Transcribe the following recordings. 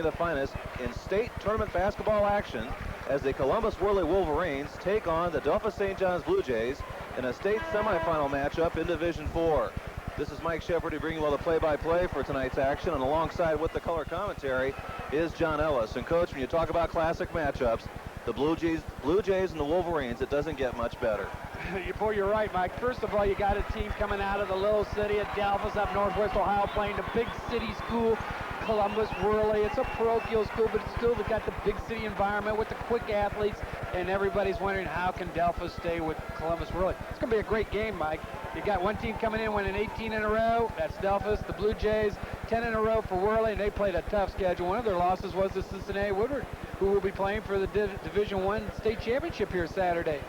you the finest in state tournament basketball action as the Columbus Whirly Wolverines take on the Delphos St. John's Bluejays in a state semifinal matchup in Division 4. This is Mike Shepard to bring you all the play-by-play for tonight's action, and alongside with the color commentary is John Ellis. And Coach, when you talk about classic matchups, the Bluejays and the Wolverines, it doesn't get much better. Boy, you're right, Mike. First of all, you got a team coming out of the little city of Delphos up northwest Ohio playing the big city school, Columbus Whirly. It's a parochial school, but it's still got the big city environment with the quick athletes, and everybody's wondering how can Delphos stay with Columbus Whirly. It's going to be a great game, Mike. You got one team coming in winning 18 in a row. That's Delphos. The Bluejays, 10 in a row for Whirly, and they played a tough schedule. One of their losses was the Cincinnati Woodward, who will be playing for the Division I state championship here Saturday.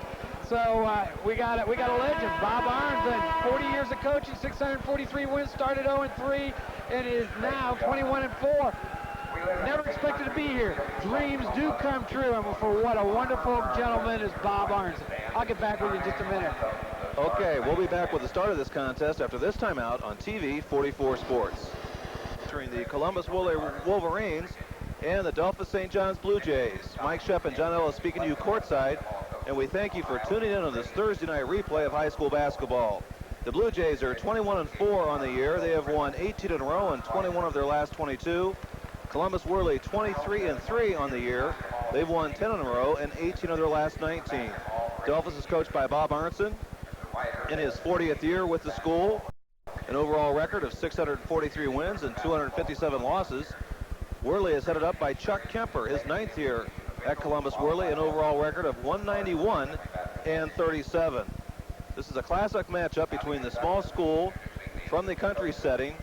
So we got a legend, Bob Arnzen, 40 years of coaching, 643 wins, started 0-3, and is now 21-4. Never expected to be here. Dreams do come true, and for what a wonderful gentleman is Bob Arnzen. I'll get back with you in just a minute. Okay, we'll be back with the start of this contest after this timeout on TV 44 Sports. Featuring the Columbus Whirly Wolverines and the Delphos St. John's Bluejays. Mike Shep and John Ellis speaking to you courtside, and we thank you for tuning in on this Thursday night replay of high school basketball. The Bluejays are 21-4 on the year. They have won 18 in a row and 21 of their last 22. Columbus Whirly 23-3 on the year. They've won 10 in a row and 18 of their last 19. Delphos is coached by Bob Arnzen in his 40th year with the school. An overall record of 643 wins and 257 losses. Whirly is headed up by Chuck Kemper, his 9th year at Columbus Whirly, an overall record of 191 and 37. This is a classic matchup between the small school from the country setting,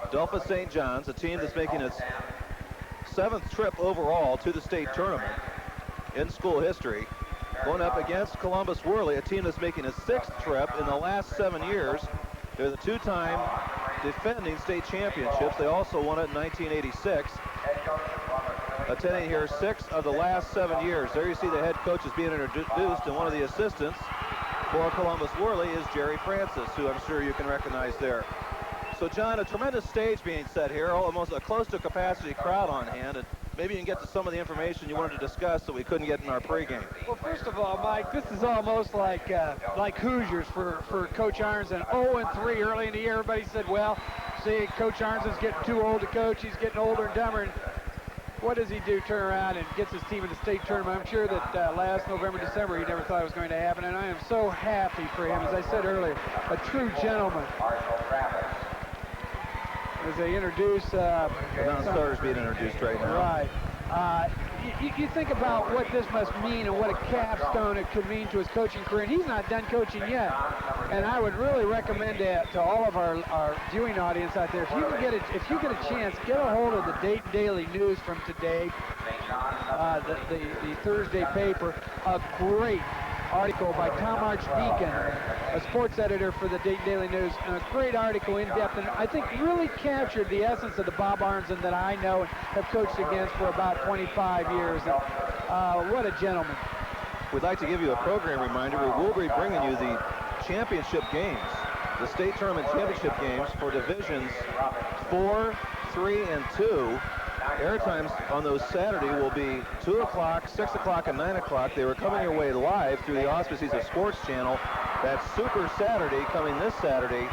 Delphos St. John's, a team that's making its 7th trip overall to the state tournament in school history, going up against Columbus Whirly, a team that's making its 6th trip in the last 7 years. They're the 2-time defending state championships. They also won it in 1986. Attending here 6 of the last 7 years. There you see the head coach is being introduced, and one of the assistants for Columbus Whirly is Jerry Francis, who I'm sure you can recognize there. So John, a tremendous stage being set here, almost a close to capacity crowd on hand, and maybe you can get to some of the information you wanted to discuss that we couldn't get in our pregame. Well, first of all, Mike, this is almost like Hoosiers for Coach Arnzen. 0-3 early in the year. Everybody said, well, see, Coach Arnzen's getting too old to coach. He's getting older and dumber. And what does he do? Turn around and gets his team in the state tournament. I'm sure that last November, December, he never thought it was going to happen, and I am so happy for him. As I said earlier, a true gentleman. As they introduce... the non-starters being introduced right now. Right. You think about what this must mean and what a capstone it could mean to his coaching career, and he's not done coaching yet. And I would really recommend to all of our viewing audience out there, if you get a chance, get a hold of the Dayton Daily News from today, the Thursday paper. A great article by Tom Archdeacon, a sports editor for the Dayton Daily News, and a great article in depth, and I think really captured the essence of the Bob Arnzen that I know and have coached against for about 25 years. And, what a gentleman. We'd like to give you a program reminder. We will be bringing you the championship games, the state tournament championship games for divisions 4, 3, and 2. Airtimes on those Saturday will be 2 o'clock, 6 o'clock, and 9 o'clock. They were coming your way live through the auspices of Sports Channel. That's Super Saturday coming this Saturday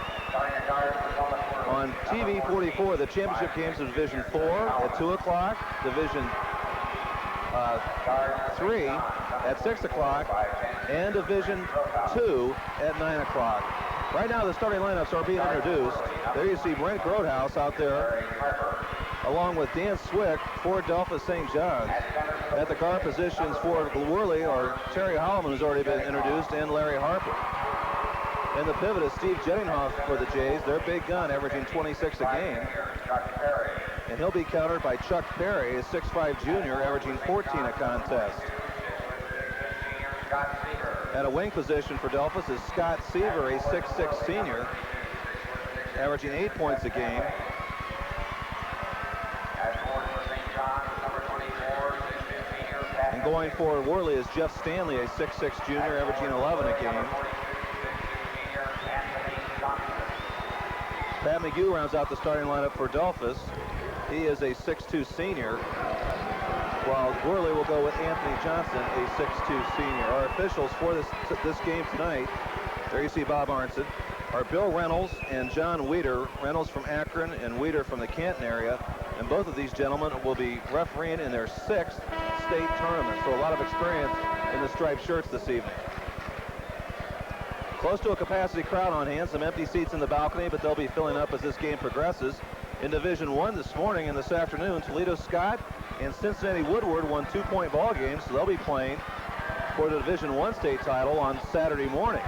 on TV 44, the championship games of Division 4 at 2 o'clock, Division 3 at 6 o'clock, and Division 2 at 9 o'clock. Right now the starting lineups are being introduced. There you see Brent Grotehouse out there, along with Dan Swick for Delphos St. John's. At the guard positions for Whirly are Terry Holloman, who's already been introduced, and Larry Harper. And the pivot is Steve Jettinghoff for the Jays. Their big gun, averaging 26 a game. And he'll be countered by Chuck Perry, a 6'5 junior, averaging 14 a contest. At a wing position for Delphos is Scott Seaver, a 6'6 senior, averaging 8 points a game. And going forward, Whirly is Jeff Stanley, a 6'6 junior, averaging 11 a game. Pat McHugh rounds out the starting lineup for Delphos. He is a 6'2 senior, while Worley will go with Anthony Johnson, a 6'2 senior. Our officials for this game tonight, there you see Bob Arnzen, are Bill Reynolds and John Weeder. Reynolds from Akron and Weeder from the Canton area. And both of these gentlemen will be refereeing in their 6th state tournament. So a lot of experience in the striped shirts this evening. Close to a capacity crowd on hand. Some empty seats in the balcony, but they'll be filling up as this game progresses. In Division I this morning and this afternoon, Toledo Scott and Cincinnati Woodward won 2-point ball games, so they'll be playing for the Division I state title on Saturday morning.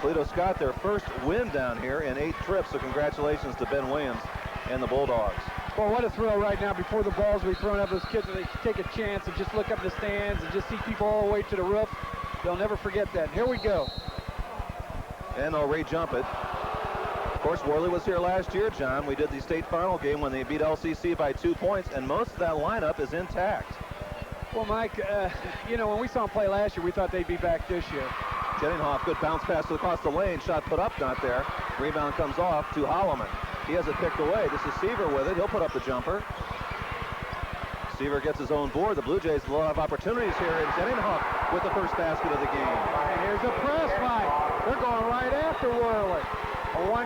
Toledo Scott, their first win down here in 8 trips, so congratulations to Ben Williams and the Bulldogs. Well, what a thrill right now before the balls will be thrown up. Those kids, they take a chance and just look up in the stands and just see people all the way to the roof. They'll never forget that. Here we go. And they'll re-jump it. Of course, Worley was here last year, John. We did the state final game when they beat LCC by 2 points, and most of that lineup is intact. Well, Mike, you know, when we saw them play last year, we thought they'd be back this year. Jettinghoff, good bounce pass across the lane. Shot put up, not there. Rebound comes off to Holloman. He has it picked away. This is Seaver with it. He'll put up the jumper. Seaver gets his own board. The Blue Jays have a lot of opportunities here, and Jettinghoff with the first basket of the game. And here's a press, Mike. They're going right after Worley. A 1-2-1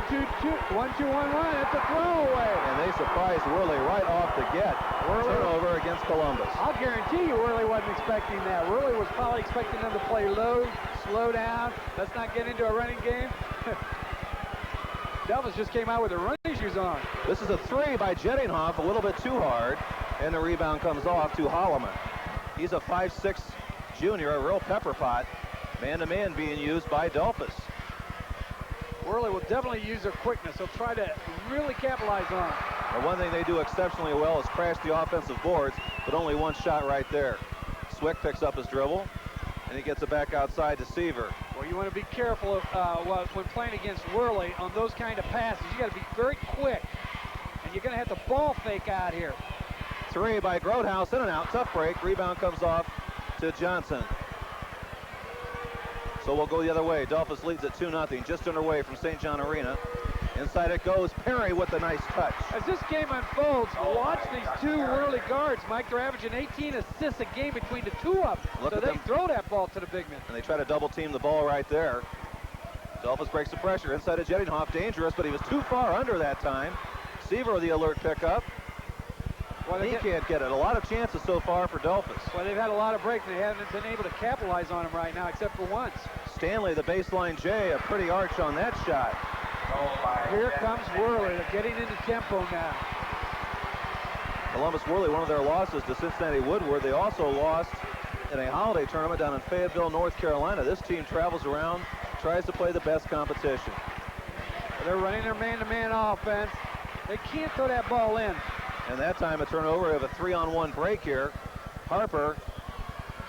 run. It's a throwaway. And they surprised Worley right off the get. Turnover against Columbus. I'll guarantee you Worley wasn't expecting that. Worley was probably expecting them to play low, slow down. Let's not get into a running game. Delphos just came out with their running shoes on. This is a 3 by Jettinghoff, a little bit too hard. And the rebound comes off to Holloman. He's a 5'6 junior, a real pepper pot. Man-to-man being used by Delphos. Worley will definitely use their quickness. They'll try to really capitalize on it. The one thing they do exceptionally well is crash the offensive boards, but only one shot right there. Swick picks up his dribble, and he gets it back outside to Seaver. Well, you want to be careful when playing against Worley on those kind of passes. You got to be very quick, and you're going to have to ball fake out here. 3 by Grotehouse, in and out, tough break. Rebound comes off to Johnson. So we'll go the other way. Delphos leads at 2-0, just underway from St. John Arena. Inside it goes. Perry with a nice touch. As this game unfolds, watch these 2 Worley guards. Mike, they're averaging 18 assists a game between the 2 of them. So they throw that ball to the big man. And they try to double team the ball right there. Delphos breaks the pressure. Inside of Jettinghoff, dangerous, but he was too far under that time. Seaver the alert pickup. Well, he can't get it. A lot of chances so far for Delphos. Well, they've had a lot of breaks. They haven't been able to capitalize on them right now, except for once. Stanley, the baseline J, a pretty arch on that shot. Here comes Worley. They're getting into tempo now. Columbus Worley, one of their losses to Cincinnati Woodward. They also lost in a holiday tournament down in Fayetteville, North Carolina. This team travels around, tries to play the best competition. They're running their man-to-man offense. They can't throw that ball in. And that time a turnover. We have a 3-on-1 break here. Harper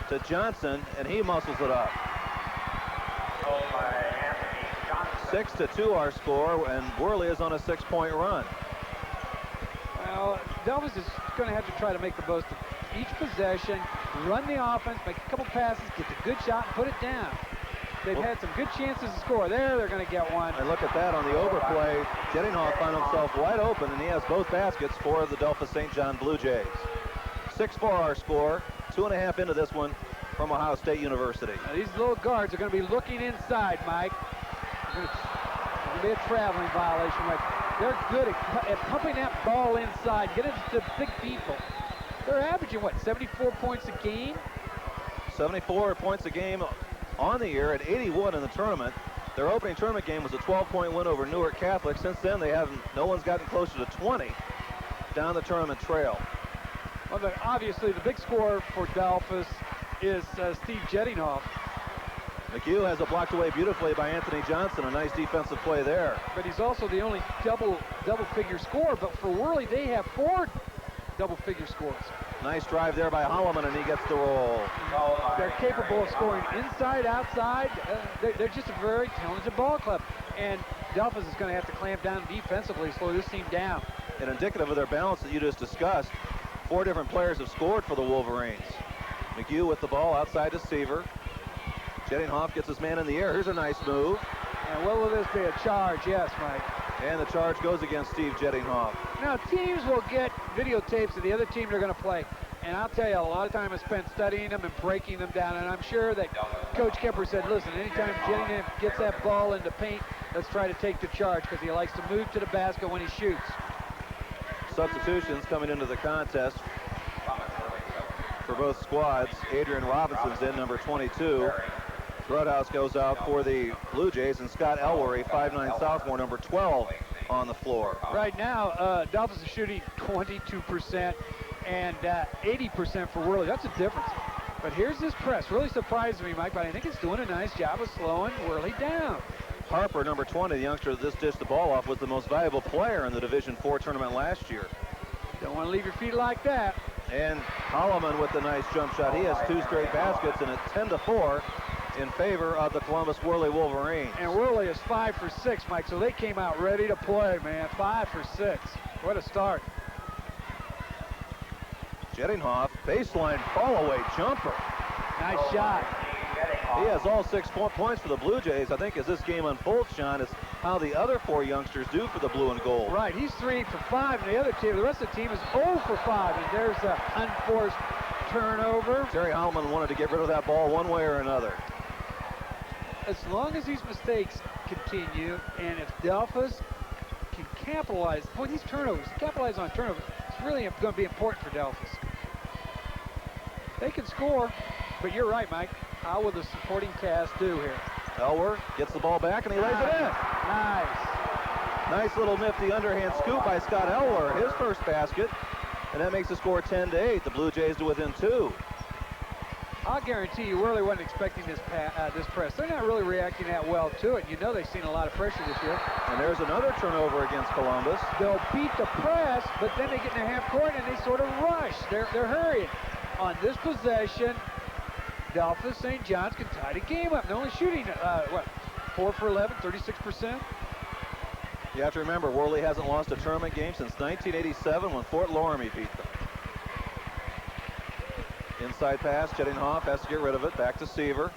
to Johnson, and he muscles it up. 6-2 our score, and Worley is on a 6-point run. Well, Delphos is going to have to try to make the most of each possession, run the offense, make a couple passes, get the good shot, and put it down. They've had some good chances to score. There, they're going to get one. And look at that on the overplay. Jettinghoff found himself wide open, and he has both baskets for the Delphos St. John Blue Jays. 6-4 our score. 2.5 into this one from Ohio State University. Now, these little guards are going to be looking inside, Mike. It's going to be a traveling violation. Right? They're good at pumping that ball inside, get it to big people. They're averaging, what, 74 points a game? 74 points a game on the year at 81 in the tournament. Their opening tournament game was a 12-point win over Newark Catholic. Since then, no one's gotten closer to 20 down the tournament trail. Well, obviously, the big scorer for Delphos is Steve Jettinghoff. McHugh has it blocked away beautifully by Anthony Johnson. A nice defensive play there. But he's also the only double-figure scorer. But for Worley, they have 4 double-figure scores. Nice drive there by Holloman, and he gets the roll. They're capable of scoring inside, outside. They're just a very talented ball club. And Delphos is going to have to clamp down defensively, slow this team down. And indicative of their balance that you just discussed, 4 different players have scored for the Wolverines. McHugh with the ball outside to Seaver. Jettinghoff gets his man in the air. Here's a nice move. And will this be a charge? Yes, Mike. And the charge goes against Steve Jettinghoff. Now, teams will get videotapes of the other team they're going to play. And I'll tell you, a lot of time is spent studying them and breaking them down. And I'm sure that Coach Kemper said, listen, anytime Jennings gets that ball into paint, let's try to take the charge, because he likes to move to the basket when he shoots. Substitutions coming into the contest for both squads. Adrian Robinson's in, number 22. Grudhouse goes out for the Blue Jays, and Scott Elwer, a 5'9 sophomore, number 12, on the floor. Right now, Delphos is shooting 22% and 80% for Worley. That's a difference. But here's this press. Really surprised me, Mike, but I think it's doing a nice job of slowing Worley down. Harper, number 20, the youngster that just dished the ball off, was the most valuable player in the Division IV tournament last year. Don't want to leave your feet like that. And Holloman with the nice jump shot. He has 2 straight baskets, and it's 10-4 in favor of the Columbus Worley Wolverines. And Worley is 5 for 6, Mike, so they came out ready to play, man. 5 for 6. What a start. Jettinghoff, baseline fall-away jumper. Nice shot. He has all 6 points for the Blue Jays. I think as this game unfolds, Sean, is how the other 4 youngsters do for the blue and gold. Right, he's 3 for 5, and the other team, the rest of the team is 0 for 5, and there's an unforced turnover. Terry Holloman wanted to get rid of that ball one way or another. As long as these mistakes continue, and if Delphos can capitalize, boy, these turnovers, capitalize on turnovers, it's really going to be important for Delphos. They can score, but you're right, Mike. How will the supporting cast do here? Elwer gets the ball back, and he lays it in. Nice. Nice little nifty underhand scoop by Scott Elwer, his first basket, and that makes the score 10-8. The Blue Jays to within 2. I'll guarantee you, Worley wasn't expecting this press. They're not really reacting that well to it. You know they've seen a lot of pressure this year. And there's another turnover against Columbus. They'll beat the press, but then they get in the half court and they sort of rush. They're hurrying. On this possession, Delphos St. John's can tie the game up. They're only shooting, 4 for 11, 36%. You have to remember, Worley hasn't lost a tournament game since 1987 when Fort Loramie beat them. Inside pass, Jettinghoff has to get rid of it. Back to Seaver.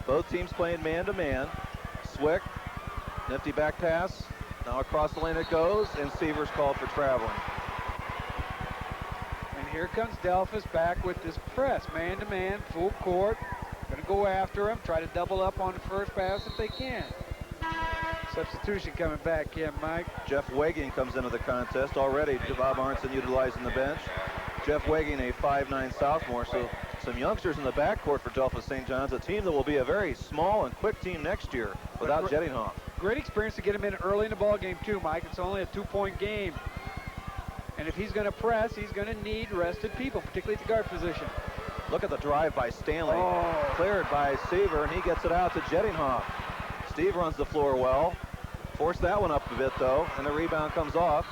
Both teams playing man-to-man. Swick, nifty back pass. Now across the lane it goes, and Seaver's called for traveling. And here comes Delphos back with this press. Man-to-man, full court. Going to go after him, try to double up on the first pass if they can. Substitution coming back in, Mike. Jeff Wagging comes into the contest. Already Bob Arnzen utilizing the bench. Jeff Wagging, a 5'9 sophomore, so some youngsters in the backcourt for Delphos St. John's, a team that will be a very small and quick team next year without Jettinghoff. Great experience to get him in early in the ball game too, Mike. It's only a 2-point game. And if he's going to press, he's going to need rested people, particularly at the guard position. Look at the drive by Stanley. Oh. Cleared by Seaver, and he gets it out to Jettinghoff. Steve runs the floor well. Forced that one up a bit, though, and the rebound comes off.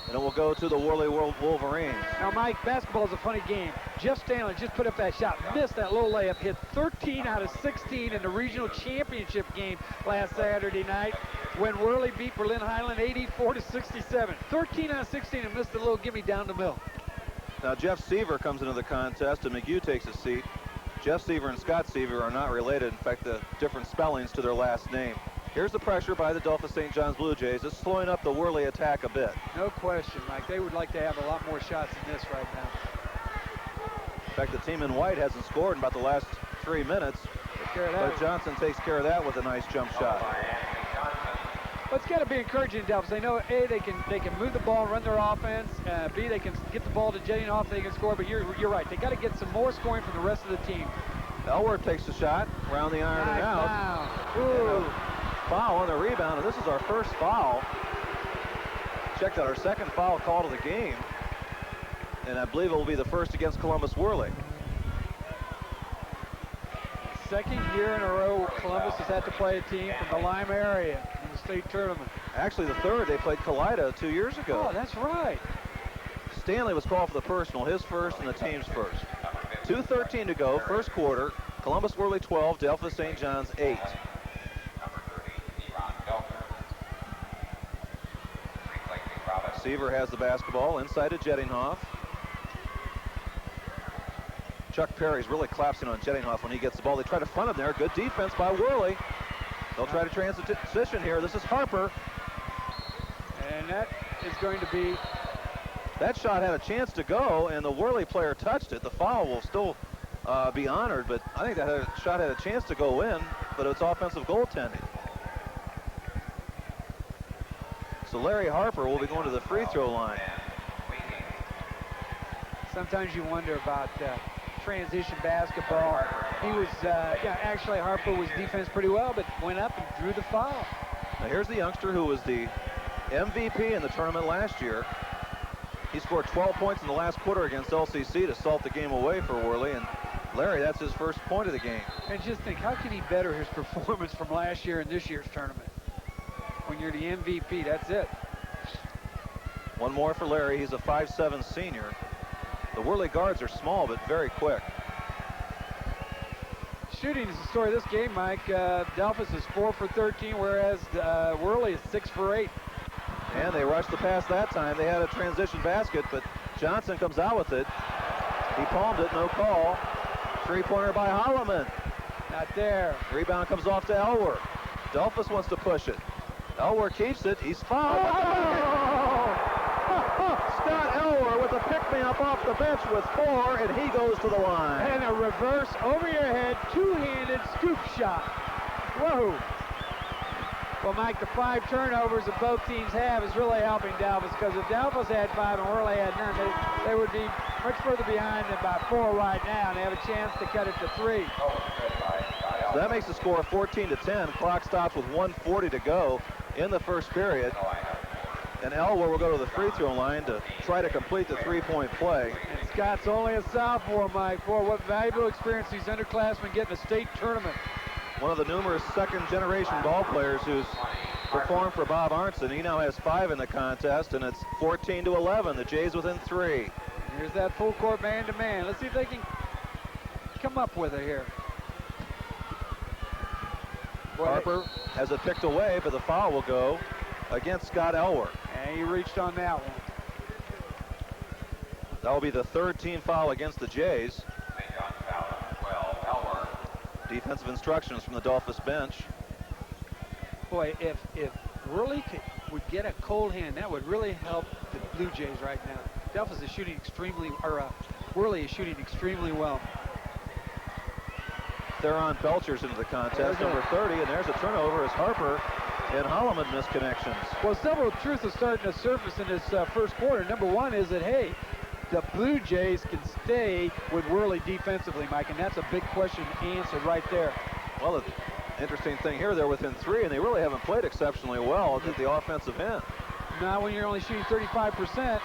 And it will go to the Worley Wolverines. Now, Mike, basketball is a funny game. Jeff Stanley just put up that shot, missed that low layup, hit 13 out of 16 in the regional championship game last Saturday night when Worley beat Berlin Highland 84-67. 13 out of 16 and missed a little gimme down the middle. Now, Jeff Seaver comes into the contest, and McHugh takes a seat. Jeff Seaver and Scott Seaver are not related. In fact, the different spellings to their last name. Here's the pressure by the Delphos St. John's Blue Jays. It's slowing up the Worley attack a bit. No question, Mike. They would like to have a lot more shots than this right now. In fact, the team in white hasn't scored in about the last 3 minutes. But Johnson takes care of that with a nice jump shot. Well, it's got to be encouraging to Delphos. They know, A, they can move the ball, run their offense. B, they can get the ball to Jettinghoff, they can score. But you're right. They got to get some more scoring from the rest of the team. Elwer takes the shot, around the iron and out. Ooh. Foul on the rebound, and this is our first foul. Checked out our second foul call of the game, and I believe it will be the first against Columbus Worley. Second year in a row Columbus has had to play a team from the Lima area in the state tournament. Actually, the third. They played Kalida 2 years ago. Oh, that's right. Stanley was called for the personal, his first and the team's first. 2:13 to go, first quarter. Columbus Worley 12, Delphos St. John's 8. Seaver has the basketball inside to Jettinghoff. Chuck Perry's really collapsing on Jettinghoff when he gets the ball. They try to front him there. Good defense by Worley. They'll try to transition here. This is Harper. And that is going to be. That shot had a chance to go, and the Worley player touched it. The foul will still be honored, but I think that shot had a chance to go in, but it's offensive goaltending. So Larry Harper will be going to the free throw line. Sometimes you wonder about transition basketball. He was, actually Harper was defense pretty well, but went up and drew the foul. Now here's the youngster who was the MVP in the tournament last year. He scored 12 points in the last quarter against LCC to salt the game away for Worley, and Larry, that's his first point of the game. And just think, how can he better his performance from last year in this year's tournament? When you're the MVP, that's it. One more for Larry. He's a 5'7" senior. The Worley guards are small, but very quick. Shooting is the story of this game, Mike. Delphos is 4 for 13, whereas Worley is 6 for 8. And they rushed the pass that time. They had a transition basket, but Johnson comes out with it. He palmed it, no call. Three-pointer by Holloman. Not there. Rebound comes off to Elwer. Delphos wants to push it. Elwer keeps it. He's fouled. Scott Elwer with a pick-me-up off the bench with 4, and he goes to the line. And a reverse over your head, two-handed scoop shot. Whoa. Well, Mike, the 5 turnovers that both teams have is really helping Delphos, because if Delphos had 5 and Worley had none, they would be much further behind than by 4 right now, and they have a chance to cut it to 3. So that makes the score 14-10. Clock stops with 1:40 to go in the first period. And Elwer will go to the free throw line to try to complete the 3-point play. And Scott's only a sophomore, Mike. Boy, what valuable experience these underclassmen get in a state tournament. One of the numerous second-generation ball players who's performed for Bob Arnzen. He now has 5 in the contest, and it's 14-11. The Jays within 3. Here's that full court man-to-man. Let's see if they can come up with it here. Boy, Harper has it picked away, but the foul will go against Scott Elwer. And he reached on that one. That will be the 3rd team foul against the Jays. Defensive instructions from the Delphos bench. Boy, if Worley would get a cold hand, that would really help the Blue Jays right now. Delphos is shooting Worley is shooting extremely well. Theron Belcher's into the contest, number 30, and there's a turnover as Harper and Holloman miss connections. Well, several truths are starting to surface in this first quarter. Number one is that, hey, the Blue Jays can stay with Worley defensively, Mike, and that's a big question answered right there. Well, the interesting thing here, they're within 3, and they really haven't played exceptionally well at the offensive end. Now, when you're only shooting 35%,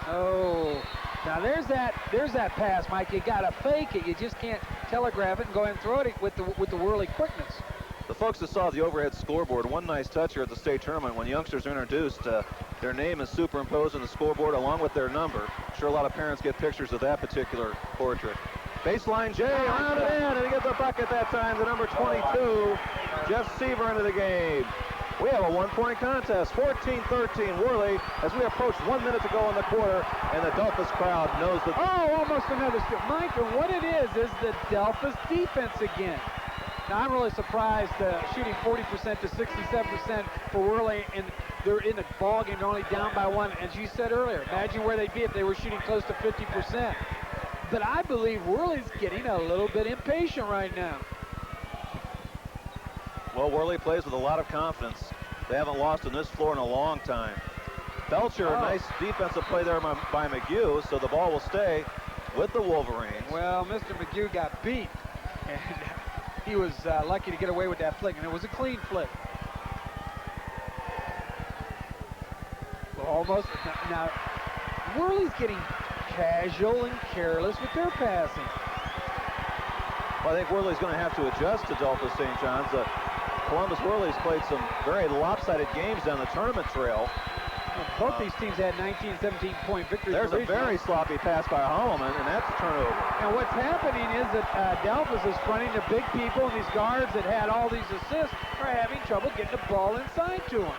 oh, now there's that pass, Mike. You got to fake it. You just can't telegraph it and go ahead and throw it with the Worley quickness. The folks that saw the overhead scoreboard, one nice touch here at the state tournament, when youngsters are introduced, their name is superimposed on the scoreboard along with their number. I'm sure a lot of parents get pictures of that particular portrait. Baseline Jay around it in, and he gets a bucket that time, the number 22, Jeff Seaver into the game. We have a 1-point contest, 14-13 Worley, as we approach 1 minute to go in the quarter, and the Delphos crowd knows that. Oh, almost another steal. Mike, and what it is the Delphos defense again. Now, I'm really surprised shooting 40% to 67% for Worley, and they're in the ball game. They're only down by 1. As you said earlier, imagine where they'd be if they were shooting close to 50%. But I believe Worley's getting a little bit impatient right now. Well, Worley plays with a lot of confidence. They haven't lost on this floor in a long time. Belcher, a nice defensive play there by McHugh, so the ball will stay with the Wolverines. Well, Mr. McHugh got beat, and he was lucky to get away with that flick, and it was a clean flick. Well, almost. Now, Worley's getting casual and careless with their passing. Well, I think Worley's going to have to adjust to Delphos St. John's. Columbus Worley's played some very lopsided games down the tournament trail. Well, both these teams had 19, 17-point victories. There's a very sloppy pass by Holloman, and that's a turnover. And what's happening is that Delphos is fronting the big people, and these guards that had all these assists are having trouble getting the ball inside to them.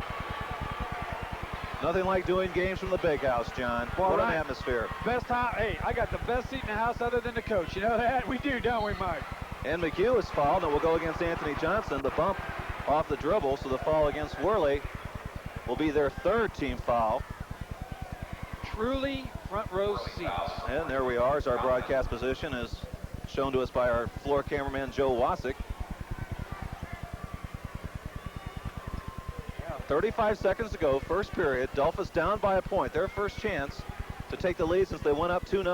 Nothing like doing games from the big house, John. Well, what an atmosphere. Hey, I got the best seat in the house other than the coach. You know that? We do, don't we, Mike? And McHugh is fouled, and will go against Anthony Johnson. The bump off the dribble, so the foul against Worley will be their third team foul. Truly front row seats. And there we are, as our broadcast position is shown to us by our floor cameraman, Joe Wasick. 35 seconds to go, first period. Delphos down by a point. Their first chance to take the lead since they went up 2-0.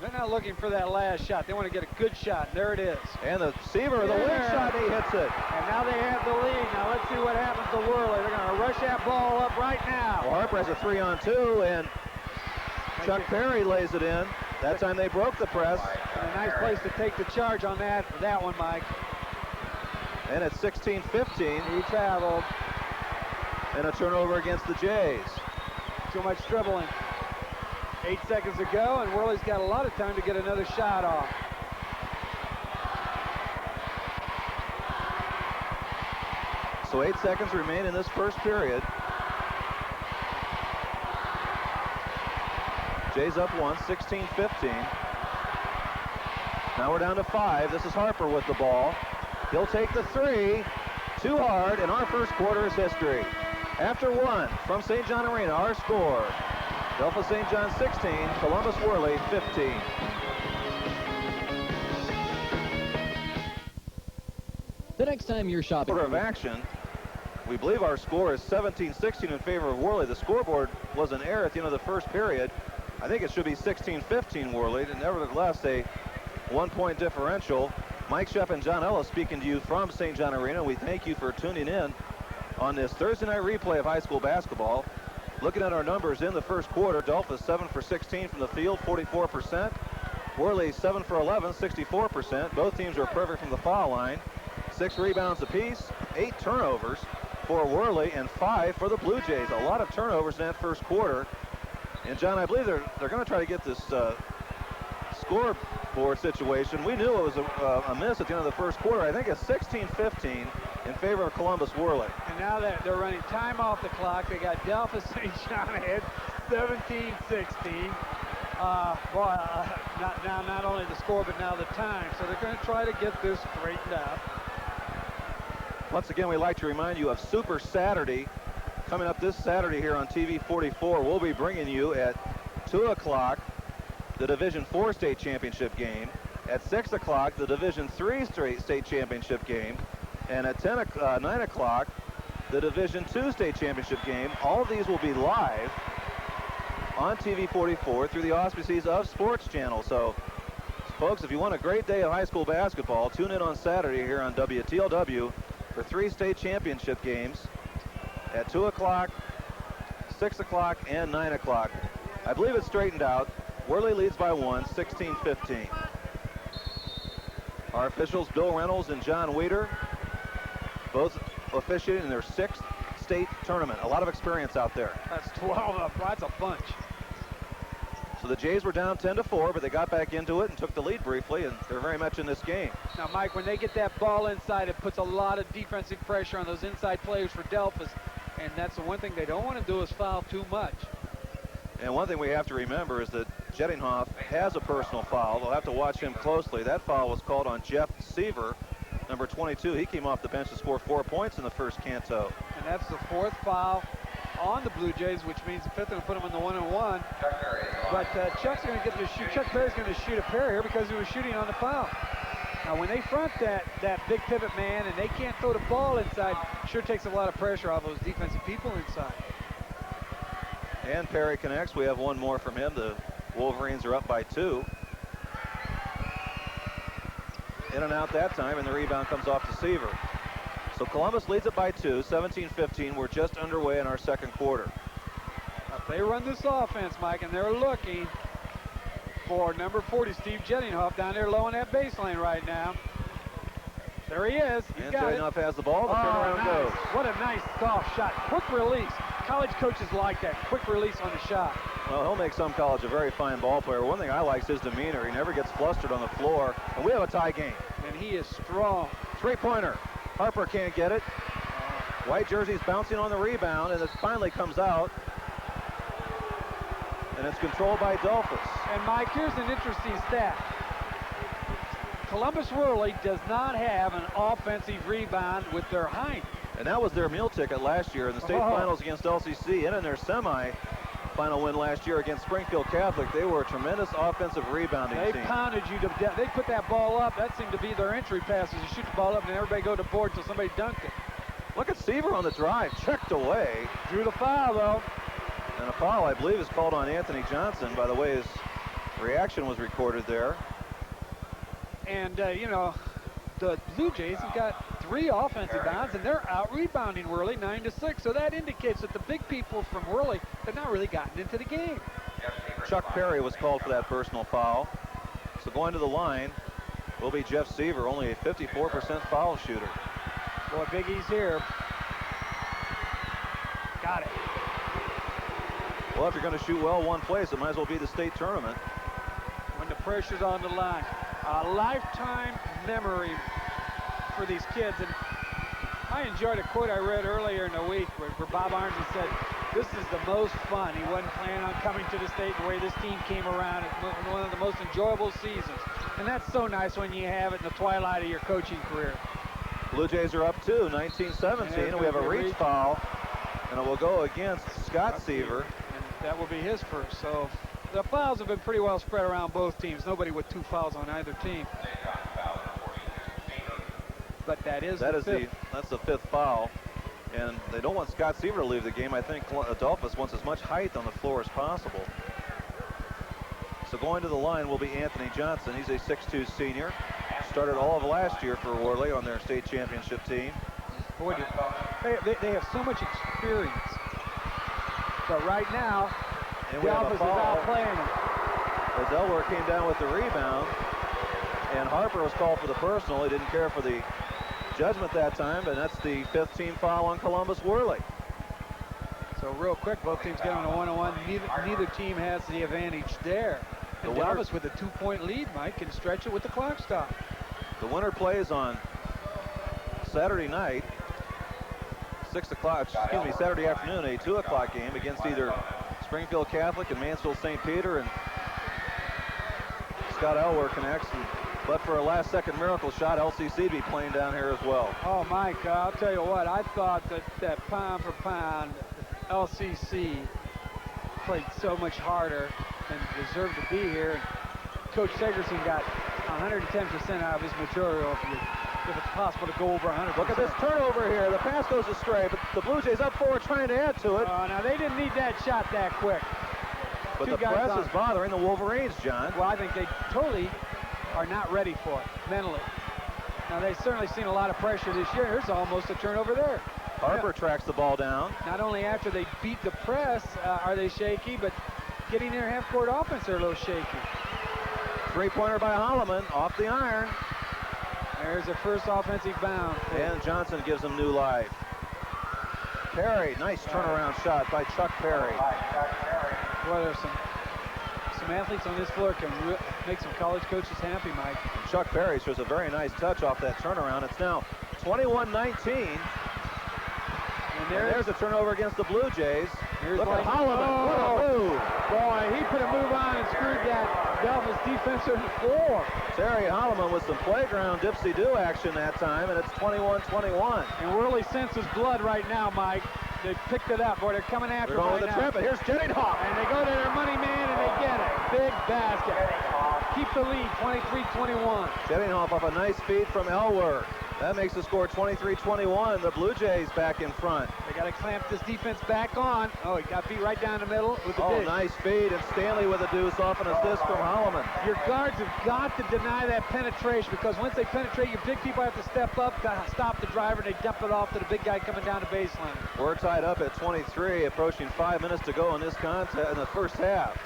They're not looking for that last shot. They want to get a good shot, and there it is. And the Seaver, the wing shot, he hits it. And now they have the lead. Now let's see what happens to Worley. They're going to rush that ball up right now. Well, Harper has a 3-on-2, and Chuck Perry lays it in. That time they broke the press. And a nice place to take the charge on that one, Mike. And it's 16-15. He traveled. And a turnover against the Jays. Too much dribbling. 8 seconds to go, and Worley's got a lot of time to get another shot off. So 8 seconds remain in this first period. Jays up one, 16-15. Now we're down to 5. This is Harper with the ball. He'll take the 3. Too hard, and our first quarter is history. After 1 from St. John Arena, our score: Delphos St. John 16, Columbus Worley 15. The next time you're shopping. Quarter of action. We believe our score is 17-16 in favor of Worley. The scoreboard was an error at the end of the first period. I think it should be 16-15 Worley, and nevertheless a 1-point differential. Mike Shepp and John Ellis speaking to you from St. John Arena. We thank you for tuning in on this Thursday night replay of high school basketball. Looking at our numbers in the first quarter, Delphos 7 for 16 from the field, 44%. Worley 7 for 11, 64%. Both teams are perfect from the foul line. 6 rebounds apiece, 8 turnovers for Worley, and 5 for the Blue Jays. A lot of turnovers in that first quarter. And John, I believe they're going to try to get this scoreboard situation. We knew it was a miss at the end of the first quarter. I think it's 16-15 in favor of Columbus Worley. And now that they're running time off the clock, they got Delphos St. John ahead, 17-16. Not only the score, but now the time. So they're going to try to get this straightened out. Once again, we'd like to remind you of Super Saturday coming up this Saturday here on TV 44. We'll be bringing you at 2 o'clock the Division 4 state championship game, at 6 o'clock the Division 3 state championship game, and at 9 o'clock the Division 2 state championship game. All of these will be live on TV 44 through the auspices of Sports Channel. So, folks, if you want a great day of high school basketball, tune in on Saturday here on WTLW for 3 state championship games at 2 o'clock, 6 o'clock, and 9 o'clock. I believe it's straightened out. Worley leads by 1, 16-15. Our officials, Bill Reynolds and John Weider, both officiating in their 6th state tournament. A lot of experience out there. That's 12 up. That's a bunch. So the Jays were down 10-4, but they got back into it and took the lead briefly, and they're very much in this game. Now, Mike, when they get that ball inside, it puts a lot of defensive pressure on those inside players for Delphos, and that's the one thing they don't want to do is foul too much. And one thing we have to remember is that Jettinghoff has a personal foul. They'll have to watch him closely. That foul was called on Jeff Seaver, number 22. He came off the bench to score 4 points in the first canto. And that's the 4th foul on the Blue Jays, which means the 5th going to put him in the 1-on-1. But Chuck's going to get to shoot. Chuck Perry's going to shoot a pair here because he was shooting on the foul. Now, when they front that big pivot man and they can't throw the ball inside, sure takes a lot of pressure off those defensive people inside. And Perry connects. We have one more from him. The Wolverines are up by 2. In and out that time, and the rebound comes off to Seaver. So Columbus leads it by 2, 17-15. We're just underway in our second quarter. If they run this offense, Mike, and they're looking for number 40, Steve Jettinghoff, down there low in that baseline right now. There he is. He's And got Jettinghoff has the ball. The turnaround nice. goes. What a nice soft shot. Quick release. College coaches like that. Quick release on the shot. Well, he'll make some college a very fine ball player. One thing I like is his demeanor. He never gets flustered on the floor. And we have a tie game. And he is strong. Three-pointer. Harper can't get it. White jersey's bouncing on the rebound, and it finally comes out. And it's controlled by Delphos. And Mike, here's an interesting stat. Columbus Worley does not have an offensive rebound with their height. And that was their meal ticket last year in the state finals against LCC, and in their semi-final win last year against Springfield Catholic. They were a tremendous offensive rebounding team. They pounded you to death. They put that ball up. That seemed to be their entry passes. You shoot the ball up and everybody go to board until somebody dunked it. Look at Seaver on the drive, checked away. Drew the foul, though. And a foul, I believe, is called on Anthony Johnson. By the way, his reaction was recorded there. And, you know, the Blue Jays have got 3 offensive bounds, and they're out rebounding Worley 9-6. So that indicates that the big people from Worley have not really gotten into the game. Chuck Perry was called for that personal foul. So going to the line will be Jeff Seaver, only a 54% foul shooter. Boy, Big E's here. Got it. Well, if you're going to shoot well one place, it might as well be the state tournament. When the pressure's on the line. A lifetime memory for these kids. And I enjoyed a quote I read earlier in the week where Bob Arnzen said, this is the most fun. He wasn't planning on coming to the state the way this team came around. It's one of the most enjoyable seasons. And that's so nice when you have it in the twilight of your coaching career. Blue Jays are up 2, 19-17, and we have a reach foul, and it will go against Scott Seaver. And that will be his first. So the fouls have been pretty well spread around both teams. Nobody with 2 fouls on either team. But that's the 5th foul, and they don't want Scott Seaver to leave the game. I think Delphos wants as much height on the floor as possible. So going to the line will be Anthony Johnson. He's a 6'2" senior. Started all of last year for Worley on their state championship team. Boy, they have so much experience. But right now, Delphos is out playing them. As Elwer came down with the rebound, and Harper was called for the personal. He didn't care for the judgment that time, and that's the 5th team foul on Columbus Worley. So real quick, both teams get on a 1-on-1. Neither team has the advantage there. And Delphos with a 2-point lead, Mike, can stretch it with the clock stop. The winner plays on Saturday night, 6 o'clock, excuse me, Saturday afternoon, a 2 o'clock game against either Springfield Catholic and Mansfield St. Peter, and Scott Elwer connects. But for a last-second miracle shot, LCC be playing down here as well. Oh, Mike, I'll tell you what, I thought that pound for pound, LCC played so much harder and deserved to be here. Coach Segerson got 110% out of his material if it's possible to go over 100%. Look at this turnover here. The pass goes astray, but the Blue Jays up 4 trying to add to it. Now they didn't need that shot that quick. But the press is bothering the Wolverines, John. Well, I think they totally are not ready for it mentally. Now they've certainly seen a lot of pressure this year. There's almost a turnover there. Harper tracks the ball down. Not only after they beat the press are they shaky, but getting their half-court offense are a little shaky. Three-pointer by Holloman off the iron. There's a first offensive bound. And Johnson gives them new life. Perry, nice turnaround shot by Chuck Perry. Well, there's some athletes on this floor can make some college coaches happy, Mike. And Chuck Perry shows a very nice touch off that turnaround. It's now 21-19. And there's a turnover against the Blue Jays. Look at Holloman. What a move. Boy, he put a move on and screwed that Delphos defense to the floor. Terry Holloman with some playground dipsy-do action that time, and it's 21-21. And Worley senses blood right now, Mike. They picked it up. Boy, they're coming after him right now. They're going with the trip, here's Jenninghoff. And they go to their money man, and they get it. Big basket. Keep the lead, 23-21. Jenninghoff off a nice feed from Elwer. That makes the score 23-21. The Blue Jays back in front. They got to clamp this defense back on. Oh, he got beat right down the middle with the dish. Nice feed, and Stanley with a deuce off an assist from Holloman. Your guards have got to deny that penetration, because once they penetrate, your big people have to step up, got to stop the driver, and they dump it off to the big guy coming down the baseline. We're tied up at 23, approaching 5 minutes to go in this contest in the first half.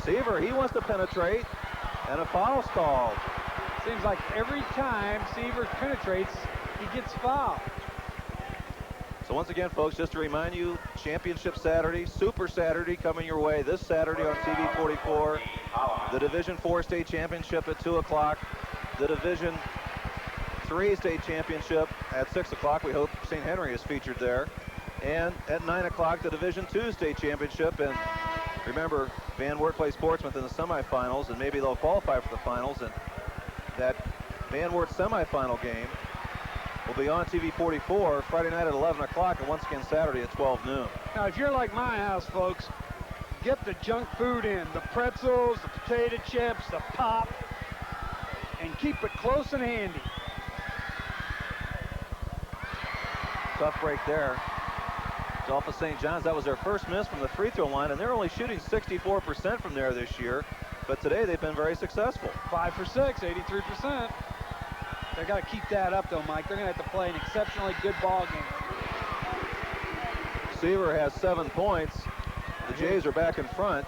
Seaver, he wants to penetrate, and a foul's called. Seems like every time Seaver penetrates, he gets fouled. So once again, folks, just to remind you, Championship Saturday, Super Saturday coming your way this Saturday on TV 44. The Division 4 State Championship at 2 o'clock. The Division 3 State Championship at 6 o'clock. We hope St. Henry is featured there. And at 9 o'clock, the Division 2 State Championship. And remember, Van Wert plays Portsmouth in the semifinals, and maybe they'll qualify for the finals. And that Van Wert semifinal game will be on TV 44 Friday night at 11 o'clock and once again Saturday at 12 noon. Now, if you're like my house, folks, get the junk food in, the pretzels, the potato chips, the pop, and keep it close and handy. Tough break there. Delphos St. John's, that was their first miss from the free throw line, and they're only shooting 64% from there this year. But today they've been very successful. 5 for 6, 83%. They've got to keep that up, though, Mike. They're going to have to play an exceptionally good ball game. Seaver has 7 points. The Jays are back in front.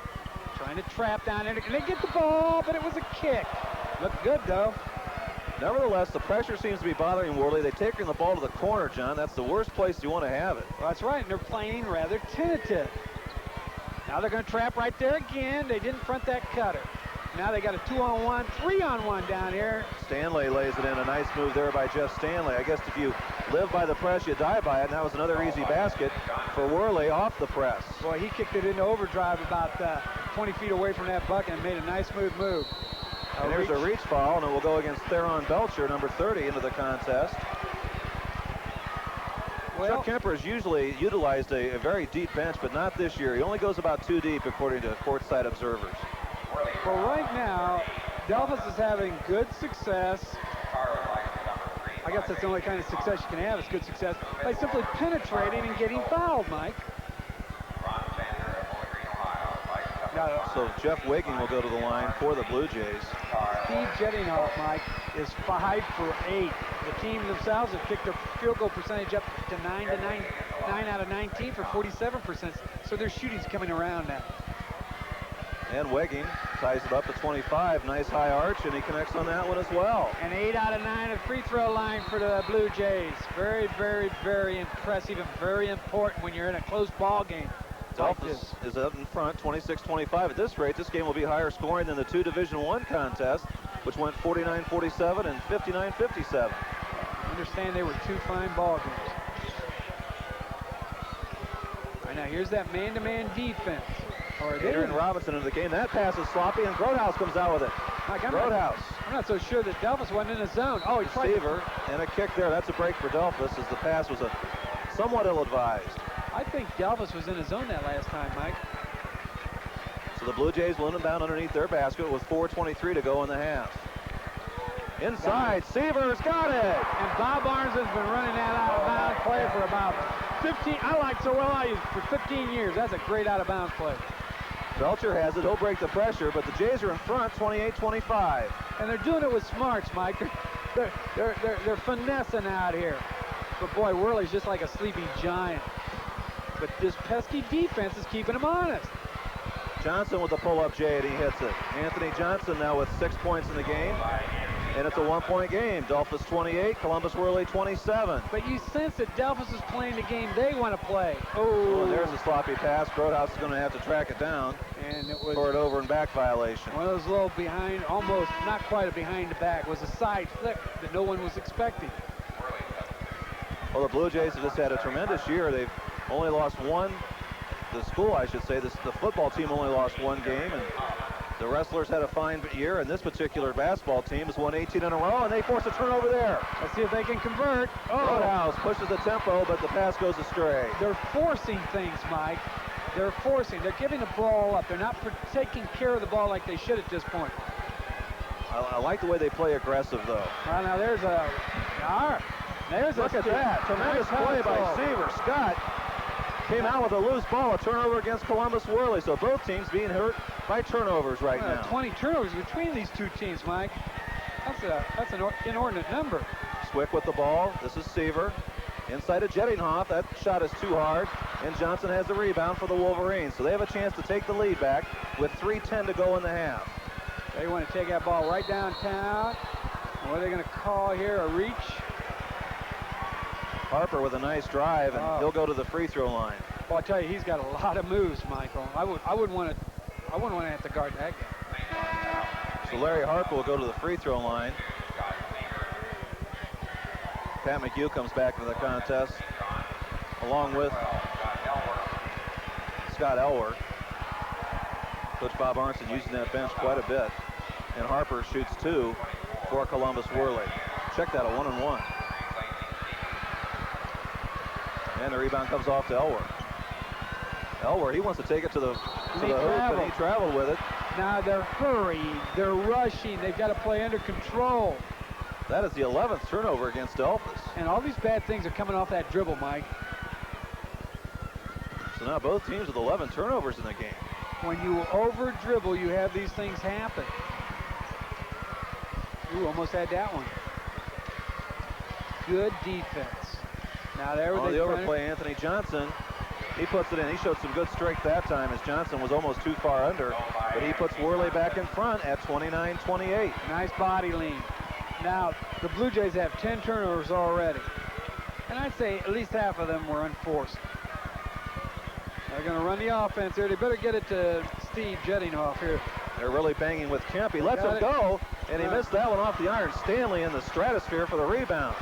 Trying to trap down there. And they get the ball, but it was a kick. Looked good, though. Nevertheless, the pressure seems to be bothering Worley. They've taken the ball to the corner, John. That's the worst place you want to have it. Well, that's right, and they're playing rather tentative. Now they're going to trap right there again. They didn't front that cutter. Now they got a 2-on-1, 3-on-1 down here. Stanley lays it in. A nice move there by Jeff Stanley. I guess if you live by the press, you die by it. And that was another easy basket for Worley off the press. Boy, he kicked it into overdrive about 20 feet away from that bucket and made a nice smooth move. And there's a reach foul, and it will go against Theron Belcher, number 30, into the contest. Well, Chuck Kemper has usually utilized a very deep bench, but not this year. He only goes about 2 deep, according to courtside observers. Well, right now, Delphos is having good success. I guess that's the only kind of success you can have is good success by simply penetrating and getting fouled, Mike. So Jeff Waking will go to the line for the Blue Jays. Steve Jettinghoff, Mike, is 5 for 8. The team themselves have kicked their field goal percentage up to 9 out of 19 for 47%. So their shooting's coming around now. And Waking ties it up to 25. Nice high arch, and he connects on that one as well. And 8 out of 9 at free throw line for the Blue Jays. Very, very, very impressive and very important when you're in a close ball game. Delphos is up in front, 26-25. At this rate, this game will be higher scoring than the 2 Division I contests, which went 49-47 and 59-57. Understand they were 2 fine ball games. All right, now here's that man-to-man defense. Adrian Robinson into the game. That pass is sloppy, and Groothouse comes out with it. Groothouse. I'm not so sure that Delphos wasn't in the zone. Oh, he tried. Receiver, and a kick there. That's a break for Delphos, as the pass was somewhat ill-advised. I think Delphos was in his zone that last time, Mike. So the Blue Jays will inbound underneath their basket with 4:23 to go in the half. Inside, Seaver's got it! And Bob Arnzen's been running that out-of-bounds play for about 15, for 15 years. That's a great out-of-bounds play. Belcher has it. He'll break the pressure, but the Jays are in front, 28-25. And they're doing it with smarts, Mike. They're finessing out here. But boy, Worley's just like a sleeping giant. But this pesky defense is keeping him honest. Johnson with the pull-up J, and he hits it. Anthony Johnson now with 6 points in the game. And it's a 1-point game. Delphos 28, Columbus Worley 27. But you sense that Delphos is playing the game they want to play. Oh, there's a sloppy pass. Groothouse is going to have to track it down. And it was for an over and back violation. One of those little behind, almost not quite a behind the back. It was a side flick that no one was expecting. Well, the Blue Jays have just had a tremendous year. They've only lost one. The school, I should say, the football team only lost 1 game, and the wrestlers had a fine year, and this particular basketball team has won 18 in a row, and they force a turnover there. Let's see if they can convert. Groothouse pushes the tempo, but the pass goes astray. They're forcing things, Mike. They're forcing. They're giving the ball up. They're not taking care of the ball like they should at this point. I like the way they play aggressive, though. Well, now there's a... Look at that. Tremendous play by Seaver. Scott came out with a loose ball, a turnover against Columbus Worley. So both teams being hurt by turnovers right now. 20 turnovers between these 2 teams, Mike. That's an inordinate number. Swick with the ball. This is Seaver. Inside of Jettinghoff. That shot is too hard. And Johnson has the rebound for the Wolverines. So they have a chance to take the lead back with 3:10 to go in the half. They want to take that ball right downtown. What are they going to call here? A reach? Harper with a nice drive, and he'll go to the free throw line. Well, I tell you, he's got a lot of moves, Michael. I wouldn't want to have to guard that guy. So Larry Harper will go to the free throw line. Pat McHugh comes back into the contest, along with Scott Elwer. Coach Bob Arnzen using that bench quite a bit. And Harper shoots 2 for Columbus Worley. Check that, a 1-and-1. And the rebound comes off to Elwer. Elwer, he wants to take it to the hoop, and he traveled with it. Now they're hurrying, they're rushing, they've got to play under control. That is the 11th turnover against Delphos. And all these bad things are coming off that dribble, Mike. So now both teams with 11 turnovers in the game. When you over dribble, you have these things happen. Ooh, almost had that one. Good defense. Now there on the overplay, Anthony Johnson. He puts it in. He showed some good strength that time as Johnson was almost too far under. But he puts Worley back in front at 29-28. Nice body lean. Now, the Blue Jays have 10 turnovers already. And I'd say at least half of them were unforced. They're going to run the offense here. They better get it to Steve Jettinghoff here. They're really banging with Kemp. He lets him go, and he missed that one off the iron. Stanley in the stratosphere for the rebound.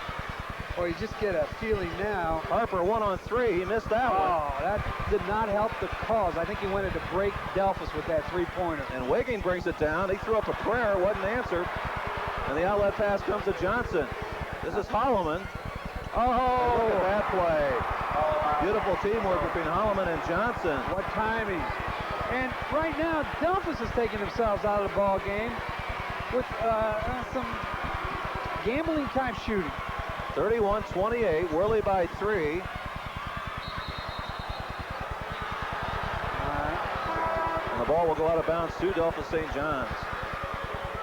Well, you just get a feeling now. Harper 1-on-3. He missed that one. Oh, that did not help the cause. I think he wanted to break Delphos with that three-pointer. And Wigging brings it down. He threw up a prayer, wasn't answered. And the outlet pass comes to Johnson. This is Holloman. Oh, look at that play. Beautiful teamwork between Holloman and Johnson. What timing. And right now, Delphos is taking themselves out of the ball game with some gambling-type shooting. 31-28, Worley by 3. And the ball will go out of bounds to Delphos St. John's.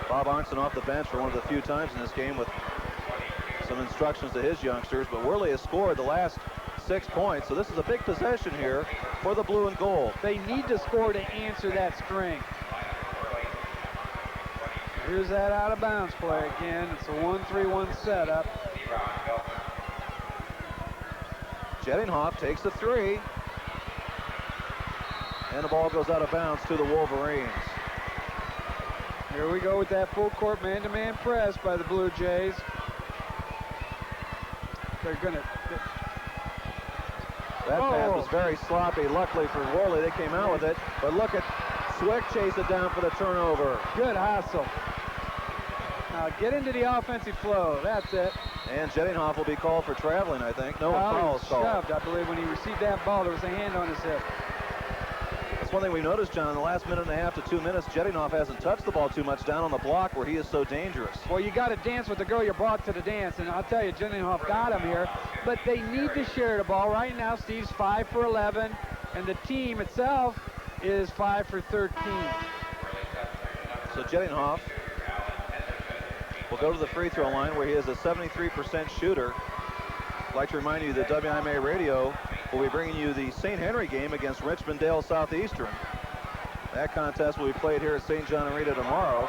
Bob Arnzen off the bench for one of the few times in this game with some instructions to his youngsters, but Worley has scored the last 6 points, so this is a big possession here for the blue and gold. They need to score to answer that string. Here's that out of bounds play again. It's a 1-3-1 setup. Jettinghoff takes the 3. And the ball goes out of bounds to the Wolverines. Here we go with that full court man-to-man press by the Blue Jays. They're gonna... That pass was very sloppy. Luckily for Worley, they came out with it. But look at Swick chase it down for the turnover. Good hustle. Now get into the offensive flow. That's it. And Jettinghoff will be called for traveling, I think. No foul is called. Shoved, I believe, when he received that ball. There was a hand on his hip. That's one thing we noticed, John. In the last minute and a half to 2 minutes, Jettinghoff hasn't touched the ball too much down on the block where he is so dangerous. Well, you got to dance with the girl you brought to the dance, and I'll tell you, Jettinghoff got him here. But they need to share the ball. Right now, Steve's 5 for 11, and the team itself is 5 for 13. So Jettinghoff will go to the free throw line where he is a 73% shooter. I'd like to remind you that WIMA Radio will be bringing you the St. Henry game against Richmond-Dale Southeastern. That contest will be played here at St. John Arena tomorrow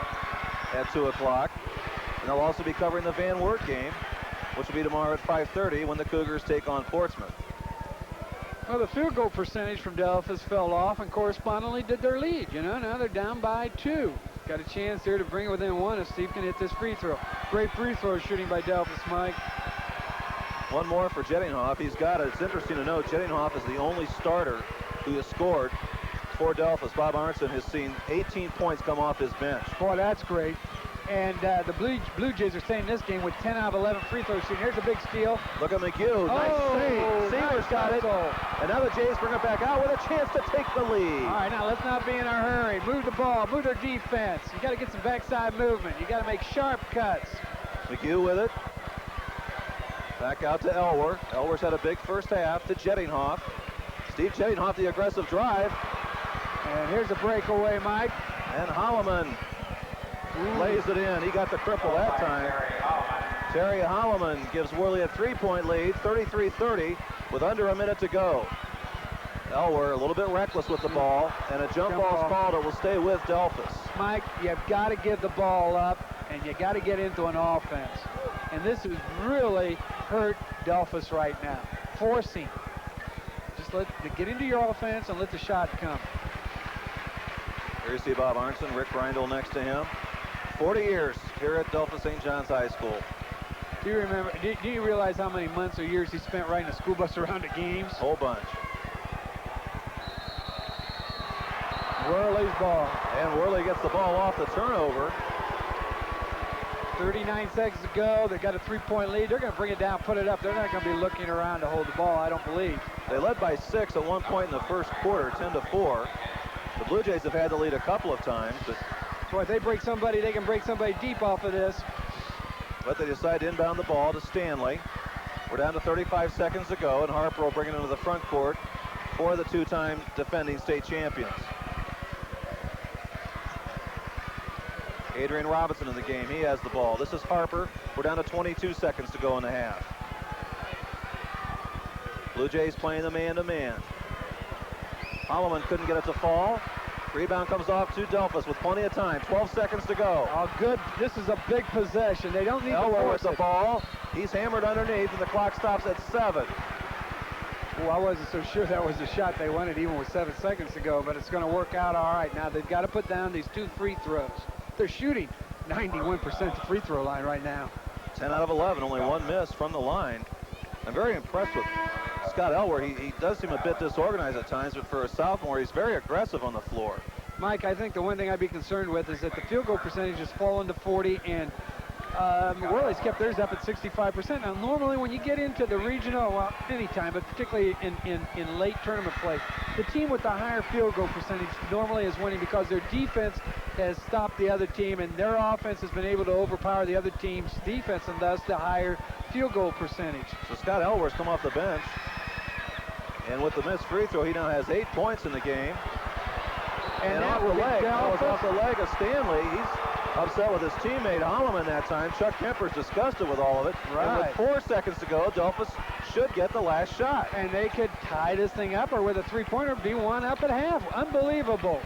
at 2 o'clock. And they'll also be covering the Van Wert game, which will be tomorrow at 5:30 when the Cougars take on Portsmouth. Well, the field goal percentage from Delphos fell off and correspondingly did their lead. You know, now they're down by 2. Got a chance here to bring it within 1 if Steve can hit this free throw. Great free throw shooting by Delphos, Mike. One more for Jettinghoff. He's got it. It's interesting to note Jettinghoff is the only starter who has scored for Delphos. Bob Arnzen has seen 18 points come off his bench. Boy, that's great. And the Blue Jays are staying in this game with 10 out of 11 free throw shooting. Here's a big steal. Look at McHugh. Nice save. Seaver's got it. And now the Jays bring it back out with a chance to take the lead. All right, now let's not be in a hurry. Move the ball. Move their defense. You got to get some backside movement. You got to make sharp cuts. McHugh with it. Back out to Elwer. Elwer's had a big first half to Jettinghoff. Steve Jettinghoff, the aggressive drive. And here's a breakaway, Mike. And Holloman lays it in. He got the cripple that time. Terry Holloman gives Worley a 3-point lead, 33-30, with under a minute to go. Elwer a little bit reckless with the ball, and a jump ball is called. It will stay with Delphos. Mike, you've got to give the ball up, and you got to get into an offense. And this has really hurt Delphos right now. Forcing. Just get into your offense and let the shot come. Here you see Bob Arnzen, Rick Reindl next to him. 40 years here at Delphos St. John's High School. Do you remember, do you realize how many months or years he spent riding a school bus around the games? Whole bunch. Worley's ball. And Worley gets the ball off the turnover. 39 seconds to go. They've got a 3-point lead. They're going to bring it down, put it up. They're not going to be looking around to hold the ball, I don't believe. They led by 6 at one point in the first quarter, 10-4. The Blue Jays have had the lead a couple of times, but if they break somebody, they can break somebody deep off of this. But they decide to inbound the ball to Stanley. We're down to 35 seconds to go, and Harper will bring it into the front court for the two-time defending state champions. Adrian Robinson in the game. He has the ball. This is Harper. We're down to 22 seconds to go in the half. Blue Jays playing the man-to-man. Holloman couldn't get it to fall. Rebound comes off to Delphos with plenty of time. 12 seconds to go. Oh, good. This is a big possession. They don't need to force with the ball. He's hammered underneath, and the clock stops at 7. Oh, I wasn't so sure that was the shot they wanted even with 7 seconds to go, but it's going to work out all right. Now they've got to put down these 2 free throws. They're shooting 91% the free throw line right now. 10 out of 11, only 1 miss from the line. I'm very impressed with Scott Elwer. He does seem a bit disorganized at times, but for a sophomore, he's very aggressive on the floor. Mike, I think the one thing I'd be concerned with is that the field goal percentage has fallen to 40, and Worley's kept theirs up at 65%. Now, normally when you get into the regional, well, anytime, but particularly in late tournament play, the team with the higher field goal percentage normally is winning because their defense has stopped the other team, and their offense has been able to overpower the other team's defense, and thus the higher field goal percentage. So Scott Elwer's come off the bench, and with the missed free throw, he now has 8 points in the game. And off the leg, that was off the leg of Stanley. He's upset with his teammate Holloman that time. Chuck Kemper's disgusted with all of it. Right. And with 4 seconds to go, Delphos should get the last shot. And they could tie this thing up, or with a three-pointer, be one up at half. Unbelievable.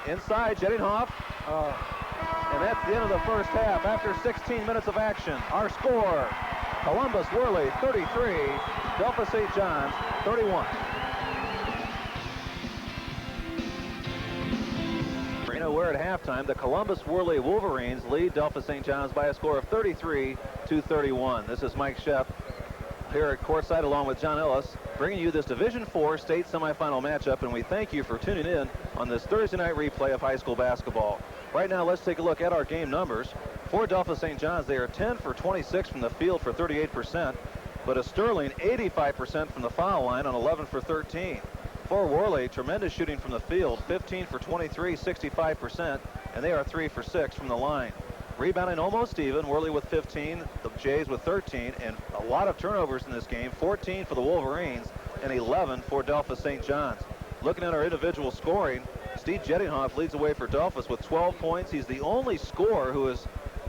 Inside, Jettinghoff. And that's the end of the first half. After 16 minutes of action, our score, Columbus Worley 33, Delphos St. John's 31. We're at halftime. The Columbus Worley Wolverines lead Delphos St. John's by a score of 33-31. This is Mike Shepp here at courtside along with John Ellis, bringing you this Division IV state semifinal matchup, and we thank you for tuning in on this Thursday night replay of high school basketball. Right now, let's take a look at our game numbers. For Delphos St. John's, they are 10 for 26 from the field for 38%, but a sterling 85% from the foul line on 11 for 13. For Worley, tremendous shooting from the field, 15 for 23, 65%, and they are 3 for 6 from the line. Rebounding almost even, Worley with 15, the Jays with 13, and a lot of turnovers in this game, 14 for the Wolverines and 11 for Delphos St. John's. Looking at our individual scoring, Steve Jettinghoff leads away for Delphos with 12 points. He's the only scorer who is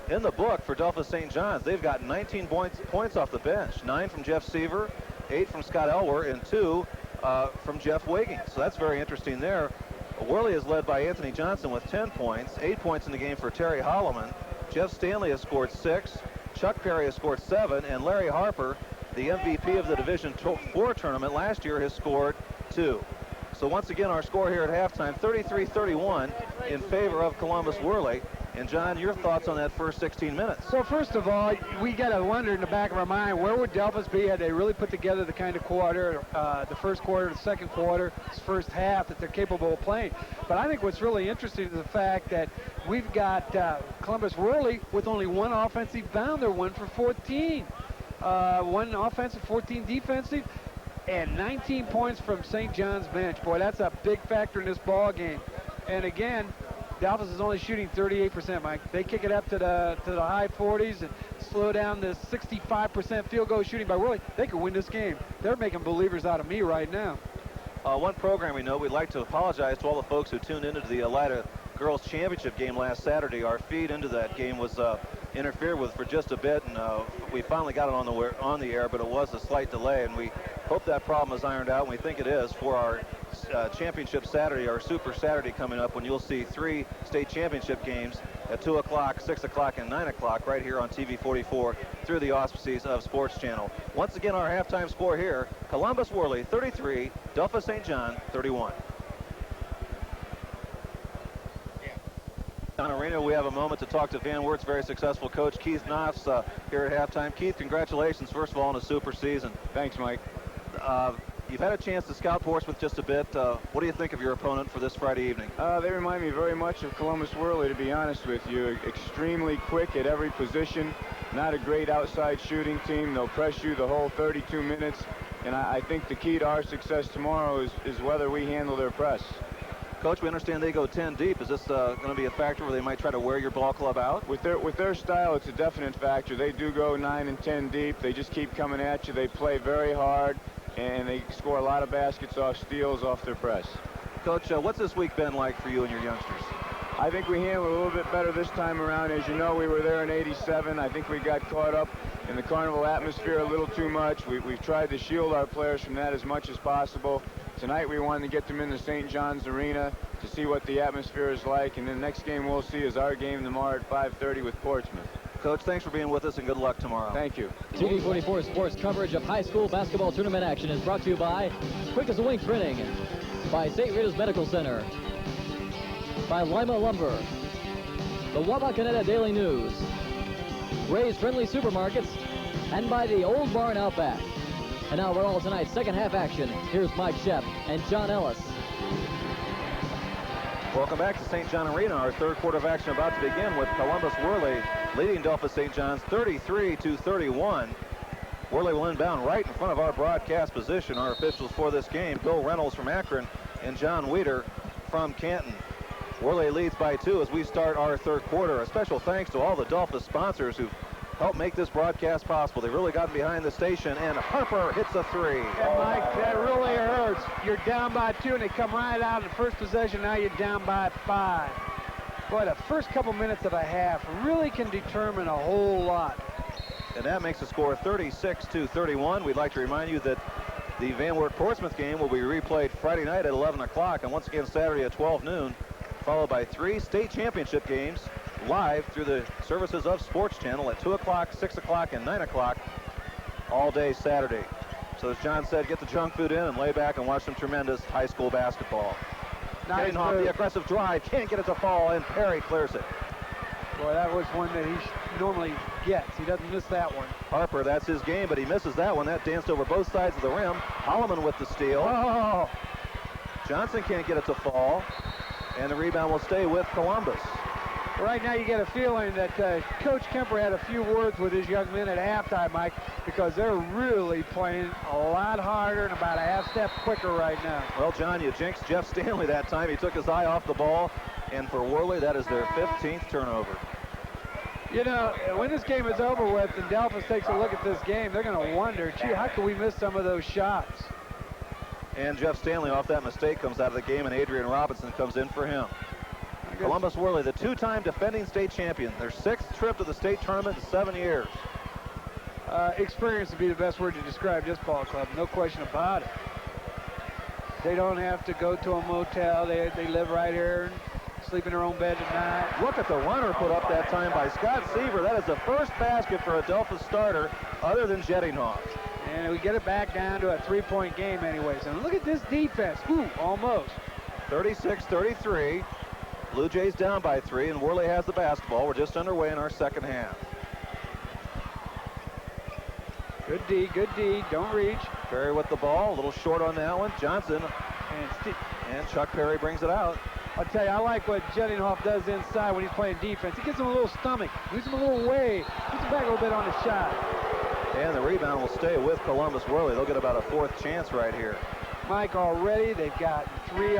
in the book for Delphos St. John's. They've got 19 points off the bench, 9 from Jeff Seaver, 8 from Scott Elwer, and 2 from Jeff Wiggins. So that's very interesting there. Worley is led by Anthony Johnson with 10 points, 8 points in the game for Terry Holloman. Jeff Stanley has scored 6, Chuck Perry has scored 7, and Larry Harper, the MVP of the Division IV tournament last year, has scored 2. So once again, our score here at halftime, 33-31 in favor of Columbus Worley. And John, your thoughts on that first 16 minutes? So first of all, we got to wonder in the back of our mind, where would Delphos be had they really put together the kind of quarter, the first quarter, the second quarter, this first half that they're capable of playing. But I think what's really interesting is the fact that we've got Columbus Worley with only 1 offensive bounder, 1 for 14. 1 offensive, 14 defensive, and 19 points from St. John's bench. Boy, that's a big factor in this ball game. And again, Delphos is only shooting 38%, Mike. They kick it up to the high 40s and slow down this 65% field goal shooting by Worley. They could win this game. They're making believers out of me right now. One programming note, we'd like to apologize to all the folks who tuned into the Elida Girls Championship game last Saturday. Our feed into that game was interfered with for just a bit, and we finally got it on the air, but it was a slight delay, and we hope that problem is ironed out, and we think it is for our championship Saturday, our Super Saturday coming up, when you'll see 3 state championship games at 2 o'clock, 6 o'clock, and 9 o'clock right here on TV 44 through the auspices of Sports Channel. Once again, our halftime score here, Columbus Worley 33, Delphos St. John 31. On arena, we have a moment to talk to Van Wert's very successful coach, Keith Knopfs, here at halftime. Keith, congratulations, first of all, on a super season. Thanks, Mike. you've had a chance to scout Portsmouth just a bit. What do you think of your opponent for this Friday evening? They remind me very much of Columbus Whirly, to be honest with you. Extremely quick at every position. Not a great outside shooting team. They'll press you the whole 32 minutes. And I think the key to our success tomorrow is whether we handle their press. Coach, we understand they go 10 deep. Is this going to be a factor where they might try to wear your ball club out? With their style, it's a definite factor. They do go 9 and 10 deep. They just keep coming at you. They play very hard, and they score a lot of baskets off steals off their press. Coach, what's this week been like for you and your youngsters? I think we handled it a little bit better this time around. As you know, we were there in '87. I think we got caught up in the carnival atmosphere a little too much. We've tried to shield our players from that as much as possible. Tonight we wanted to get them in the St. John's Arena to see what the atmosphere is like, and the next game we'll see is our game tomorrow at 5:30 with Portsmouth. Coach, thanks for being with us and good luck tomorrow. Thank you. TV 44 Sports coverage of high school basketball tournament action is brought to you by Quick as a Wink Printing, by St. Rita's Medical Center, by Lima Lumber, the Wabacaneta Daily News, Ray's Friendly Supermarkets, and by the Old Barn Outback. And now we're all tonight's second half action. Here's Mike Shep and John Ellis. Welcome back to St. John Arena. Our third quarter of action about to begin with Columbus Whirly leading Delphos St. John's 33-31. Whirly will inbound right in front of our broadcast position. Our officials for this game, Bill Reynolds from Akron and John Weeder from Canton. Whirly leads by 2 as we start our third quarter. A special thanks to all the Delphos sponsors who've helped make this broadcast possible. They've really gotten behind the station, and Harper hits a 3. And Mike, that really hurts. You're down by 2, and they come right out in the first possession. Now you're down by 5. Boy, the first couple minutes of a half really can determine a whole lot. And that makes the score 36-31. We'd like to remind you that the Van Wert Portsmouth game will be replayed Friday night at 11 o'clock, and once again Saturday at 12 noon, followed by 3 state championship games live through the services of Sports Channel at 2 o'clock, 6 o'clock, and 9 o'clock all day Saturday. So as John said, get the junk food in and lay back and watch some tremendous high school basketball. Nice Off move. the aggressive drive, can't get it to fall, and Perry clears it. Boy, that was one that he normally gets. He doesn't miss that one. Harper, that's his game, but he misses that one. That danced over both sides of the rim. Holloman with the steal. Oh! Johnson can't get it to fall, and the rebound will stay with Columbus. Right now you get a feeling that Coach Kemper had a few words with his young men at halftime, Mike, because they're really playing a lot harder and about a half step quicker right now. Well, John, you jinxed Jeff Stanley that time. He took his eye off the ball, and for Whirly, that is their 15th turnover. You know, when this game is over with and Delphos takes a look at this game, they're going to wonder, gee, how could we miss some of those shots? And Jeff Stanley off that mistake comes out of the game, and Adrian Robinson comes in for him. Columbus Whirly, the 2-time defending state champion, their 6th trip to the state tournament in 7 years. Experience would be the best word to describe this ball club, no question about it. They don't have to go to a motel. They live right here and sleep in their own bed at night. Look at the runner put up that time by Scott Seaver. That is the first basket for a Delphos starter other than Jettinghoff. And we get it back down to a 3-point game anyways. And look at this defense. Ooh, almost. 36-33. Blue Jays down by 3, and Whirly has the basketball. We're just underway in our second half. Good D, good D. Don't reach. Perry with the ball, a little short on that one. Johnson, and Chuck Perry brings it out. I'll tell you, I like what Jettinghoff does inside when he's playing defense. He gives him a little stomach, moves him a little way, puts him back a little bit on the shot. And the rebound will stay with Columbus Whirly. They'll get about a 4th chance right here. Mike, already they've got 2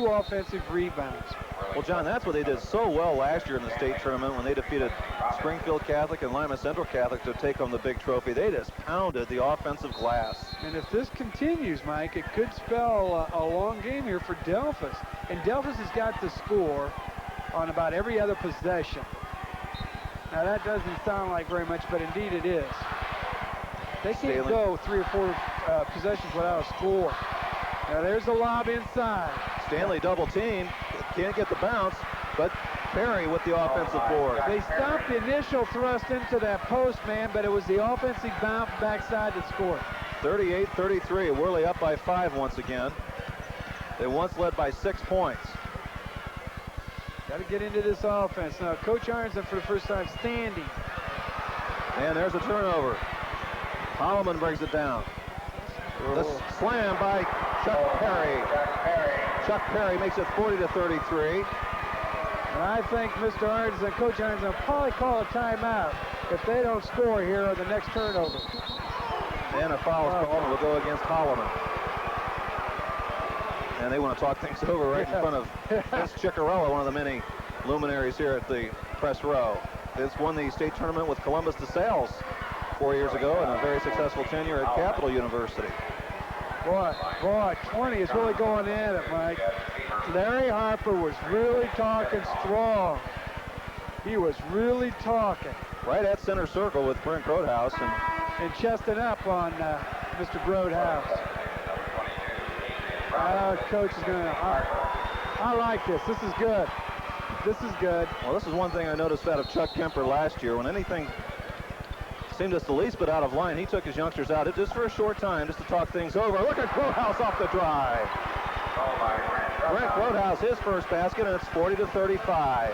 offensive rebounds. Well, John, that's what they did so well last year in the state tournament when they defeated Springfield Catholic and Lima Central Catholic to take home the big trophy. They just pounded the offensive glass. And if this continues, Mike, it could spell a long game here for Delphos. And Delphos has got to score on about every other possession. Now, that doesn't sound like very much, but indeed it is. They can't go 3 or 4 possessions without a score. Now there's the lob inside. Stanley double team, can't get the bounce, but Perry with the offensive board. They stopped the initial thrust into that post, man, but it was the offensive bounce backside that scored. 38-33, Whirly up by 5 once again. They once led by 6 points. Got to get into this offense. Now, Coach Arnzen for the first time standing. And there's a turnover. Holloman brings it down. The slam by Chuck Perry. Chuck Perry makes it 40-33. And I think Mr. Arnzen, Coach Arnzen, will probably call a timeout if they don't score here on the next turnover. And a foul is called will go against Holloman. And they want to talk things over right in front of Vince Ciccarella, one of the many luminaries here at the press row. Vince won the state tournament with Columbus DeSales 4 years ago and a very successful tenure at Capital University. Boy, 20 is really going in it, Mike. Larry Harper was really talking strong. He was really talking. Right at center circle with Brent Grotehouse. And chesting up on Mr. Grotehouse. Coach is going to... I like this. This is good. This is good. Well, this is one thing I noticed out of Chuck Kemper last year. When anything seemed just the least bit out of line, he took his youngsters out just for a short time just to talk things over. Look at Grotehouse off the drive. Brent Grotehouse, his first basket, and it's 40-35.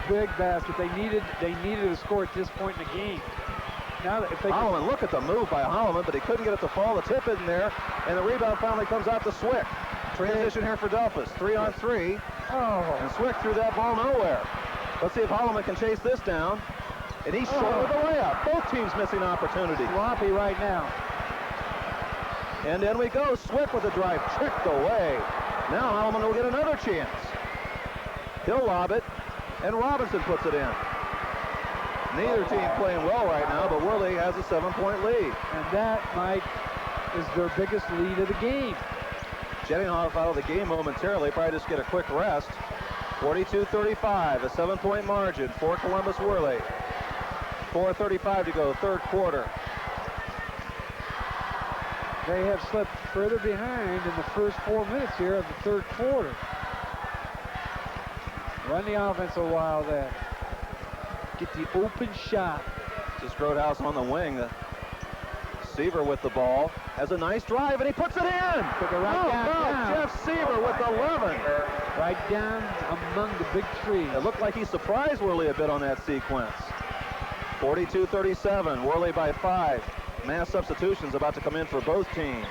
Big basket. They needed to score at this point in the game. Now, if they Holloman, look at the move by Holloman, but he couldn't get it to fall. The tip in there, and the rebound finally comes out to Swick. Transition here for Delphos, 3-on-3. And Swick threw that ball nowhere. Let's see if Holloman can chase this down. And he's short with the layup. Both teams missing opportunity. Sloppy right now. And then we go. Swick with the drive, tricked away. Now Holloman will get another chance. He'll lob it, and Robinson puts it in. Neither team playing well right now, but Worley has a 7-point lead. And that, Mike, is their biggest lead of the game. Jettinghoff out of the game momentarily, probably just get a quick rest. 42-35, a 7-point margin for Columbus Worley. 4:35 to go, third quarter. They have slipped further behind in the first 4 minutes here of the third quarter. Run the offense a while there. Get the open shot. Just Grotehouse on the wing. Seaver with the ball. Has a nice drive, and he puts it in! Took it right down. Jeff Seaver with 11. Right down among the big trees. It looked like he surprised Worley a bit on that sequence. 42-37, Worley by 5. Mass substitutions about to come in for both teams.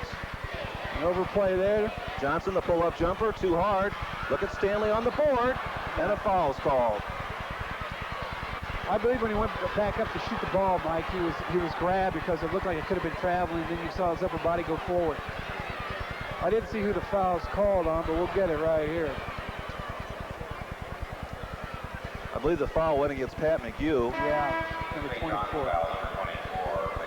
An overplay there. Johnson, the pull-up jumper, too hard. Look at Stanley on the board, and a foul's called. I believe when he went back up to shoot the ball, Mike, he was grabbed because it looked like it could have been traveling. Then you saw his upper body go forward. I didn't see who the foul's called on, but we'll get it right here. I believe the foul went against Pat McHugh. Yeah, number 24.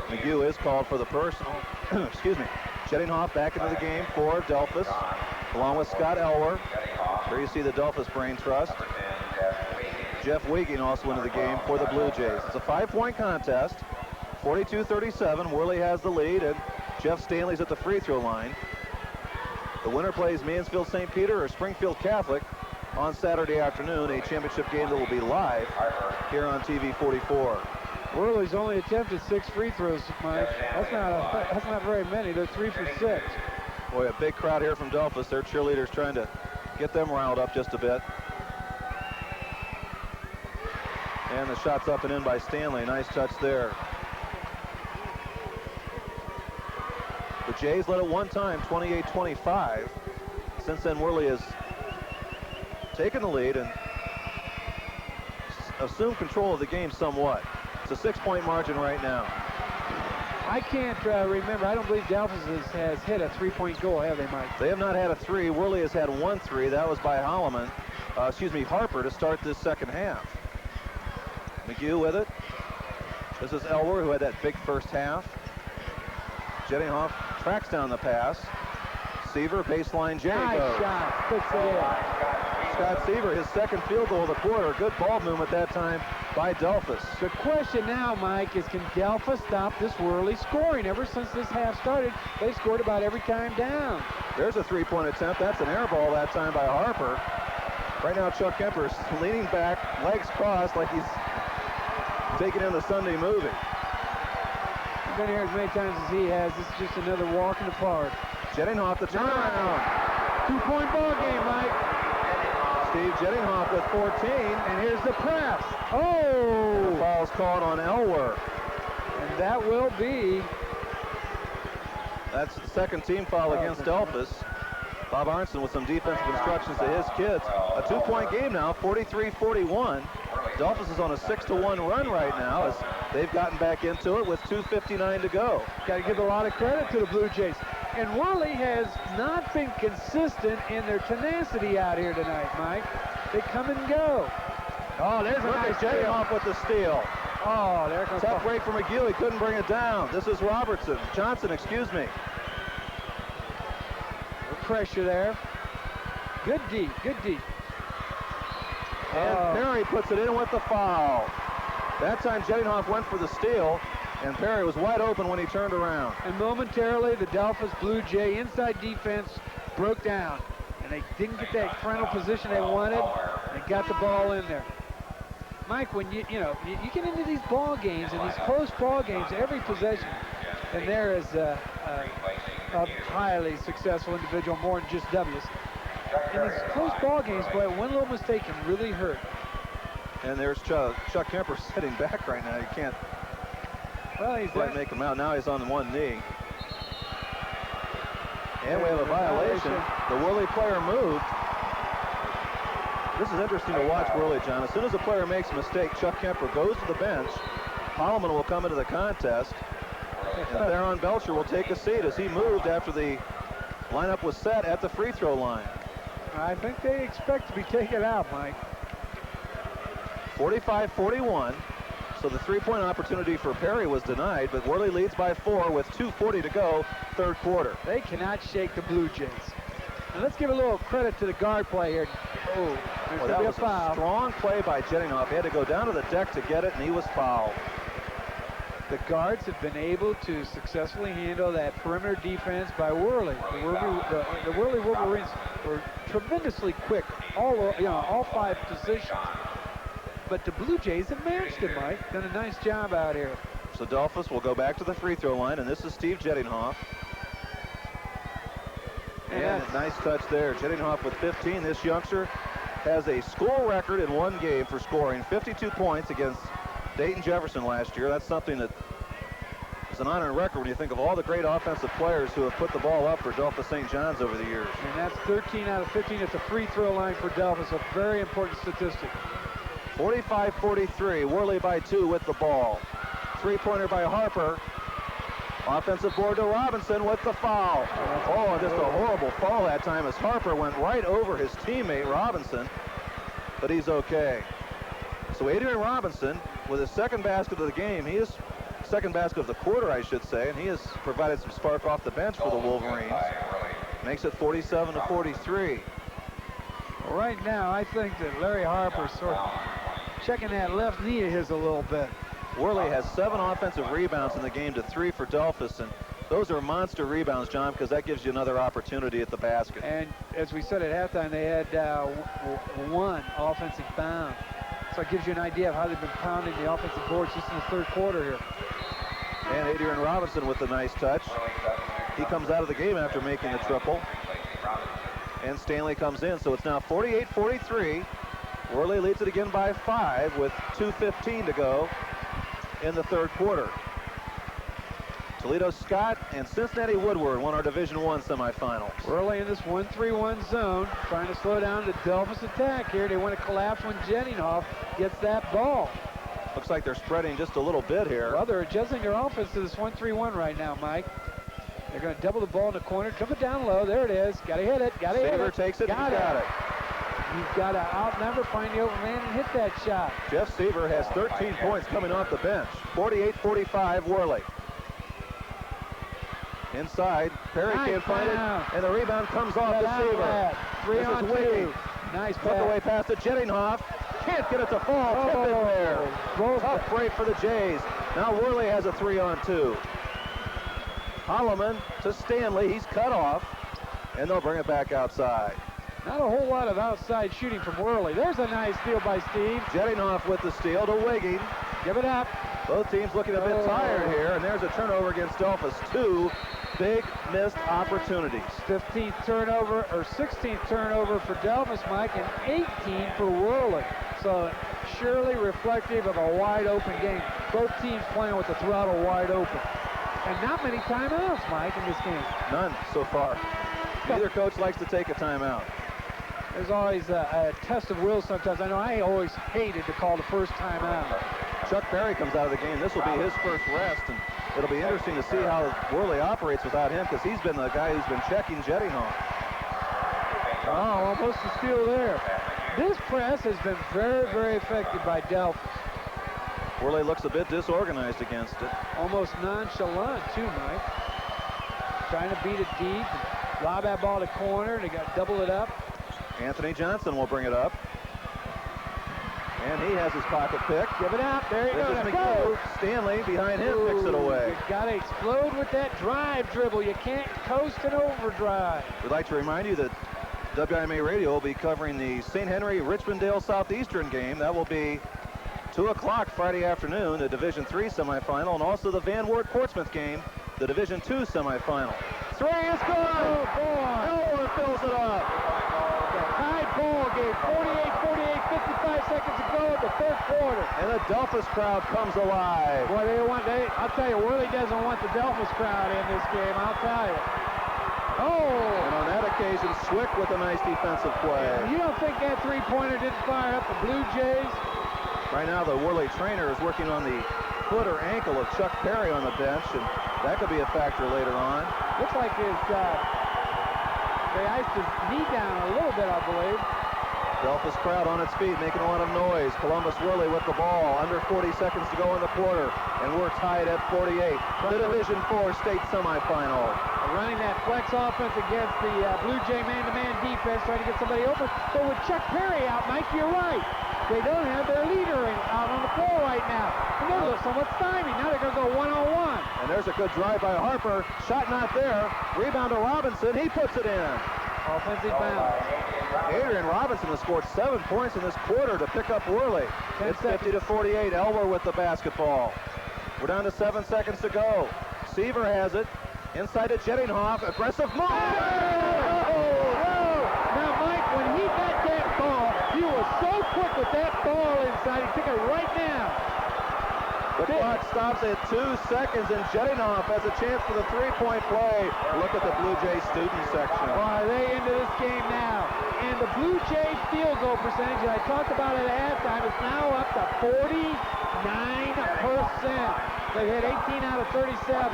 McHugh is called for the personal. Excuse me. Jettinghoff back into the game for Delphos, along with Scott Elwer. Here you see the Delphos Brain Trust. Jeff Wieging also into the game for the Blue Jays. It's a 5-point contest. 42-37. Worley has the lead, and Jeff Stanley's at the free throw line. The winner plays Mansfield St. Peter or Springfield Catholic on Saturday afternoon, a championship game that will be live here on TV 44. Worley's only attempted 6 free throws, Mike. That's not very many. They're 3 for 6. Boy, a big crowd here from Delphos. Their cheerleaders trying to get them riled up just a bit. And the shot's up and in by Stanley. Nice touch there. The Jays led at one time, 28-25. Since then, Worley has taken the lead and assumed control of the game somewhat. It's a 6-point margin right now. I can't remember. I don't believe Delphos has hit a 3-point goal, have they, Mike? They have not had a 3. Worley has had 1 3. That was by Harper to start this second half. McHugh with it. This is Elwer, who had that big first half. Jettinghoff tracks down the pass. Seaver, baseline J nice goes. shot. Puts it in. Scott Seaver, his second field goal of the quarter. Good ball movement that time by Delphos. The question now, Mike, is can Delphos stop this Worley scoring? Ever since this half started, they scored about every time down. There's a 3-point attempt. That's an air ball that time by Harper. Right now, Chuck Kemper is leaning back, legs crossed, like he's taking in the Sunday movie. I've been here as many times as he has. This is just another walk in the park. Jettinghoff the turnaround. 2-point ball game, Mike. Steve Jettinghoff with 14. And here's the press. Oh! The foul's called on Elwer. And that will be That's the second team foul against Delphos. Bob Arnzen with some defensive instructions to his kids. A 2-point game now, 43-41. Delphos is on a 6-1 run right now as they've gotten back into it with 2:59 to go. Got to give a lot of credit to the Blue Jays. And Worley has not been consistent in their tenacity out here tonight, Mike. They come and go. Oh, there's a nice steal. Off with the steal. Oh, there comes Tough break for McGill. He couldn't bring it down. This is Johnson, excuse me. Pressure there. Good D, good D. And Perry puts it in with the foul. That time Jedinghoff went for the steal, and Perry was wide open when he turned around. And momentarily, the Delphos Blue Jay inside defense broke down, and they didn't get that frontal position they wanted. They got the ball in there. Mike, when you get into these ball games and these close ball games, every possession, and there is a highly successful individual, more than just W's. In these close ball games, boy, one little mistake can really hurt. And there's Chuck Kemper sitting back right now. You can't quite make him out. Now he's on one knee. And we have a violation. The Worley player moved. This is interesting to watch Worley, John. As soon as a player makes a mistake, Chuck Kemper goes to the bench. Holloman will come into the contest. And Theron Belcher will take a seat as he moved after the lineup was set at the free throw line. I think they expect to be taken out, Mike. 45-41. So the three-point opportunity for Perry was denied, but Worley leads by 4 with 2:40 to go, third quarter. They cannot shake the Blue Jays. And let's give a little credit to the guard play here. Oh, there's that be was a foul. A strong play by Jedinghoff. He had to go down to the deck to get it, and he was fouled. The guards have been able to successfully handle that perimeter defense by Worley. The Worley Wolverines were tremendously quick, all 5 positions. But the Blue Jays have matched it, Mike. Done a nice job out here. So Delphos will go back to the free throw line, and this is Steve Jedinghoff. And a nice touch there. Jedinghoff with 15. This youngster has a school record in one game for scoring 52 points against Dayton Jefferson last year. That's something that is an honor and record when you think of all the great offensive players who have put the ball up for Delphos St. John's over the years. And that's 13 out of 15 at the free throw line for Delphos, a very important statistic. 45-43, Worley by 2 with the ball. Three-pointer by Harper. Offensive board to Robinson with the foul. Oh, just a horrible fall that time as Harper went right over his teammate Robinson, but he's okay. So Adrian Robinson with his second basket of the game, second basket of the quarter, I should say, and he has provided some spark off the bench for the Wolverines. Makes it 47-43. Well, right now, I think that Larry Harper's sort of checking that left knee of his a little bit. Worley has 7 offensive rebounds in the game to 3 for Delphos, and those are monster rebounds, John, because that gives you another opportunity at the basket. And as we said at halftime, they had 1 offensive foul. So it gives you an idea of how they've been pounding the offensive boards just in the third quarter here. And Adrian Robinson with a nice touch. He comes out of the game after making the triple. And Stanley comes in, so it's now 48-43. Worley leads it again by 5 with 2:15 to go in the third quarter. Toledo Scott and Cincinnati Woodward won our Division I semifinals. Worley in this 1-3-1 zone, trying to slow down the Delphos attack here. They want to collapse when Jedinghoff gets that ball. Looks like they're spreading just a little bit here. Well, they're adjusting their offense to this 1-3-1 right now, Mike. They're going to double the ball in the corner, dribble it down low. There it is. Got to hit it. Got to hit it. Seaver takes it. Got it. You've got to outnumber, find the open man, and hit that shot. Jeff Seaver has 13 points coming off the bench. 48-45 Worley. Inside, Perry can't find it, and the rebound comes off to Seaver. 3-on-2. Nice pass. Put the way past it, Jedinghoff. Can't get it to fall. Tip in there. Tough break for the Jays. Now Worley has a 3-on-2. Holloman to Stanley. He's cut off, and they'll bring it back outside. Not a whole lot of outside shooting from Worley. There's a nice steal by Steve. Jedinghoff with the steal to Wigging. Give it up. Both teams looking a bit tired here, and there's a turnover against Delphos. 2 big missed opportunities. 15th turnover, or 16th turnover for Delphos, Mike, and 18 for Worley. So surely reflective of a wide open game. Both teams playing with the throttle wide open. And not many timeouts, Mike, in this game. None so far. Neither coach likes to take a timeout. There's always a test of will sometimes. I know I always hated to call the first timeout. Chuck Perry comes out of the game. This will be his first rest, and it'll be interesting to see how Worley operates without him, because he's been the guy who's been checking Jettinghoff. Oh, almost a steal there. This press has been very, very effective by Delphos. Worley looks a bit disorganized against it. Almost nonchalant, too, Mike. Trying to beat it deep, and lob that ball to corner, and they got to double it up. Anthony Johnson will bring it up. And he has his pocket pick. Give it out. There you go. This is McHugh. Stanley behind him picks it away. You've got to explode with that drive dribble. You can't coast and overdrive. We'd like to remind you that WIMA Radio will be covering the St. Henry Richmond-Dale Southeastern game. That will be 2 o'clock Friday afternoon, the Division III semifinal, and also the Van Wert Portsmouth game, the Division II semifinal. Three is good! Oh, boy! Elwer fills it up. Tied ball game, 48-48, 55 seconds to go in the third quarter. And the Delphos crowd comes alive. Boy, I'll tell you, Worley doesn't want the Delphos crowd in this game, I'll tell you. Oh! And on that occasion, Swick with a nice defensive play. You don't think that three-pointer didn't fire up the Blue Jays? Right now, the Worley trainer is working on the foot or ankle of Chuck Perry on the bench, and that could be a factor later on. Looks like they iced his knee down a little bit, I believe. Delphos crowd on its feet, making a lot of noise. Columbus Worley with the ball, under 40 seconds to go in the quarter, and we're tied at 48. The Division IV state semifinal. Running that flex offense against the Blue Jay man-to-man defense, trying to get somebody open. But with Chuck Perry out, Mike, you're right. They don't have their leader out on the floor right now. And they look somewhat stymied. Now they're going to go one-on-one. And there's a good drive by Harper. Shot not there. Rebound to Robinson. He puts it in. Offensive bounce. Adrian Robinson has scored 7 points in this quarter to pick up Worley. It's 50-48. Elwer with the basketball. We're down to 7 seconds to go. Seaver has it. Inside to Jettinghoff. Aggressive move. Now, Mike, when he got that ball, he was so quick with that ball inside. He took it right down. The clock stops at 2 seconds, and Jettinghoff has a chance for the three-point play. Look at the Blue Jay student section. Well, they into this game now. And the Blue Jay field goal percentage that I talked about at halftime is now up to 49%. They've hit 18 out of 37.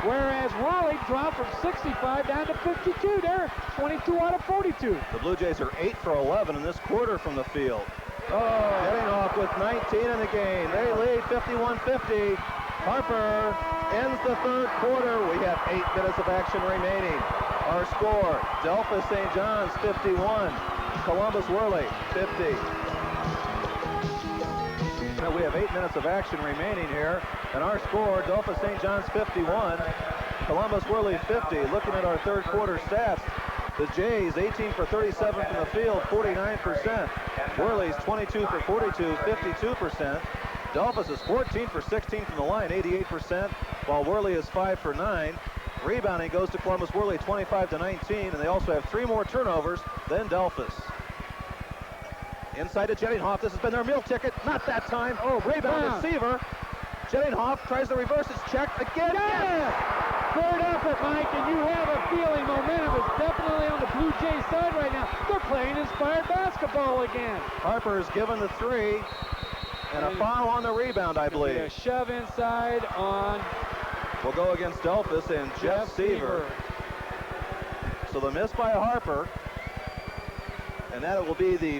Whereas Worley dropped from 65 down to 52. They're 22 out of 42. The Blue Jays are 8 for 11 in this quarter from the field. Jettinghoff with 19 in the game. They lead 51-50. Harper ends the third quarter. We have 8 minutes of action remaining. Our score, Delphos St. John's 51, Columbus Worley 50. Now we have 8 minutes of action remaining here, and our score, Delphos St. John's 51, Columbus Worley 50. Looking at our third quarter stats, the Jays 18 for 37 from the field, 49%. Worley's 22 for 42, 52%. Delphos is 14 for 16 from the line, 88%, while Worley is 5 for 9. Rebounding goes to Columbus Worley 25-19, and they also have 3 more turnovers than Delphos. Inside to Jettinghoff. This has been their meal ticket. Not that time. Oh, rebound receiver. Jettinghoff tries to reverse. It's checked again. Yes! Third effort, Mike, and you have a feeling momentum is definitely on the Blue Jays side right now. They're playing inspired basketball again. Harper is given the 3, and a foul on the rebound, I believe. A shove inside on... Will go against Delphos and Jeff Seaver. So the miss by Harper, and that will be the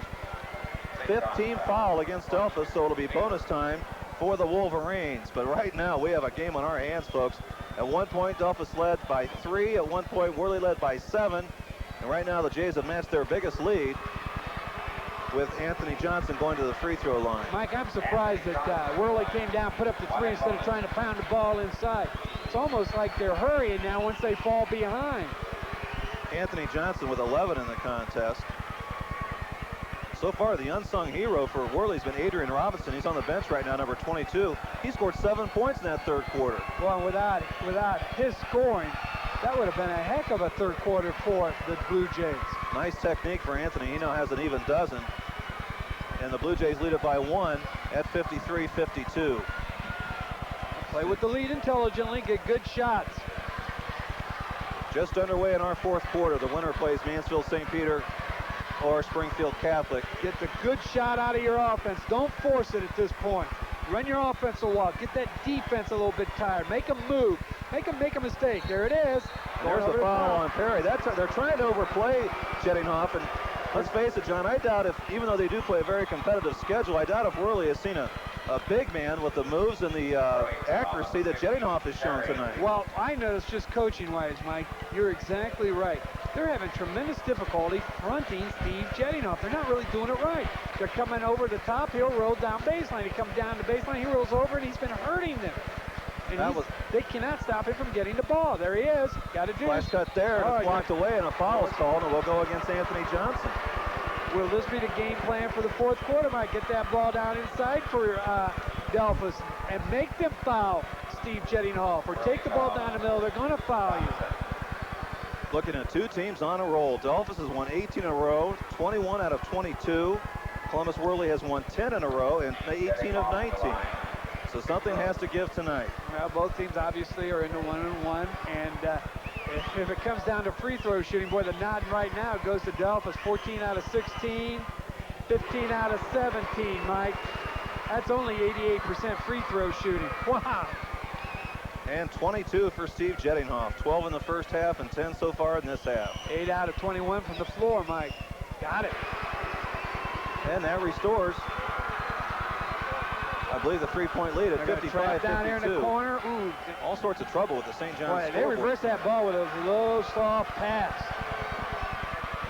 5th team foul against Delphos, so it'll be bonus time for the Wolverines. But right now we have a game on our hands, folks. At one point, Delphos led by 3. At one point, Worley led by 7. And right now the Jays have matched their biggest lead with Anthony Johnson going to the free throw line. Mike, I'm surprised that Worley came down, put up the 3 instead of trying to pound the ball inside. It's almost like they're hurrying now once they fall behind. Anthony Johnson with 11 in the contest. So far, the unsung hero for Worley's been Adrian Robinson. He's on the bench right now, number 22. He scored 7 points in that third quarter. Well, without his scoring, that would have been a heck of a third quarter for the Blue Jays. Nice technique for Anthony. He now has an even dozen. And the Blue Jays lead it by 1 at 53-52. Play with the lead intelligently, get good shots. Just underway in our fourth quarter. The winner plays Mansfield St. Peter or Springfield Catholic. Get the good shot out of your offense. Don't force it at this point. Run your offense a while. Get that defense a little bit tired. Make them move. Make them make a mistake. There it is. There's the foul on Perry. They're trying to overplay Jettinghoff, and let's face it, John, I doubt if, even though they do play a very competitive schedule, I doubt if Worley has seen a big man with the moves and the accuracy that Jettinghoff has shown tonight. Well, I noticed just coaching-wise, Mike, you're exactly right. They're having tremendous difficulty fronting Steve Jettinghoff. They're not really doing it right. They're coming over the top. He'll roll down baseline. He comes down to baseline. He rolls over, and he's been hurting them. And they cannot stop him from getting the ball. There he is. Got to do it. Flash cut there, and it's blocked away, and a foul is called, and we'll go against Anthony Johnson. Will this be the game plan for the fourth quarter? Might get that ball down inside for Delphos and make them foul Steve Jettinghoff, or take the ball down the middle. They're going to foul you. Looking at two teams on a roll. Delphos has won 18 in a row, 21 out of 22. Columbus Worley has won 10 in a row and 18 of 19. So something has to give tonight. Well, both teams obviously are in the 1-on-1, and if it comes down to free throw shooting, boy, the nod right now goes to Delphos. 14 out of 16, 15 out of 17, Mike. That's only 88% free throw shooting. Wow. And 22 for Steve Jettinghoff. 12 in the first half and 10 so far in this half. 8 out of 21 from the floor, Mike. Got it. And that restores, I believe, the three-point lead at 55-52. Down here in the corner. Ooh. All sorts of trouble with the St. John's. Boy, they reversed that ball with a low, soft pass.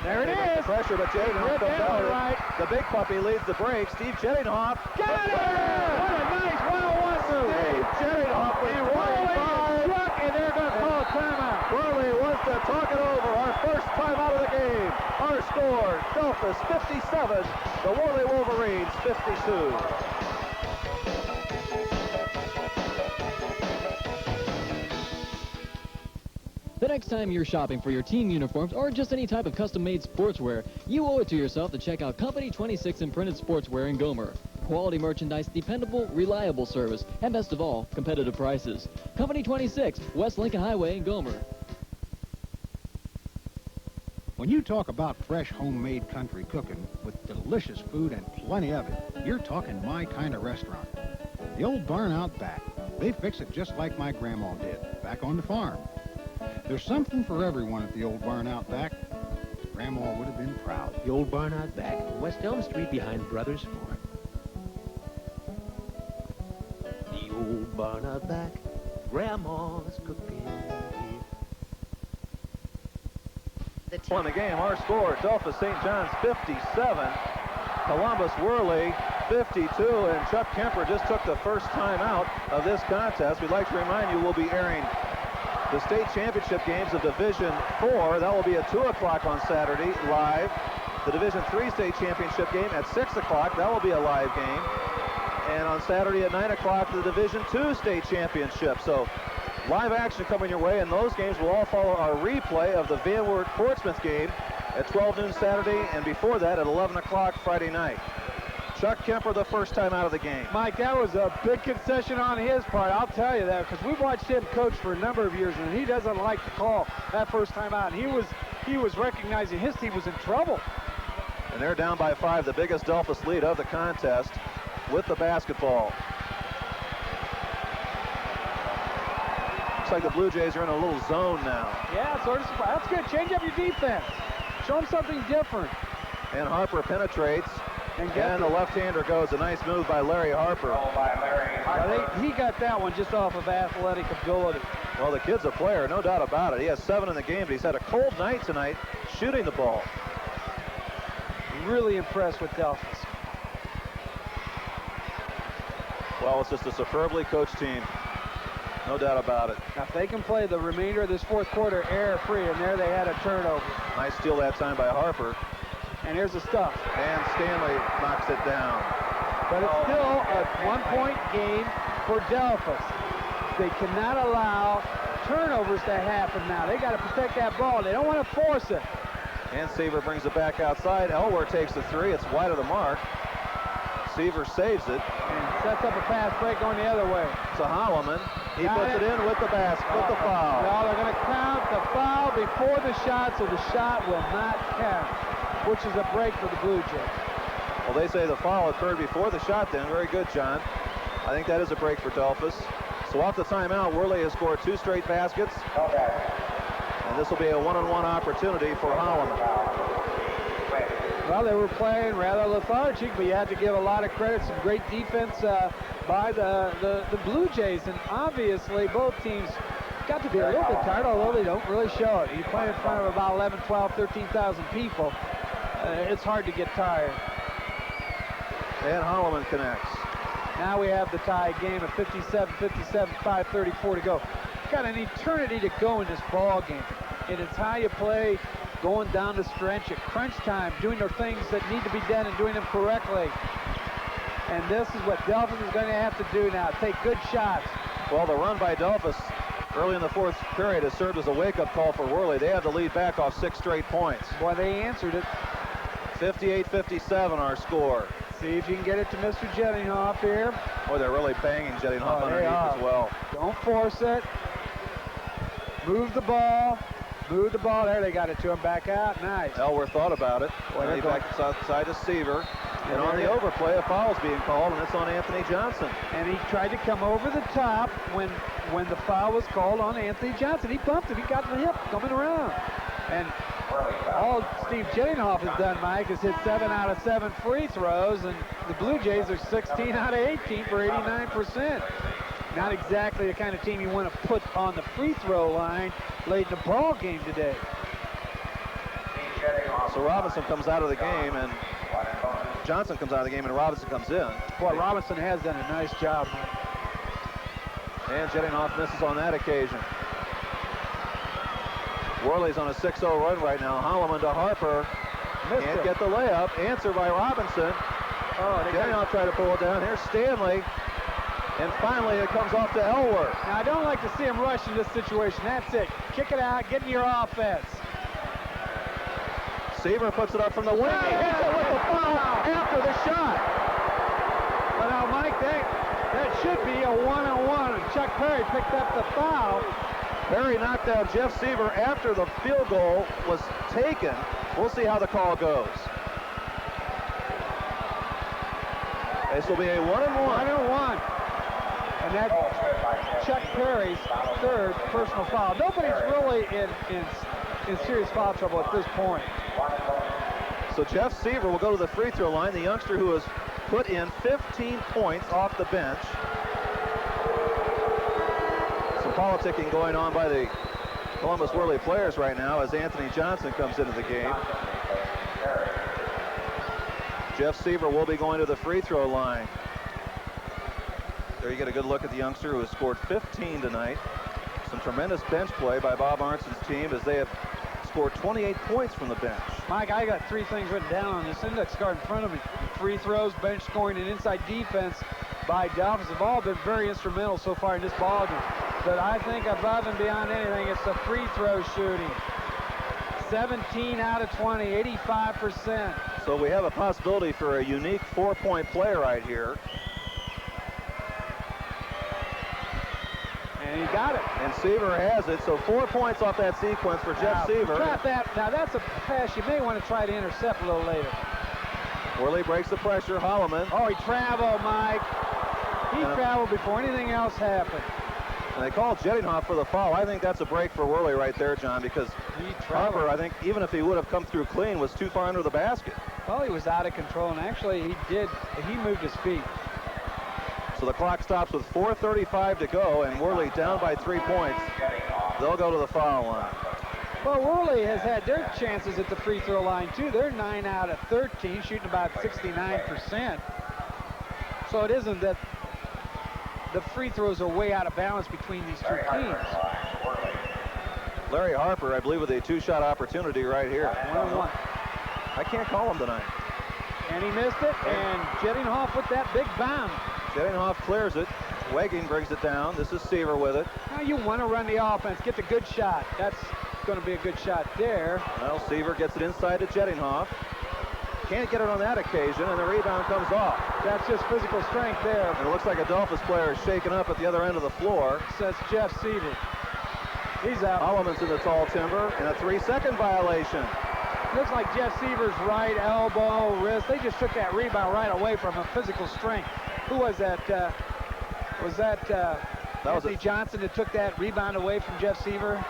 There it is. Pressure, but Jettinghoff comes out. Right. The big puppy leads the break. Steve Jettinghoff. Got it! What a nice one-on-one move. Steve Jettinghoff with 25. Struck, and they're going to call a timeout. Worley wants to talk it over. Our first timeout of the game. Our score, Delphos 57, the Worley Wolverines 52. The next time you're shopping for your team uniforms or just any type of custom-made sportswear, you owe it to yourself to check out Company 26 in Printed Sportswear in Gomer. Quality merchandise, dependable, reliable service, and best of all, competitive prices. Company 26, West Lincoln Highway in Gomer. When you talk about fresh homemade country cooking with delicious food and plenty of it, you're talking my kind of restaurant. The old barn out back. They fix it just like my grandma did, back on the farm. There's something for everyone at the old barn out back. Grandma would have been proud. The old barn out back, West Elm Street behind Brothers Ford. The old barn out back, Grandma's cooking. Won the game. Our score, Delphos St. John's 57, Columbus Worley 52, and Chuck Kemper just took the first time out of this contest. We'd like to remind you we'll be airing the state championship games of Division 4. That will be at 2 o'clock on Saturday, live. The Division 3 state championship game at 6 o'clock. That will be a live game. And on Saturday at 9 o'clock, the Division 2 state championship. So live action coming your way, and those games will all follow our replay of the Van Wert-Portsmouth game at 12 noon Saturday, and before that at 11 o'clock Friday night. Chuck Kemper, the first time out of the game. Mike, that was a big concession on his part. I'll tell you that, because we've watched him coach for a number of years, and he doesn't like to call that first time out. And he was recognizing his team was in trouble. And they're down by 5, the biggest Delphos lead of the contest with the basketball. Looks like the Blue Jays are in a little zone now. Yeah, sort of. That's good. Change up your defense. Show them something different. And Harper penetrates. And the left-hander goes. A nice move by Larry Harper. He got that one just off of athletic ability. Well, the kid's a player, no doubt about it. He has 7 in the game, but he's had a cold night tonight shooting the ball. Really impressed with Delphos. Well, it's just a superbly coached team. No doubt about it. Now, if they can play the remainder of this fourth quarter error-free, and there they had a turnover. Nice steal that time by Harper. And here's the stuff. And Stanley knocks it down. But it's still a one-point game for Delphos. They cannot allow turnovers to happen now. They got to protect that ball. They don't want to force it. And Seaver brings it back outside. Elwer takes the 3. It's wide of the mark. Seaver saves it. And Sets up a pass break going the other way. To Holloman. He puts it in with the basket, with the foul. No, they're going to count the foul before the shot, so the shot will not count, which is a break for the Blue Jays. Well, they say the foul occurred before the shot then. Very good, John. I think that is a break for Delphos. So off the timeout, Worley has scored 2 straight baskets. And this will be a one-on-one opportunity for Holloman. Well, they were playing rather lethargic, but you had to give a lot of credit. Some great defense by the Blue Jays, and obviously both teams got to be a little bit tired, although they don't really show it. You play in front of about 11, 12, 13,000 people. It's hard to get tired. And Holloman connects. Now we have the tie game at 57-57, 5:34 to go. Got an eternity to go in this ball game, and it's how you play going down the stretch at crunch time, doing the things that need to be done and doing them correctly. And this is what Delphos is going to have to do now, take good shots. Well, the run by Delphos early in the 4th period has served as a wake-up call for Worley. They have the lead back off 6 straight points. Boy, they answered it. 58-57 our score. See if you can get it to Mr. Jettinghoff here. Boy, they're really banging Jettinghoff underneath as well. Don't force it. Move the ball. Move the ball. There, they got it to him. Back out. Nice. Elwer thought about it. Boy, He back side to Seaver. And on the overplay, a foul's being called, and it's on Anthony Johnson. And he tried to come over the top when the foul was called on Anthony Johnson. He bumped him. He got the hip coming around. And all Steve Jettinghoff has done, Mike, is hit 7 out of 7 free throws, and the Blue Jays are 16 out of 18 for 89%. Not exactly the kind of team you want to put on the free throw line late in the ball game today. So Robinson comes out of the game, and Johnson comes out of the game, and Robinson comes in. Boy, Robinson has done a nice job. And Jettinghoff misses on that occasion. Worley's on a 6-0 run right now. Holloman to Harper. Can't get the layup. Answer by Robinson. Jettinghoff tried to pull it down. Here's Stanley. And finally, it comes off to Elwer. Now, I don't like to see him rush in this situation. That's it. Kick it out. Get in your offense. Seaver puts it up from the wing. He hits it with the foul after the shot. Well, now, Mike, that should be a one-on-one. Chuck Perry picked up the foul. Perry knocked out Jeff Seaver after the field goal was taken. We'll see how the call goes. This will be a one-on-one. 1-on-1. And that's Chuck Perry's 3rd personal foul. Nobody's really in serious foul trouble at this point. So Jeff Seaver will go to the free throw line, the youngster who has put in 15 points off the bench. Some politicking going on by the Columbus Worley players right now as Anthony Johnson comes into the game. Jeff Seaver will be going to the free throw line. There you get a good look at the youngster who has scored 15 tonight. Some tremendous bench play by Bob Arnzen's team as they have scored 28 points from the bench. Mike, I got 3 things written down on this index card in front of me. Free throws, bench scoring, and inside defense by Delphos have all been very instrumental so far in this ball game. But I think above and beyond anything, it's the free throw shooting. 17 out of 20, 85%. So we have a possibility for a unique 4-point play right here. And he got it. And Seaver has it, so 4 points off that sequence for Jeff Seaver. Now that's a pass you may want to try to intercept a little later. Worley breaks the pressure, Holloman. Oh, he traveled, Mike. He traveled before anything else happened. And they called Jettinghoff for the foul. I think that's a break for Worley right there, John, because Harper, I think, even if he would have come through clean, was too far under the basket. Well, he was out of control, and actually he moved his feet. So the clock stops with 4:35 to go, and Worley down by 3 points. They'll go to the foul line. Well, Worley has had their chances at the free throw line, too. They're 9 out of 13, shooting about 69%. So it isn't that the free throws are way out of balance between these two teams. Larry Harper, I believe, with a 2-shot opportunity right here. 1-on-1. I can't call him tonight. And he missed it, and Jettinghoff with that big bounce. Jettinghoff clears it. Wegging brings it down. This is Seaver with it. Now you want to run the offense, get the good shot. That's going to be a good shot there. Well, Seaver gets it inside to Jettinghoff. Can't get it on that occasion, and the rebound comes off. That's just physical strength there. And it looks like a Delphos player is shaken up at the other end of the floor. Says Jeff Seaver. He's out. Holloman's in the tall timber, and a 3-second violation. Looks like Jeff Seaver's right elbow, wrist. They just took that rebound right away from him. Physical strength. Who was that? Was that Anthony Johnson that took that rebound away from Jeff Seaver?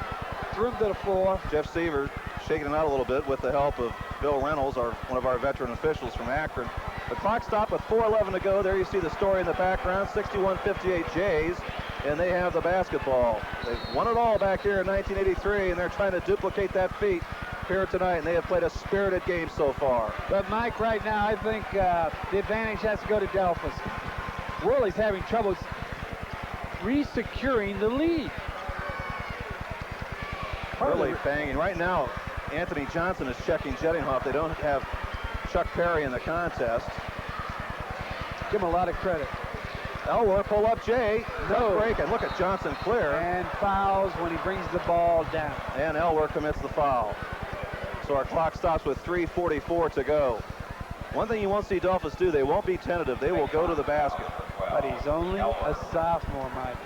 Threw him to the floor. Jeff Seaver shaking it out a little bit with the help of Bill Reynolds, one of our veteran officials from Akron. The clock stopped with 4:11 to go. There you see the story in the background, 61-58 Jays, and they have the basketball. They've won it all back here in 1983, and they're trying to duplicate that feat here tonight, and they have played a spirited game so far. But Mike, right now, I think the advantage has to go to Delphos. Worley's having trouble re-securing the lead. Really banging. Right now, Anthony Johnson is checking Jettinghoff. They don't have Chuck Perry in the contest. Give him a lot of credit. Elwer, pull up Jay. No. Break, and look at Johnson clear. And fouls when he brings the ball down. And Elwer commits the foul. So our clock stops with 3:44 to go. One thing you won't see Delphos do, they won't be tentative. They will go to the basket. But he's only a sophomore, Mike.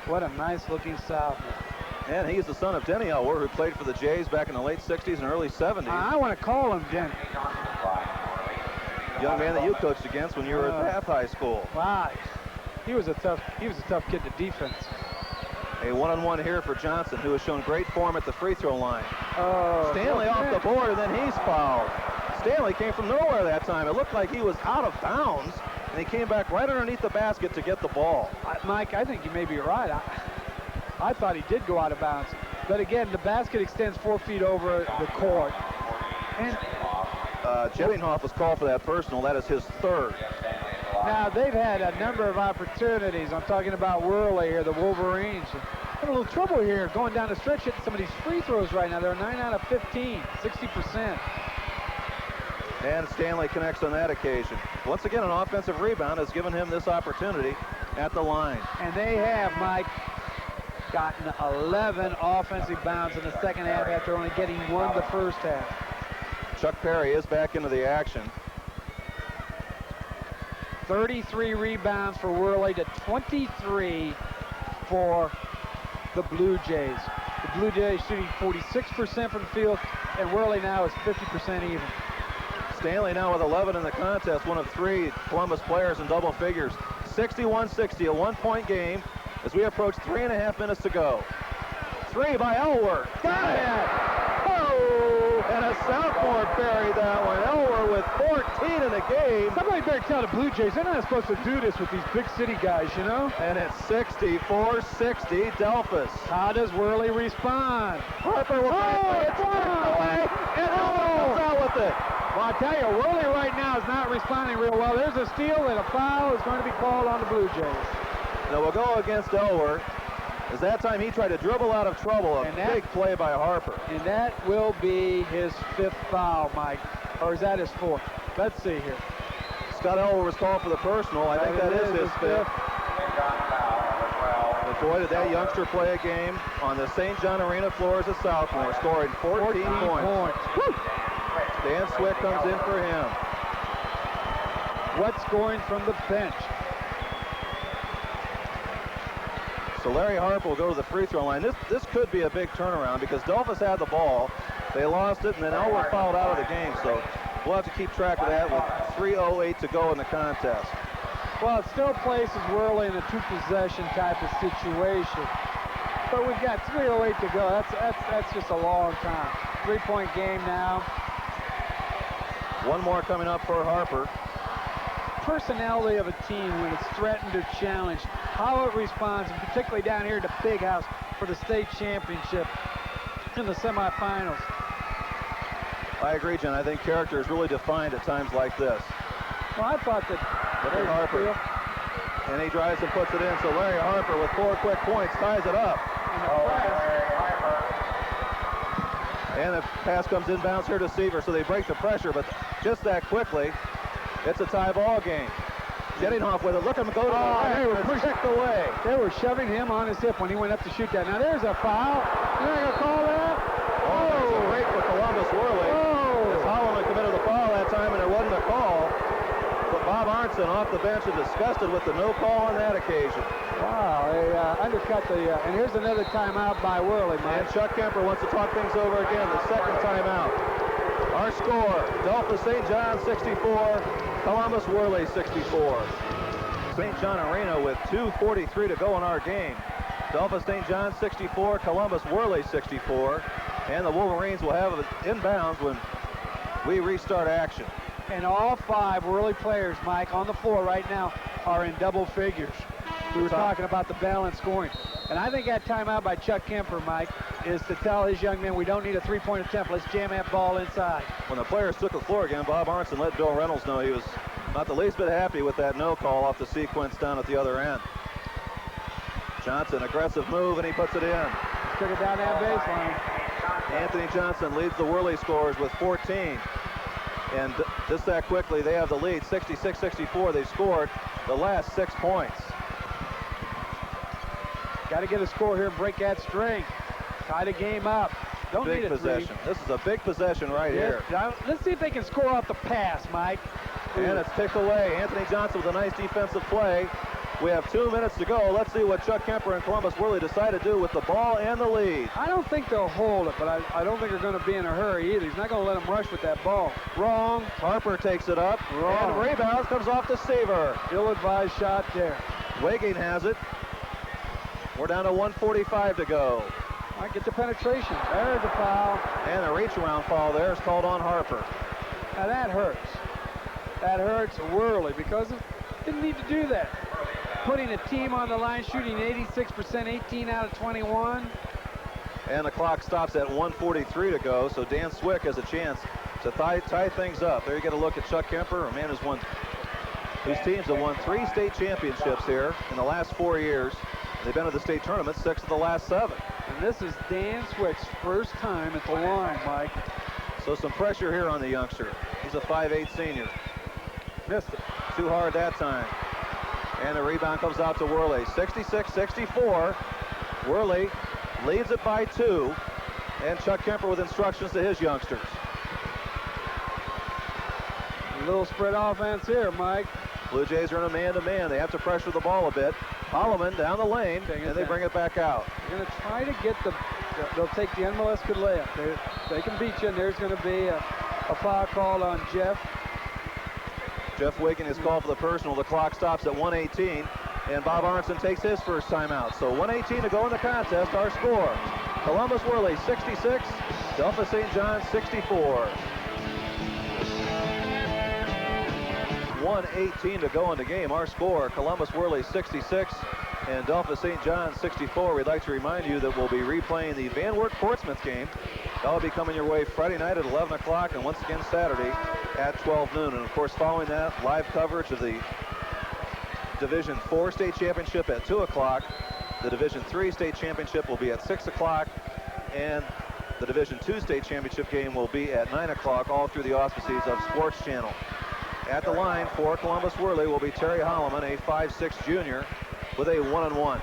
What a nice-looking sophomore. And he's the son of Denny Elwer, who played for the Jays back in the late 60s and early 70s. I want to call him Denny. Young man that you coached against when you were at Bath High School. Wow. He was a tough kid to defense. A one-on-one here for Johnson, who has shown great form at the free throw line. Oh, Stanley off the board, and then he's fouled. Stanley came from nowhere that time. It looked like he was out of bounds, and he came back right underneath the basket to get the ball. Mike, I think you may be right. I thought he did go out of bounds. But again, the basket extends 4 feet over the court. And Jettinghoff was called for that personal. That is his third. now they've had a number of opportunities. I'm talking about Worley here, the Wolverines. Having a little trouble here going down the stretch hitting some of these free throws right now. They're 9 out of 15, 60%. And Stanley connects on that occasion. Once again, an offensive rebound has given him this opportunity at the line. And they have, Mike, gotten 11 offensive bounds in the second half after only getting 1 the first half. Chuck Perry is back into the action. 33 rebounds for Worley to 23 for the Blue Jays. The Blue Jays shooting 46% from the field, and Worley now is 50% even. Stanley now with 11 in the contest, one of 3 Columbus players in double figures. 61-60, a 1-point game as we approach 3.5 minutes to go. 3 by Elwer. Got it! Oh! And a sophomore buried that one. Elwer with 14 in the game. Somebody better tell the Blue Jays they're not supposed to do this with these big city guys, you know? And it's 64-60 Delphos. How does Worley respond? Harper will it's away, and Elwer comes out with it. Well, I tell you, Worley right now is not responding real well. There's a steal, and a foul is going to be called on the Blue Jays. Now we'll go against Elwer. As that time he tried to dribble out of trouble, a big play by Harper. And that will be his 5th foul, Mike. Or is that his 4th? Let's see here. Scott Elwer was called for the personal. I think that is his 5th. But boy, did that youngster play a game on the St. John Arena floor as a sophomore, scoring 14 points. Woo! Dan Swick comes in for him. What's scoring from the bench? So Larry Harper will go to the free throw line. This could be a big turnaround because Delphos had the ball. They lost it, and then Elwer fouled out of the game. So we'll have to keep track of that with 3:08 to go in the contest. Well, it still places Worley in a 2-possession type of situation. But we've got 3:08 to go. That's just a long time. 3-point game now. One more coming up for Harper. Personality of a team when it's threatened or challenged, how it responds, and particularly down here at the Big House for the state championship in the semifinals. I agree, John. I think character is really defined at times like this. Well, I thought that... Look at Harper. And he drives and puts it in, so Larry Harper with 4 quick points ties it up. And the pass comes inbounds here to Seaver, so they break the pressure, but just that quickly, it's a tie ball game. Jettinghoff with it. Look at him go to the rack. They were pushed away. They were shoving him on his hip when he went up to shoot that. Now there's a foul. You're not going to call that? Oh, there's a break for Columbus Worley. Oh. As Holloman committed the foul that time, and there wasn't a call. But Bob Arnzen off the bench and disgusted with the no call on that occasion. Wow, they undercut the, and here's another timeout by Worley, Mike. And Chuck Kemper wants to talk things over again, the second timeout. Our score, Delphos St. John 64, Columbus Worley 64. St. John Arena with 2:43 to go in our game. Delphos St. John 64, Columbus Worley 64, and the Wolverines will have it inbounds when we restart action. And all 5 Worley players, Mike, on the floor right now are in double figures. We were talking about the balanced scoring. And I think that timeout by Chuck Kemper, Mike, is to tell his young men we don't need a three-point attempt. Let's jam that ball inside. When the players took the floor again, Bob Arnzen let Bill Reynolds know he was not the least bit happy with that no call off the sequence down at the other end. Johnson, aggressive move, and he puts it in. Took it down that baseline. Anthony Johnson leads the Worley scorers with 14. And just that quickly, they have the lead, 66-64. They scored the last 6 points. Got to get a score here and break that string. Tie the game up. Don't Big need a possession. three. This is a big possession right here. Now, let's see if they can score off the pass, Mike. And it's picked away. Anthony Johnson with a nice defensive play. We have 2 minutes to go. Let's see what Chuck Kemper and Columbus Worley decide to do with the ball and the lead. I don't think they'll hold it, but I don't think they're going to be in a hurry either. He's not going to let them rush with that ball. Wrong. Harper takes it up. Wrong. And rebound comes off to Seaver. Ill-advised shot there. Wigging has it. We're down to 1:45 to go. All right, get the penetration. There's a foul. And a reach-around foul there is called on Harper. Now that hurts. That hurts Worley because it didn't need to do that. Putting a team on the line, shooting 86%, 18 out of 21. And the clock stops at 1:43 to go, so Dan Swick has a chance to tie things up. There you get a look at Chuck Kemper, a man whose teams have won 3 state championships here in the last 4 years. They've been to the state tournament 6 of the last 7. And this is Dan Swick's first time at the line, Mike. So some pressure here on the youngster. He's a 5'8" senior. Missed it. Too hard that time. And the rebound comes out to Worley. 66-64. Worley leads it by 2. And Chuck Kemper with instructions to his youngsters. A little spread offense here, Mike. Blue Jays are in a man-to-man. They have to pressure the ball a bit. Holloman down the lane, and they bring it back out. They're going to try to get they'll take the unmolested layup. They can beat you, and there's going to be a foul called on Jeff. Jeff Wiggin is called for the personal. The clock stops at 1:18, and Bob Arnzen takes his first timeout. So 1:18 to go in the contest. Our score, Columbus Worley 66, Delphos St. John 64. 1:18 to go in the game. Our score, Columbus Worley 66 and Delphos St. John 64. We'd like to remind you that we'll be replaying the Van Wert Portsmouth game. That'll be coming your way Friday night at 11 o'clock and once again Saturday at 12 noon. And of course, following that, live coverage of the Division 4 state championship at 2 o'clock. The Division 3 state championship will be at 6 o'clock. And the Division 2 state championship game will be at 9 o'clock, all through the auspices of Sports Channel. At the line for Columbus Worley will be Terry Holloman, a 5'6" junior, with a 1-on-1.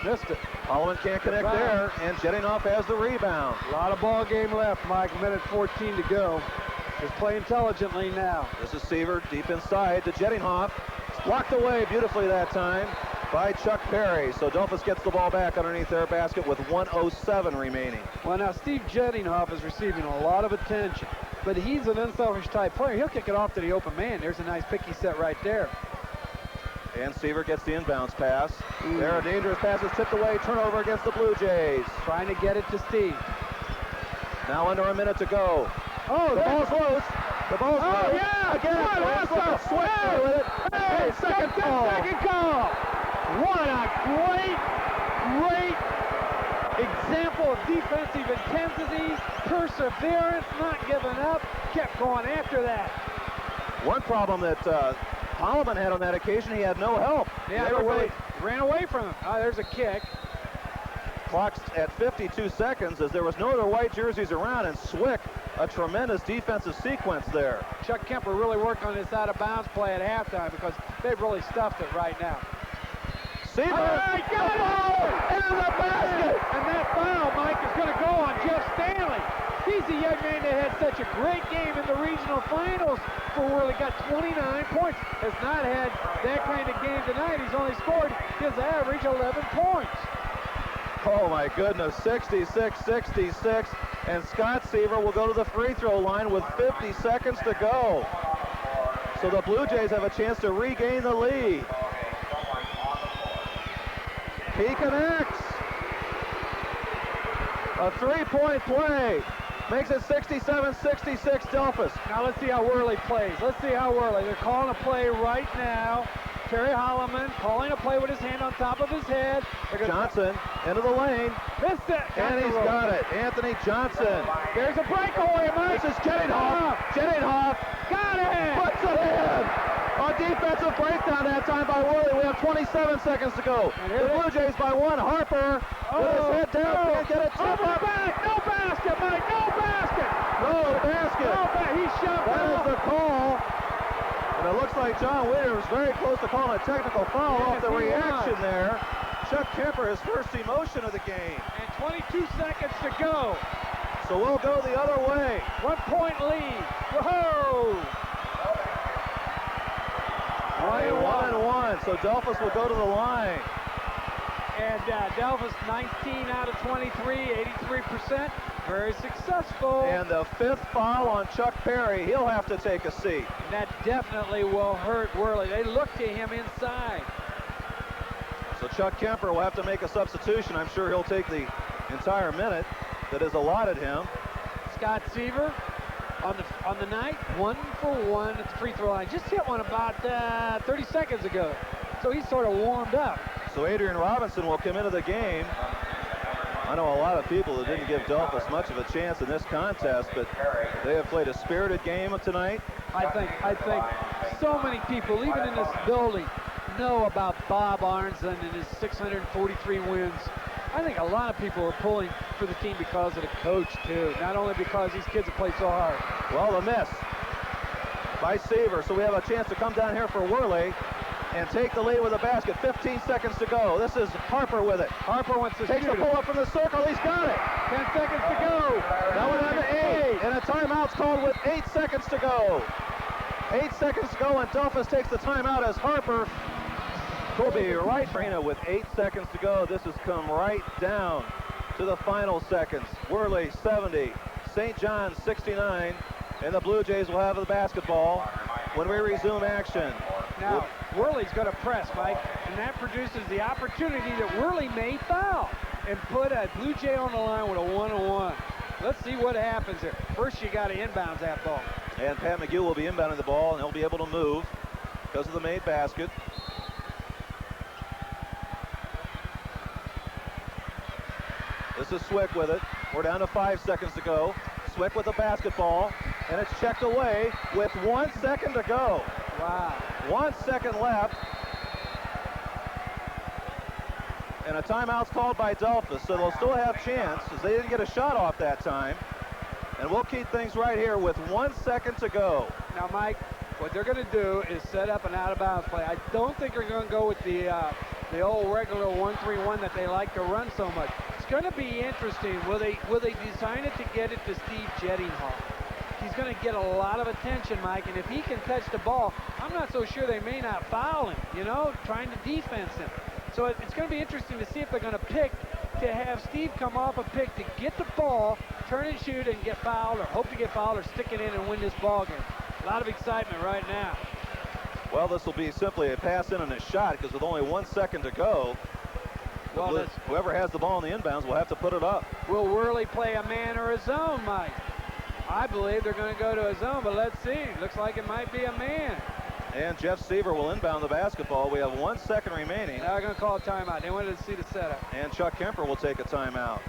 Missed it. Holloman can't connect there, and Jettinoff has the rebound. A lot of ball game left, Mike. 1:14 to go. Just play intelligently now. This is Seaver deep inside to Jettinoff. It's blocked away beautifully that time by Chuck Perry. So Delphos gets the ball back underneath their basket with 1:07 remaining. Well, now Steve Jettinoff is receiving a lot of attention, but he's an unselfish type player. He'll kick it off to the open man. There's a nice picky set right there. And Seaver gets the inbounds pass. There, a dangerous pass is tipped away. Turnover against the Blue Jays. Trying to get it to Steve. Now under a minute to go. Oh, The ball's loose. The ball's loose. Oh, yeah. Again, What it's a a switch with it. Hey, Second call. Second call. What a great example of defensive intensity, perseverance, not giving up, kept going after that. One problem that Holloman had on that occasion, he had no help. Yeah, Everybody ran away from him. Oh, there's a kick. clocks at 52 seconds as there was no other white jerseys around, and Swick, a tremendous defensive sequence there. Chuck Kemper really worked on this out-of-bounds play at halftime because they've really stuffed it right now. Seaver. Got it! In the basket! And that foul, Mike, is going to go on Jeff Stanley. He's the young man that had such a great game in the regional finals for Worley. Got 29 points. Has not had that kind of game tonight. He's only scored his average 11 points. Oh my goodness, 66-66. And Scott Seaver will go to the free throw line with 50 seconds to go. So the Blue Jays have a chance to regain the lead. He connects. A three-point play makes it 67-66 Delphos. Now let's see how Worley plays. Let's see how Worley. They're calling a play right now. Terry Holloman calling a play with his hand on top of his head. Johnson into the lane. Missed it. And he's got it. Anthony Johnson. There's a breakaway, Mike. This is Jeddinghoff. Jeddinghoff Got it. puts it in. A defensive breakdown that time by Worley. We have 27 seconds to go. The Blue Jays by one. Harper with his head down. Can't get it. Over the back. No basket, Mike. No basket. No basket. He shoved That it is off. the call. And it looks like John Whittier was very close to calling a technical foul off the reaction there. Chuck Kemper, his first emotion of the game. And 22 seconds to go. So we'll go the other way. 1 point lead. Whoa! 1-1. So Delphos will go to the line. And Delphos 19 out of 23, 83%. Very successful. And the fifth foul on Chuck Perry. He'll have to take a seat. And that definitely will hurt Worley. They look to him inside. So Chuck Kemper will have to make a substitution. I'm sure he'll take the entire minute that is allotted him. Scott Seaver on the night, 1 for 1 at the free throw line. Just hit one about 30 seconds ago. So he's sort of warmed up. So Adrian Robinson will come into the game. I know a lot of people that didn't give Delphos much of a chance in this contest, but they have played a spirited game tonight. I think so many people, even in this building, know about Bob Arnzen and his 643 wins. I think a lot of people are pulling for the team because of the coach, too. Not only because these kids have played so hard. Well, the miss by Seaver. So we have a chance to come down here for Worley and take the lead with a basket. 15 seconds to go. This is Harper with it. Harper wants to Takes the shoot pull it. up from the circle. He's got it. 10 seconds to go. Now we're down to 8. And a timeout's called with 8 seconds to go. 8 seconds to go, and Delphos takes the timeout as Harper will be right arena with 8 seconds to go. This has come right down to the final seconds. Worley 70, St. John's 69, and the Blue Jays will have the basketball when we resume action. Now, Worley's going to press, Mike, and that produces the opportunity that Worley may foul and put a Blue Jay on the line with a 1-on-1. Let's see what happens here. First, you got to inbound that ball. And Pat McGill will be inbounding the ball, and he'll be able to move because of the made basket. This is Swick with it. We're down to 5 seconds to go. Swick with the basketball, and it's checked away with 1 second to go. Wow. 1 second left. And a timeout's called by Delphos, so they'll still have chance as they didn't get a shot off that time. And we'll keep things right here with 1 second to go. Now, Mike, what they're going to do is set up an out-of-bounds play. I don't think they're going to go with the old regular 1-3-1 that they like to run so much. It's going to be interesting. Will they design it to get it to Steve Jeddinghoff? He's going to get a lot of attention, Mike, and if he can touch the ball, I'm not so sure they may not foul him, you know, trying to defense him. So it's going to be interesting to see if they're going to pick to have Steve come off a pick to get the ball, turn and shoot, and get fouled, or hope to get fouled, or stick it in and win this ball game. A lot of excitement right now. Well, this will be simply a pass in and a shot because with only 1 second to go, Well, whoever has the ball in the inbounds will have to put it up. will Worley play a man or a zone, Mike? I believe they're going to go to a zone, but let's see. Looks like it might be a man. And Jeff Seaver will inbound the basketball. We have 1 second remaining. Now they're going to call a timeout. They wanted to see the setup. And Chuck Kemper will take a timeout.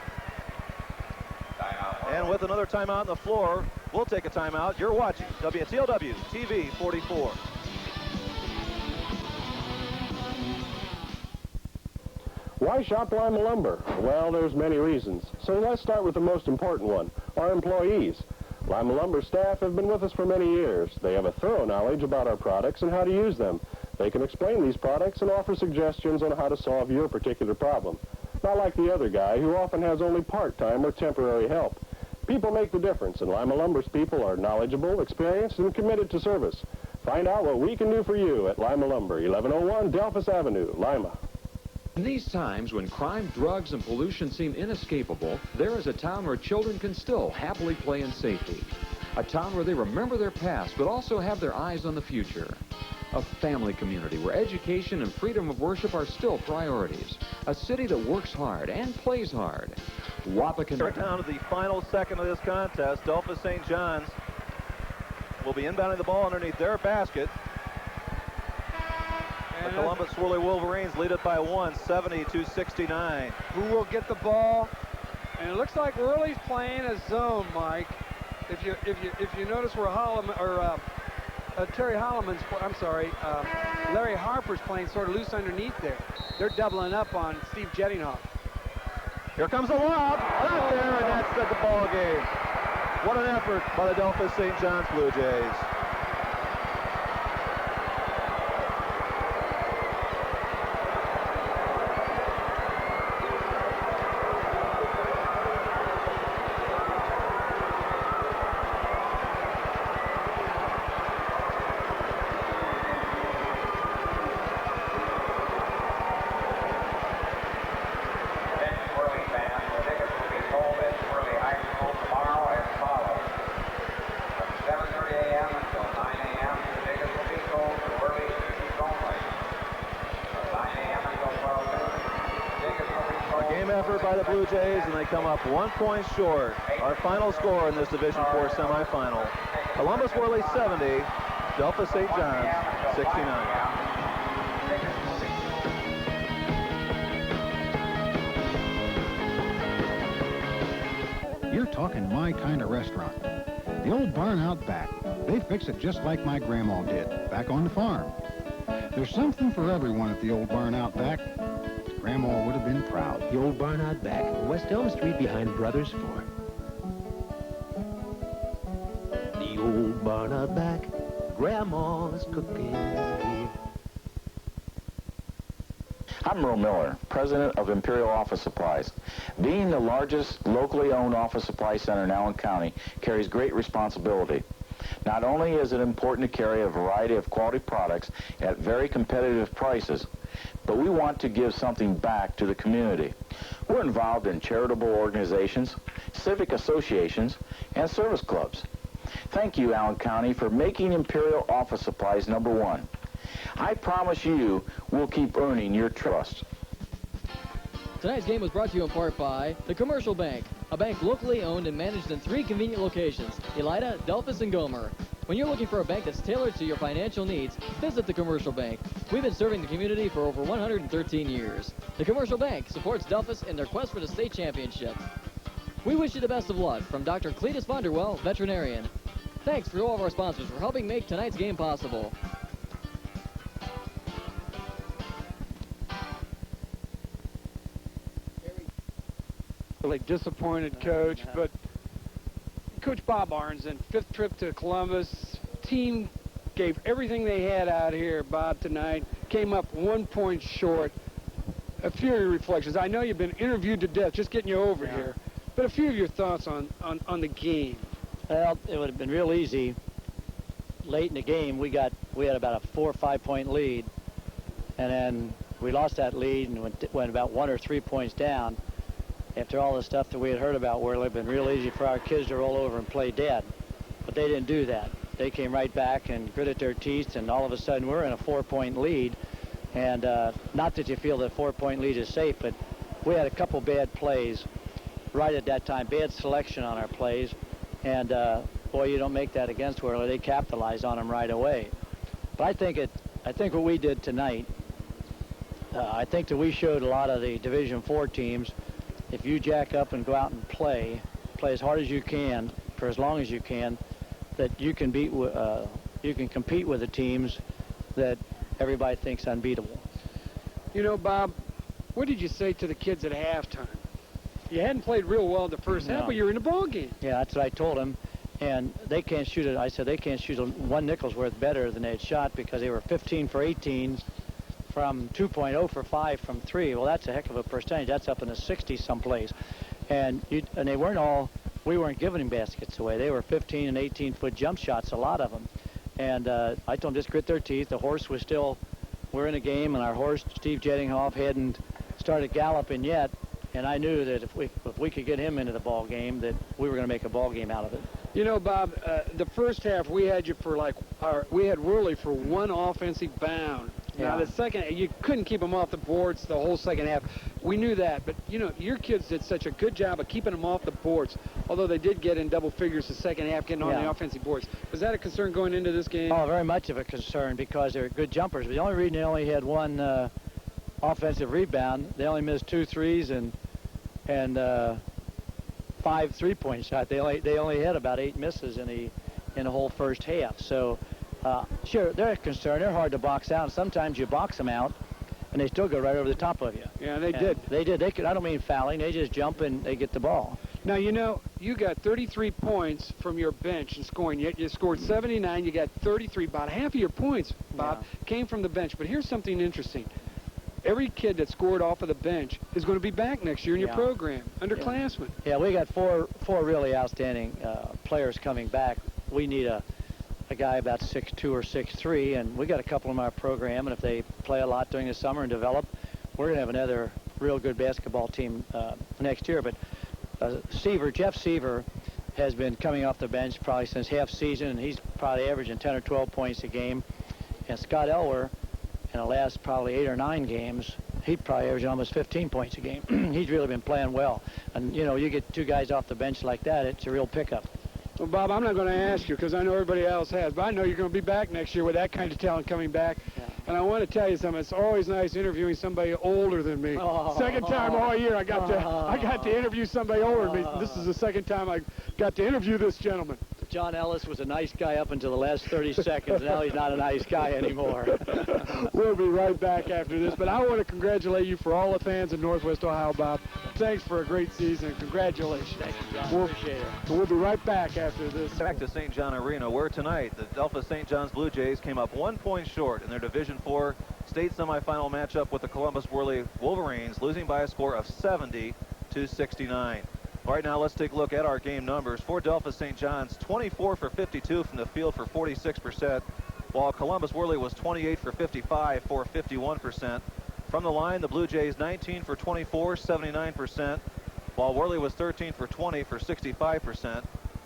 And with another timeout on the floor, we'll take a timeout. You're watching WTLW TV 44. Why shop Lima Lumber? Well, there's many reasons. So let's start with the most important one, our employees. Lima Lumber staff have been with us for many years. They have a thorough knowledge about our products and how to use them. They can explain these products and offer suggestions on how to solve your particular problem. Not like the other guy who often has only part-time or temporary help. People make the difference, and Lima Lumber's people are knowledgeable, experienced, and committed to service. Find out what we can do for you at Lima Lumber, 1101 Delphos Avenue, Lima. In these times when crime, drugs, and pollution seem inescapable, there is a town where children can still happily play in safety. A town where they remember their past, but also have their eyes on the future. A family community where education and freedom of worship are still priorities. A city that works hard and plays hard. We're down to the final second of this contest. Delphos St. John's will be inbounding the ball underneath their basket. The Columbus Swirly Wolverines lead it by 1, 70-69. Who will get the ball? And it looks like Worley's playing a zone, Mike. If you notice where Larry Harper's playing sort of loose underneath there. They're doubling up on Steve Jettinghoff. Here comes a lob, out there, and that's the ball game. What an effort by the Delphos St. John's Blue Jays. Effort by the Blue Jays, and they come up 1 point short. Our final score in this Division IV semifinal: Columbus Worley 70, Delphos St. John's 69. You're talking my kind of restaurant. The old barn out back. They fix it just like my grandma did, back on the farm. There's something for everyone at the old barn out back. Grandma would have been proud. The old barn out back, West Elm Street behind Brothers Ford. The old barn out back, Grandma's cooking here. I'm Merle Miller, president of Imperial Office Supplies. Being the largest locally owned office supply center in Allen County carries great responsibility. Not only is it important to carry a variety of quality products at very competitive prices, but we want to give something back to the community. We're involved in charitable organizations, civic associations, and service clubs. Thank you, Allen County, for making Imperial Office Supplies #1. I promise you we'll keep earning your trust. Tonight's game was brought to you in part by the Commercial Bank, a bank locally owned and managed in 3 convenient locations: Elida, Delphos, and Gomer. When you're looking for a bank that's tailored to your financial needs, visit the Commercial Bank. We've been serving the community for over 113 years. The Commercial Bank supports Delphos in their quest for the state championship. We wish you the best of luck from Dr. Cletus Vonderwell, veterinarian. Thanks for all of our sponsors for helping make tonight's game possible. Really disappointed, Coach, but Coach Bob Arnzen, 5th trip to Columbus. Team gave everything they had out here, Bob, tonight. Came up 1 point short. A few of your reflections. I know you've been interviewed to death just getting you over here, but a few of your thoughts on the game. Well, it would have been real easy. Late in the game, we had about a 4 or 5 point lead, and then we lost that lead and went about 1 or 3 points down. After all the stuff that we had heard about, where it would have been real easy for our kids to roll over and play dead. But they didn't do that. They came right back and gritted their teeth, and all of a sudden we're in a 4 point lead. And not that you feel that 4 point lead is safe, but we had a couple bad plays right at that time, bad selection on our plays. And boy, you don't make that against Worley. They capitalized on them right away. But I think what we did tonight, I think that we showed a lot of the Division IV teams. If you jack up and go out and play as hard as you can for as long as you can, that you can compete with the teams that everybody thinks unbeatable. You know, Bob, what did you say to the kids at halftime? You hadn't played real well in the first half, but you're in the ball game. Yeah, that's what I told them. and they can't shoot it. I said they can't shoot one nickel's worth better than they had shot because they were 15 for 18 from 2.0 for 5 from 3. Well, that's a heck of a percentage. That's up in the 60s someplace. And they weren't all, we weren't giving them baskets away. They were 15 and 18-foot jump shots, a lot of them. And I told them just grit their teeth. The horse was still, we're in a game, and our horse, Steve Jettinghoff, hadn't started galloping yet. And I knew that if we could get him into the ball game, that we were going to make a ball game out of it. You know, Bob, the first half we had you for we had Worley for one offensive bound. Yeah. Now the second, you couldn't keep them off the boards the whole second half. We knew that, but you know, your kids did such a good job of keeping them off the boards. Although they did get in double figures the second half, getting on the offensive boards. Was that a concern going into this game? Oh, very much of a concern because they're good jumpers. But the only reason they only had one offensive rebound, they only missed 2 threes and 5 3-point shots. They only had about 8 misses in the whole first half. So sure, they're concerned. They're hard to box out. Sometimes you box them out, and they still go right over the top of you. Yeah, they did. They did. They could. I don't mean fouling. They just jump and they get the ball. Now, you know, you got 33 points from your bench in scoring. You scored 79. You got 33. About half of your points, Bob, came from the bench. But here's something interesting. Every kid that scored off of the bench is going to be back next year in your program, underclassmen. Yeah, we got four really outstanding players coming back. We need a guy about 6'2" or 6'3", and we got a couple in our program, and if they play a lot during the summer and develop, we're going to have another real good basketball team next year. But Jeff Seaver has been coming off the bench probably since half season, and he's probably averaging 10 or 12 points a game. And Scott Elwer, in the last probably 8 or 9 games, he'd probably average almost 15 points a game. He's really been playing well. And, you know, you get 2 guys off the bench like that, it's a real pickup. Well, Bob, I'm not going to ask you because I know everybody else has, but I know you're going to be back next year with that kind of talent coming back. Yeah. And I want to tell you something. It's always nice interviewing somebody older than me. Second time all year I got to interview somebody older than me. This is the second time I got to interview this gentleman. John Ellis was a nice guy up until the last 30 seconds. Now he's not a nice guy anymore. We'll be right back after this. But I want to congratulate you for all the fans in Northwest Ohio, Bob. Thanks for a great season. Congratulations. Thank you, John. Appreciate it. We'll be right back after this. Back to St. John Arena, where tonight the Delphos St. John's Bluejays came up 1 point short in their Division IV state semifinal matchup with the Columbus Worley Wolverines, losing by a score of 70-69. Right now, let's take a look at our game numbers. For Delphos St. John's, 24 for 52 from the field for 46%, while Columbus Worley was 28 for 55 for 51%. From the line, the Blue Jays 19 for 24, 79%, while Worley was 13 for 20 for 65%.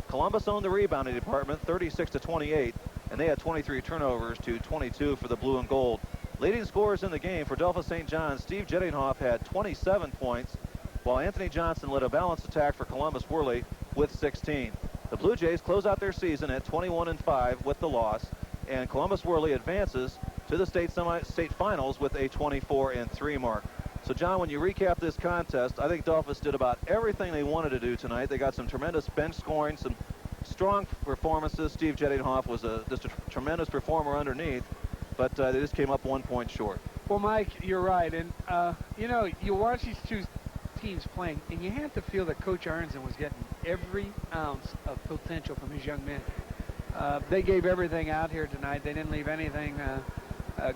Columbus owned the rebounding department 36-28, and they had 23 turnovers to 22 for the blue and gold. Leading scorers in the game for Delphos St. John's, Steve Jettinghoff had 27 points, while Anthony Johnson led a balanced attack for Columbus Worley with 16. The Blue Jays close out their season at 21-5 with the loss, and Columbus Worley advances to the state finals with a 24-3 mark. So, John, when you recap this contest, I think Delphos did about everything they wanted to do tonight. They got some tremendous bench scoring, some strong performances. Steve Jettinghoff was just a tremendous performer underneath, but they just came up 1 point short. Well, Mike, you're right. And, you know, you watch these two teams playing, and you have to feel that Coach Arnzen was getting every ounce of potential from his young men. They gave everything out here tonight. They didn't leave anything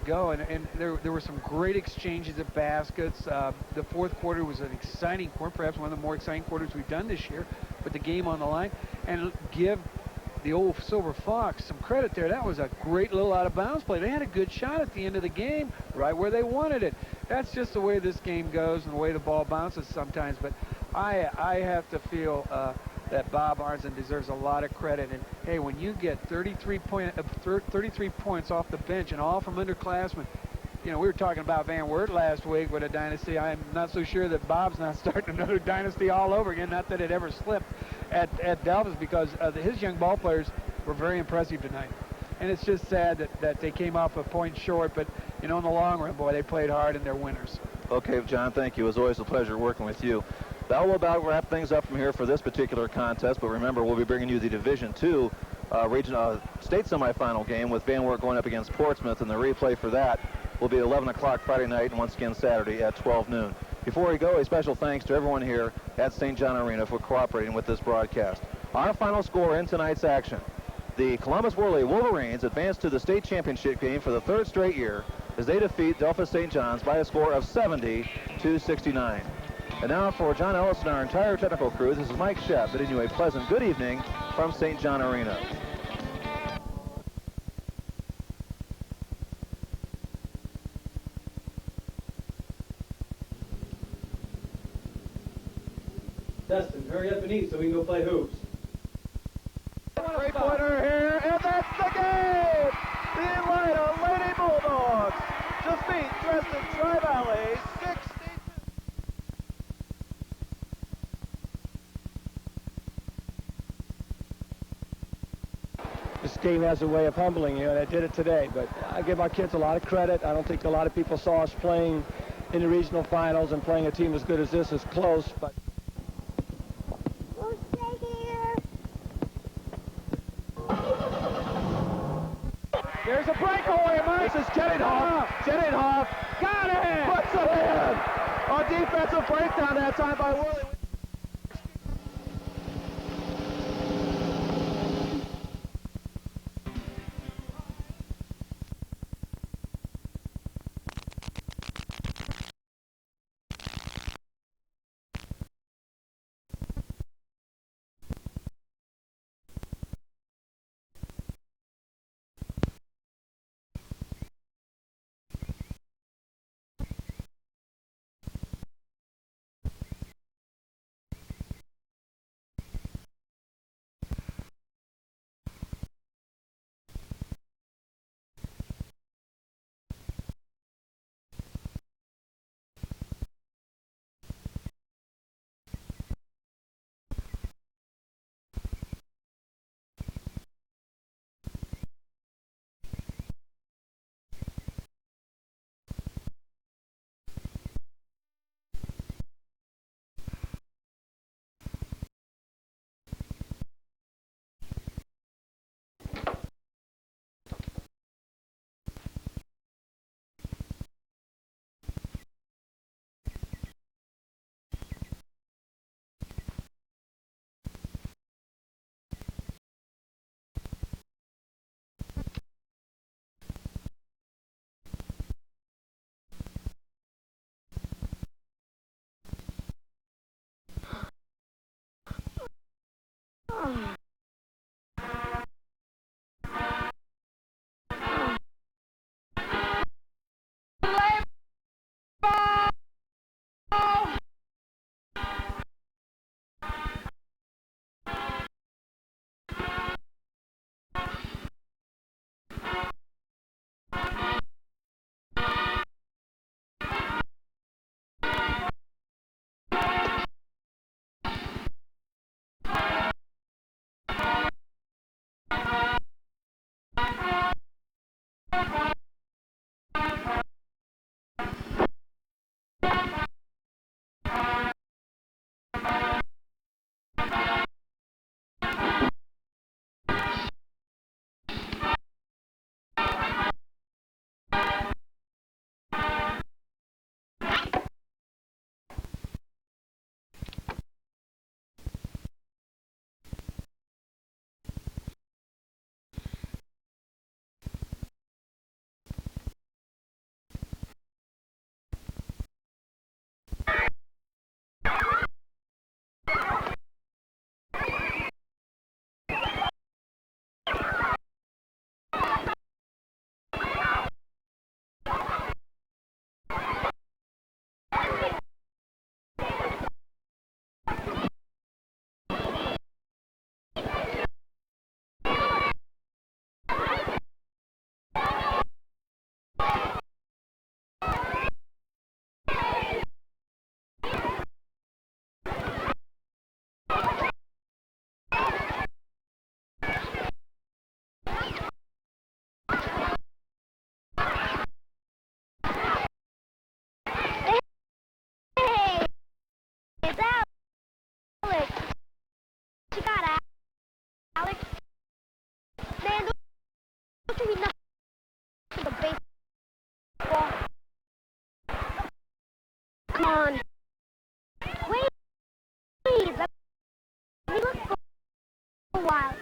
go, and there were some great exchanges of baskets. The fourth quarter was an exciting quarter, perhaps one of the more exciting quarters we've done this year, with the game on the line. And give the old Silver Fox some credit there. That was a great little out-of-bounds play. They had a good shot at the end of the game, right where they wanted it. That's just the way this game goes and the way the ball bounces sometimes. But I have to feel that Bob Arnzen deserves a lot of credit. And, hey, when you get 33 points off the bench and all from underclassmen, you know, we were talking about Van Wert last week with a dynasty. I'm not so sure that Bob's not starting another dynasty all over again. Not that it ever slipped at Delphos, because his young ball players were very impressive tonight. And it's just sad that they came off a point short. But, you know, in the long run, boy, they played hard and they're winners. Okay, John, thank you. It was always a pleasure working with you. That will about wrap things up from here for this particular contest. But remember, we'll be bringing you the Division II state semifinal game with Van Wert going up against Portsmouth, and the replay for that will be 11 o'clock Friday night and once again Saturday at 12 noon. Before we go, a special thanks to everyone here at St. John Arena for cooperating with this broadcast. Our final score in tonight's action. The Columbus Worley Wolverines advance to the state championship game for the third straight year as they defeat Delphos St. John's by a score of 70-69. And now for John Ellis and our entire technical crew, this is Mike Shep bidding you a pleasant good evening from St. John Arena. Dustin, hurry up and eat so we can go play hoops. Three-pointer here, and that's the game! The Atlanta Lady Bulldogs defeat Dresden Tri-Valley 62. This game has a way of humbling you, and I did it today. But I give our kids a lot of credit. I don't think a lot of people saw us playing in the regional finals and playing a team as good as this is close. But There's a breakaway, Mike. This is Jenninghoff. Jenninghoff Got it! puts it in. A defensive breakdown that time by Worley. while.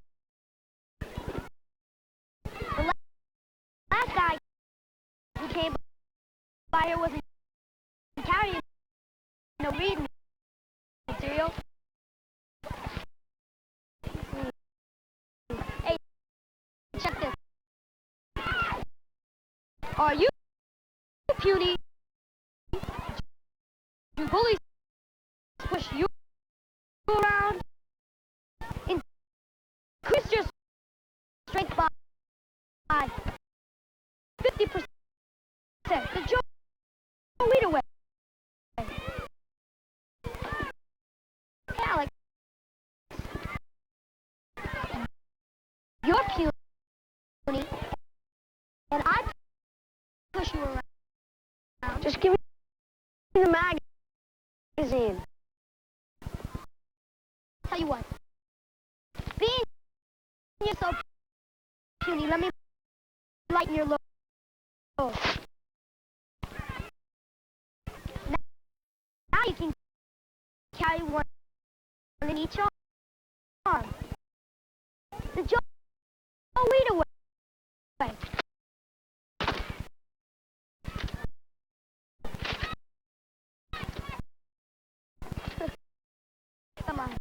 The last guy who came by here wasn't carrying no reading material. Hey, check this. Are you puny? Do bullies push you around? Increase your strength by 50%. The Joe lead away. Alex, you're puny, and I push you around. Just give me the magazine. Tell you what, being you're so puny, let me lighten your load. Now you can carry one in each arm. The Joe lead away. Come on.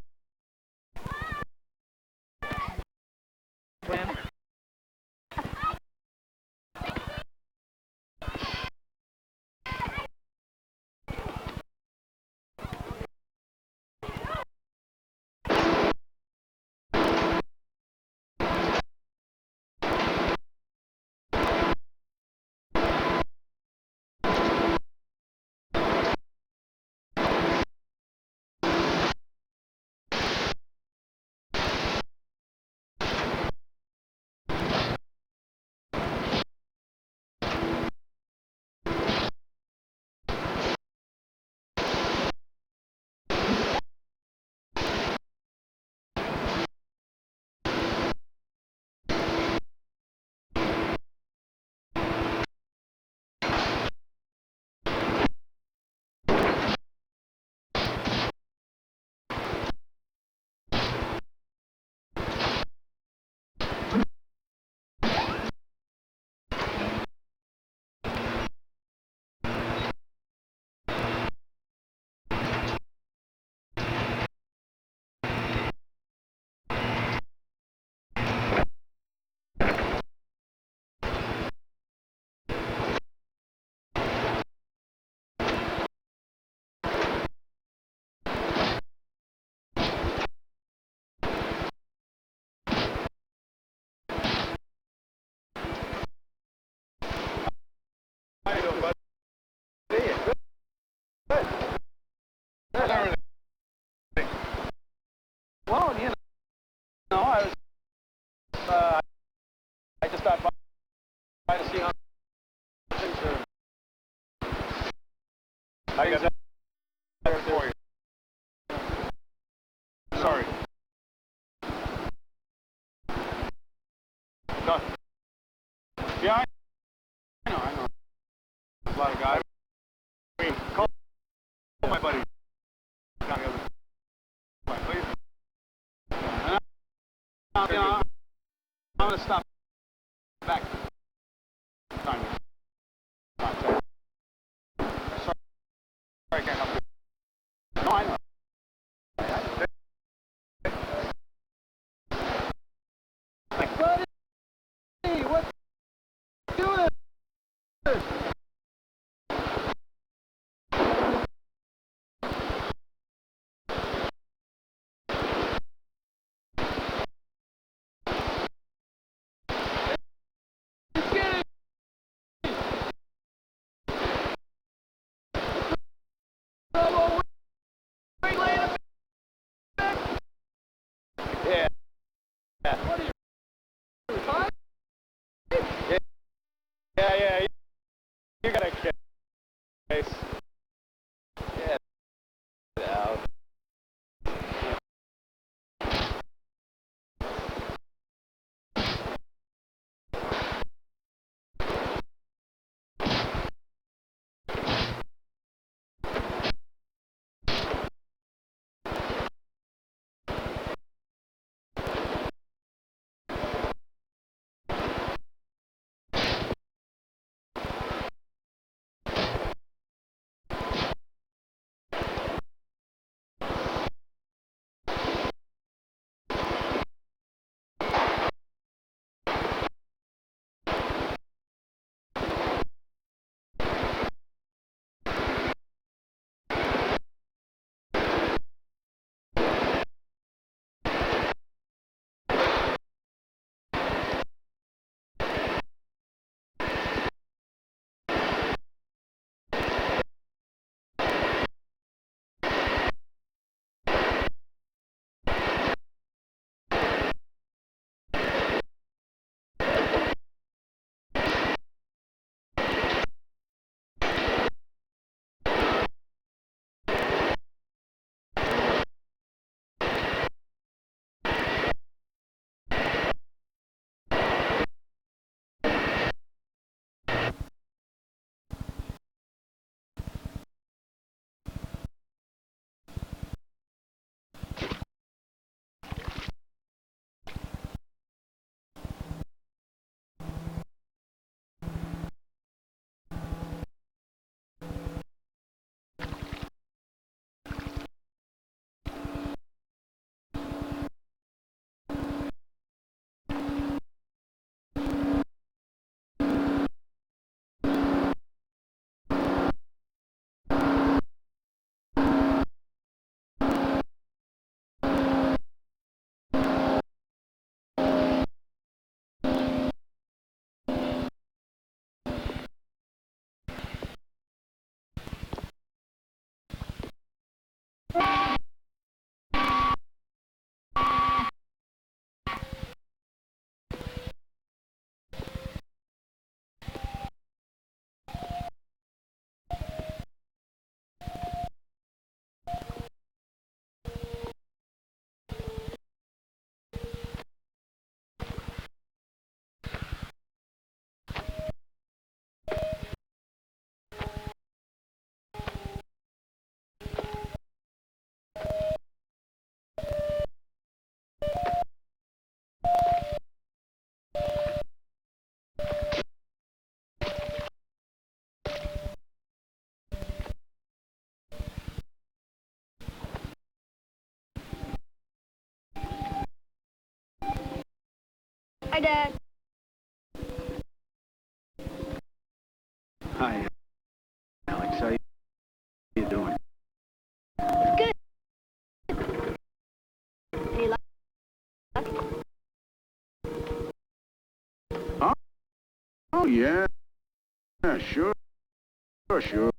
Well, you know, I just stopped by to see how things are. I got that for you. Sorry. No. Yeah, I know. A lot of guys. I mean, call my buddy down the other side, please. And you know, I'm going to stop back. Sorry, I can't help you. No, I know. Buddy, what you doing? Yeah. What are you Hi, Dad. Hi, Alex. How you doing? Good. Any luck? Oh, yeah. Yeah, sure. Sure.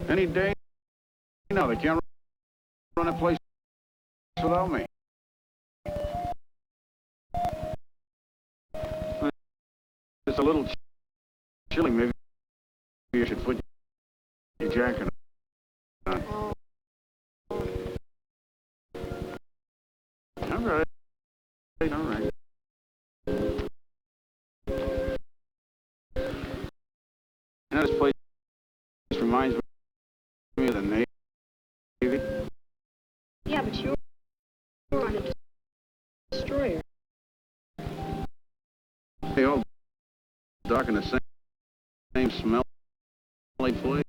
Any day now, they can't run a place without me. It's a little chilly. Maybe you should put your jacket on. All right. All right. You know, this place reminds me of the Navy. Yeah, but you're on a destroyer. They all dock in the same smelly place.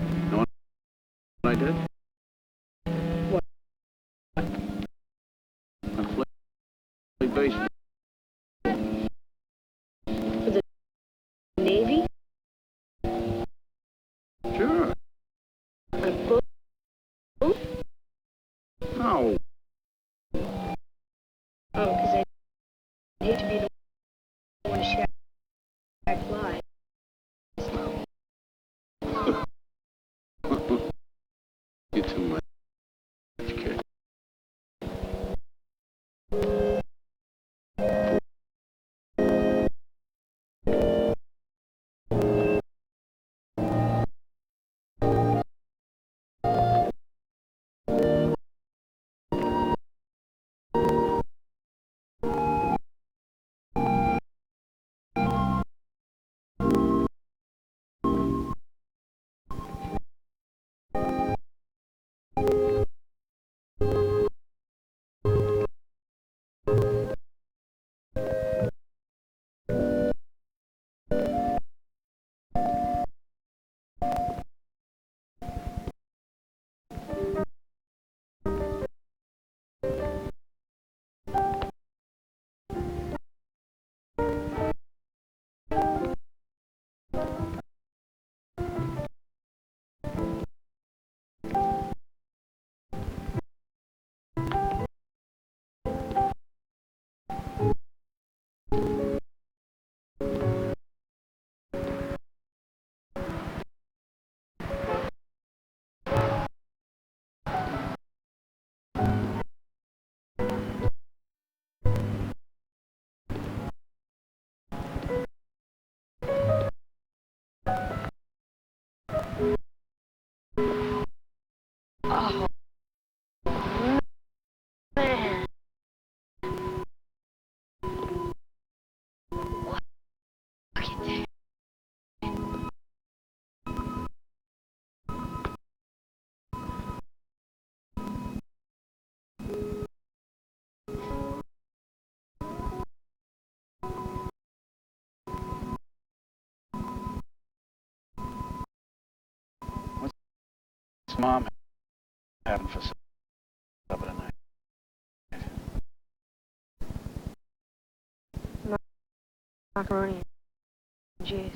Know what I did? What? I played baseball. For the Navy? Sure. On a boat? No. Oh, because I hate to be the one to shag fly. You too much, kid. Oh, man. Look at that. What's Mom having for supper tonight? Macaroni and cheese.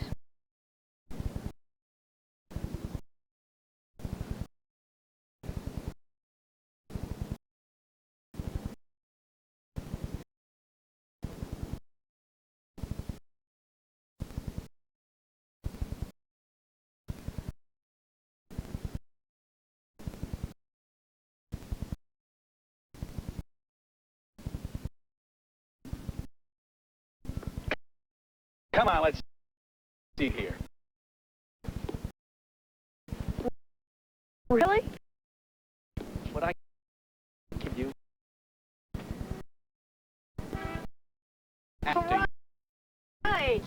Come on, let's see here. Really? What I give you? Acting. Right.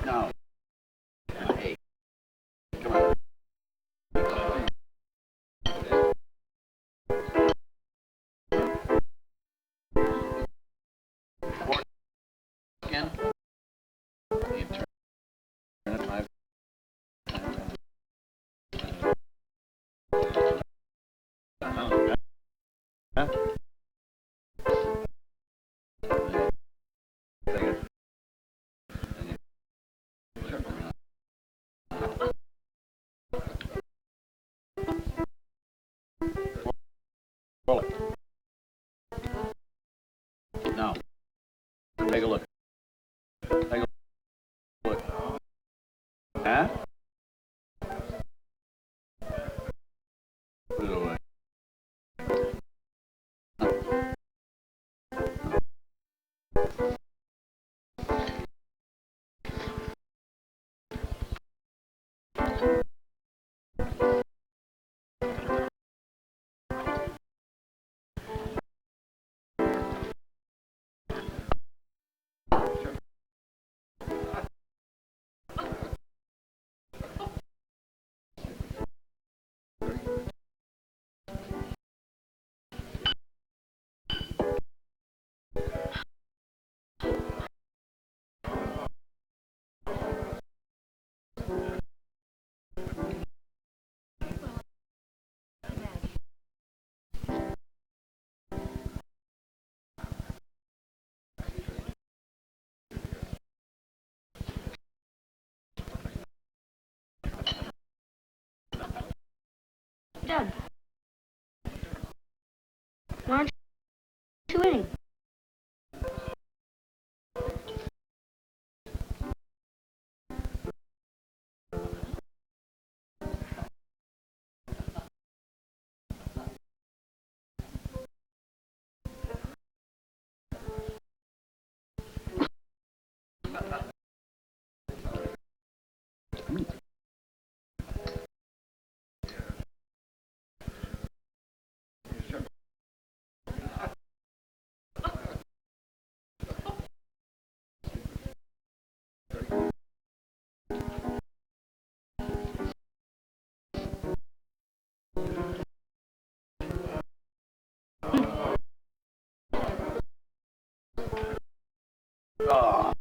No. Hey. Come on. Again. You turn it 5 times. Huh? Roll it. No. Take a look. Take a look. Huh? Put it away. Dad, why aren't you eating? Oh.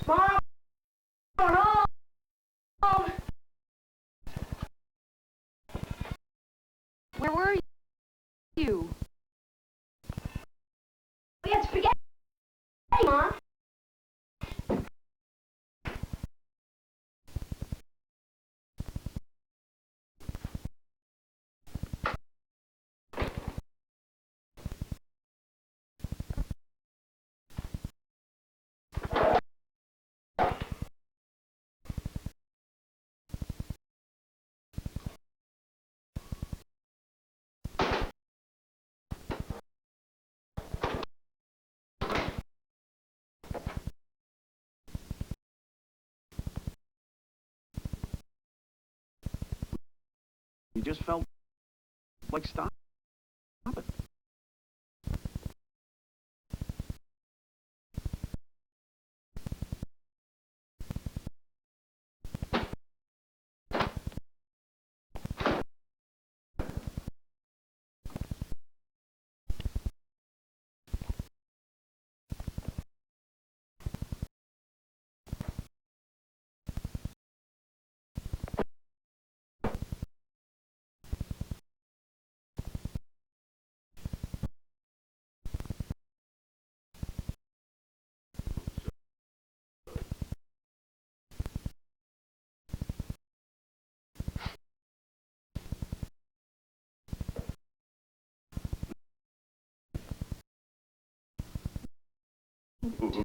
Mom, home. Where were you? We had spaghetti, Mom. You just felt like stopping. But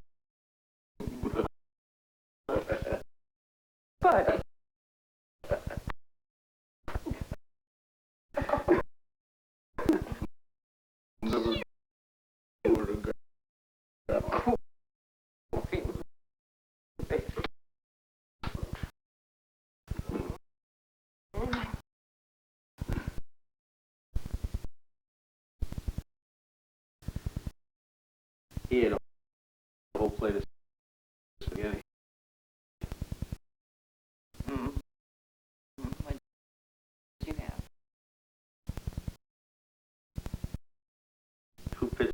He had a whole plate of spaghetti. what did you have? Two pitches.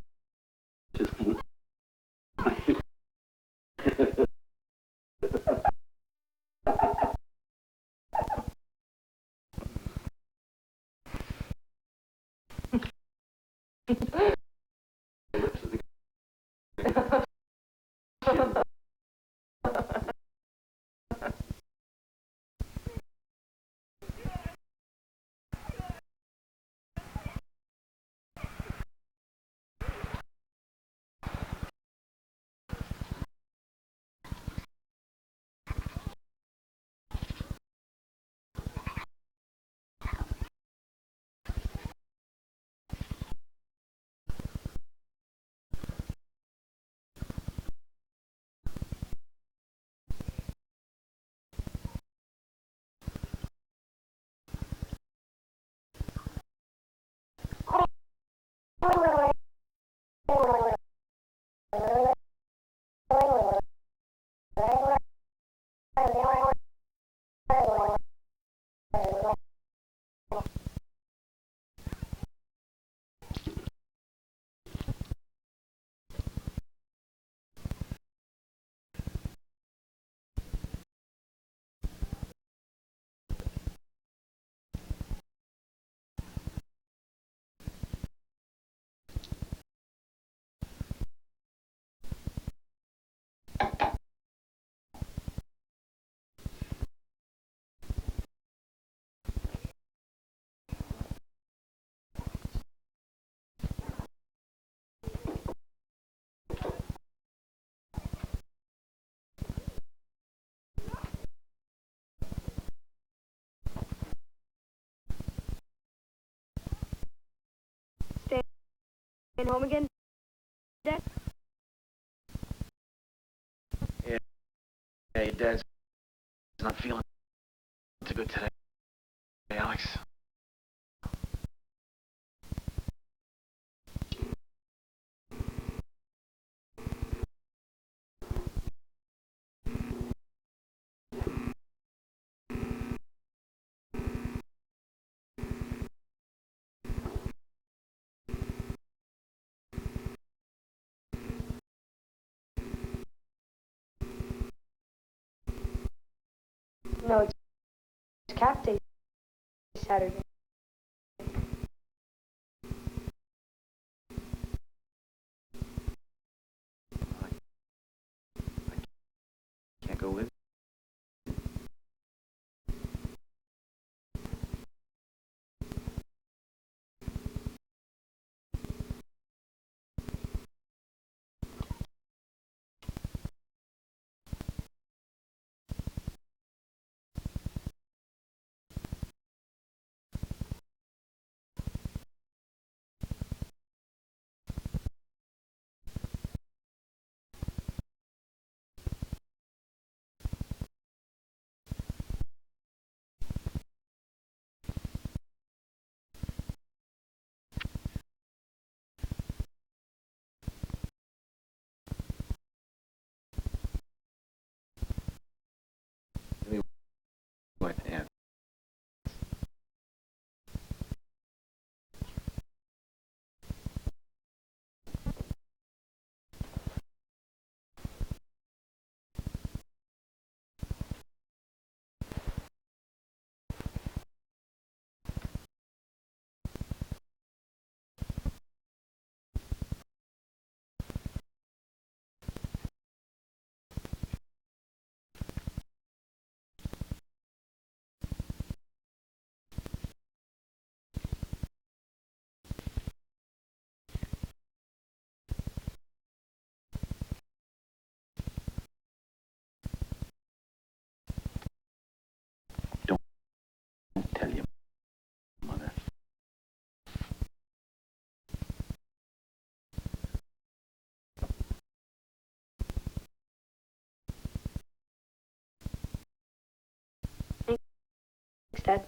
Staying home again, Dad? Yeah, your dad's not feeling too good today, Alex. No, it's Calf Day Saturday. Can't go with. Dad.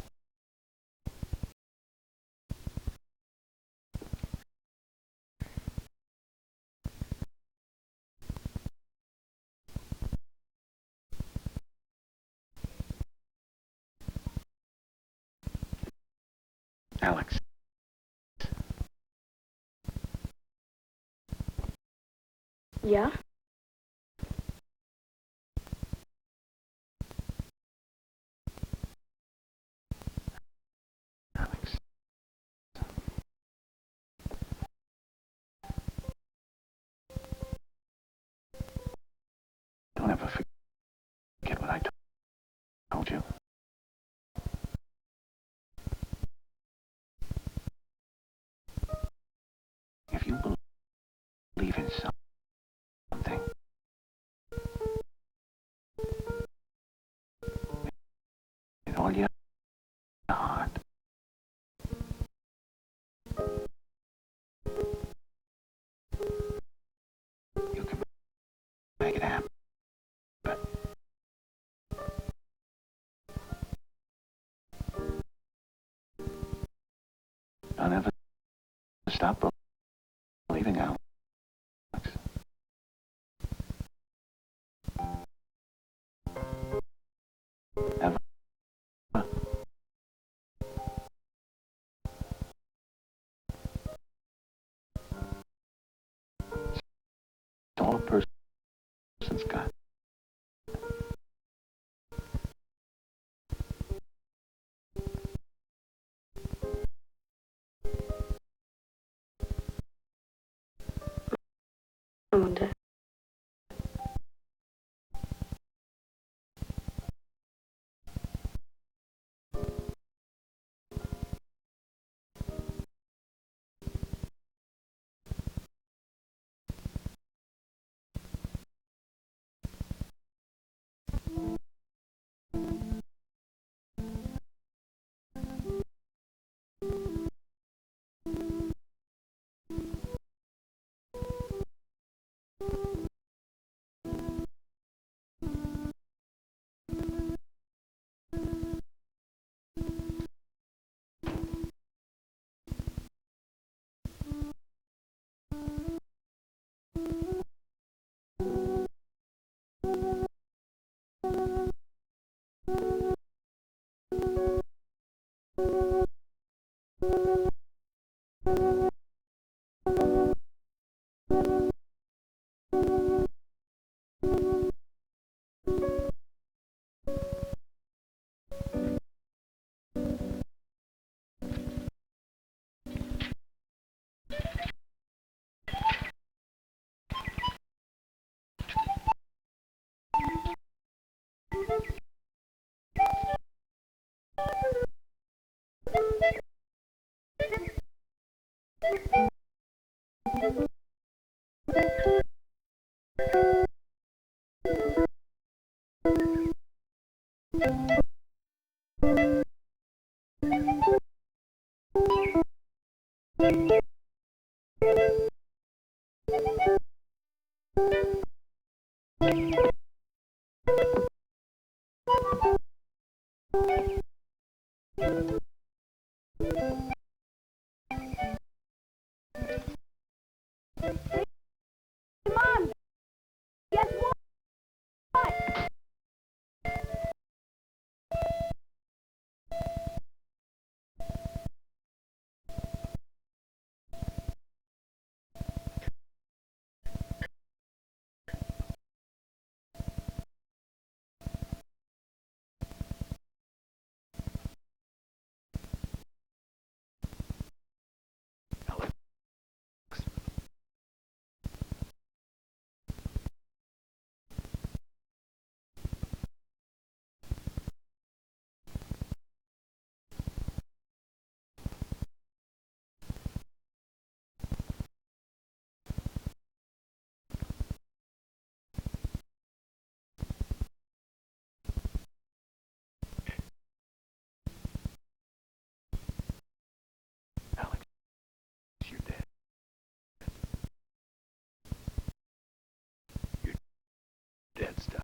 Alex. Yeah? Alex. Don't ever forget what I told you. If you believe in something, in all your heart, you can make it happen. Don't ever stop believing, Alex. Ever. It's all a person's got. I wonder. Mom, guess what? Alex, you're dead. You're dead, Stop.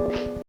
Bye.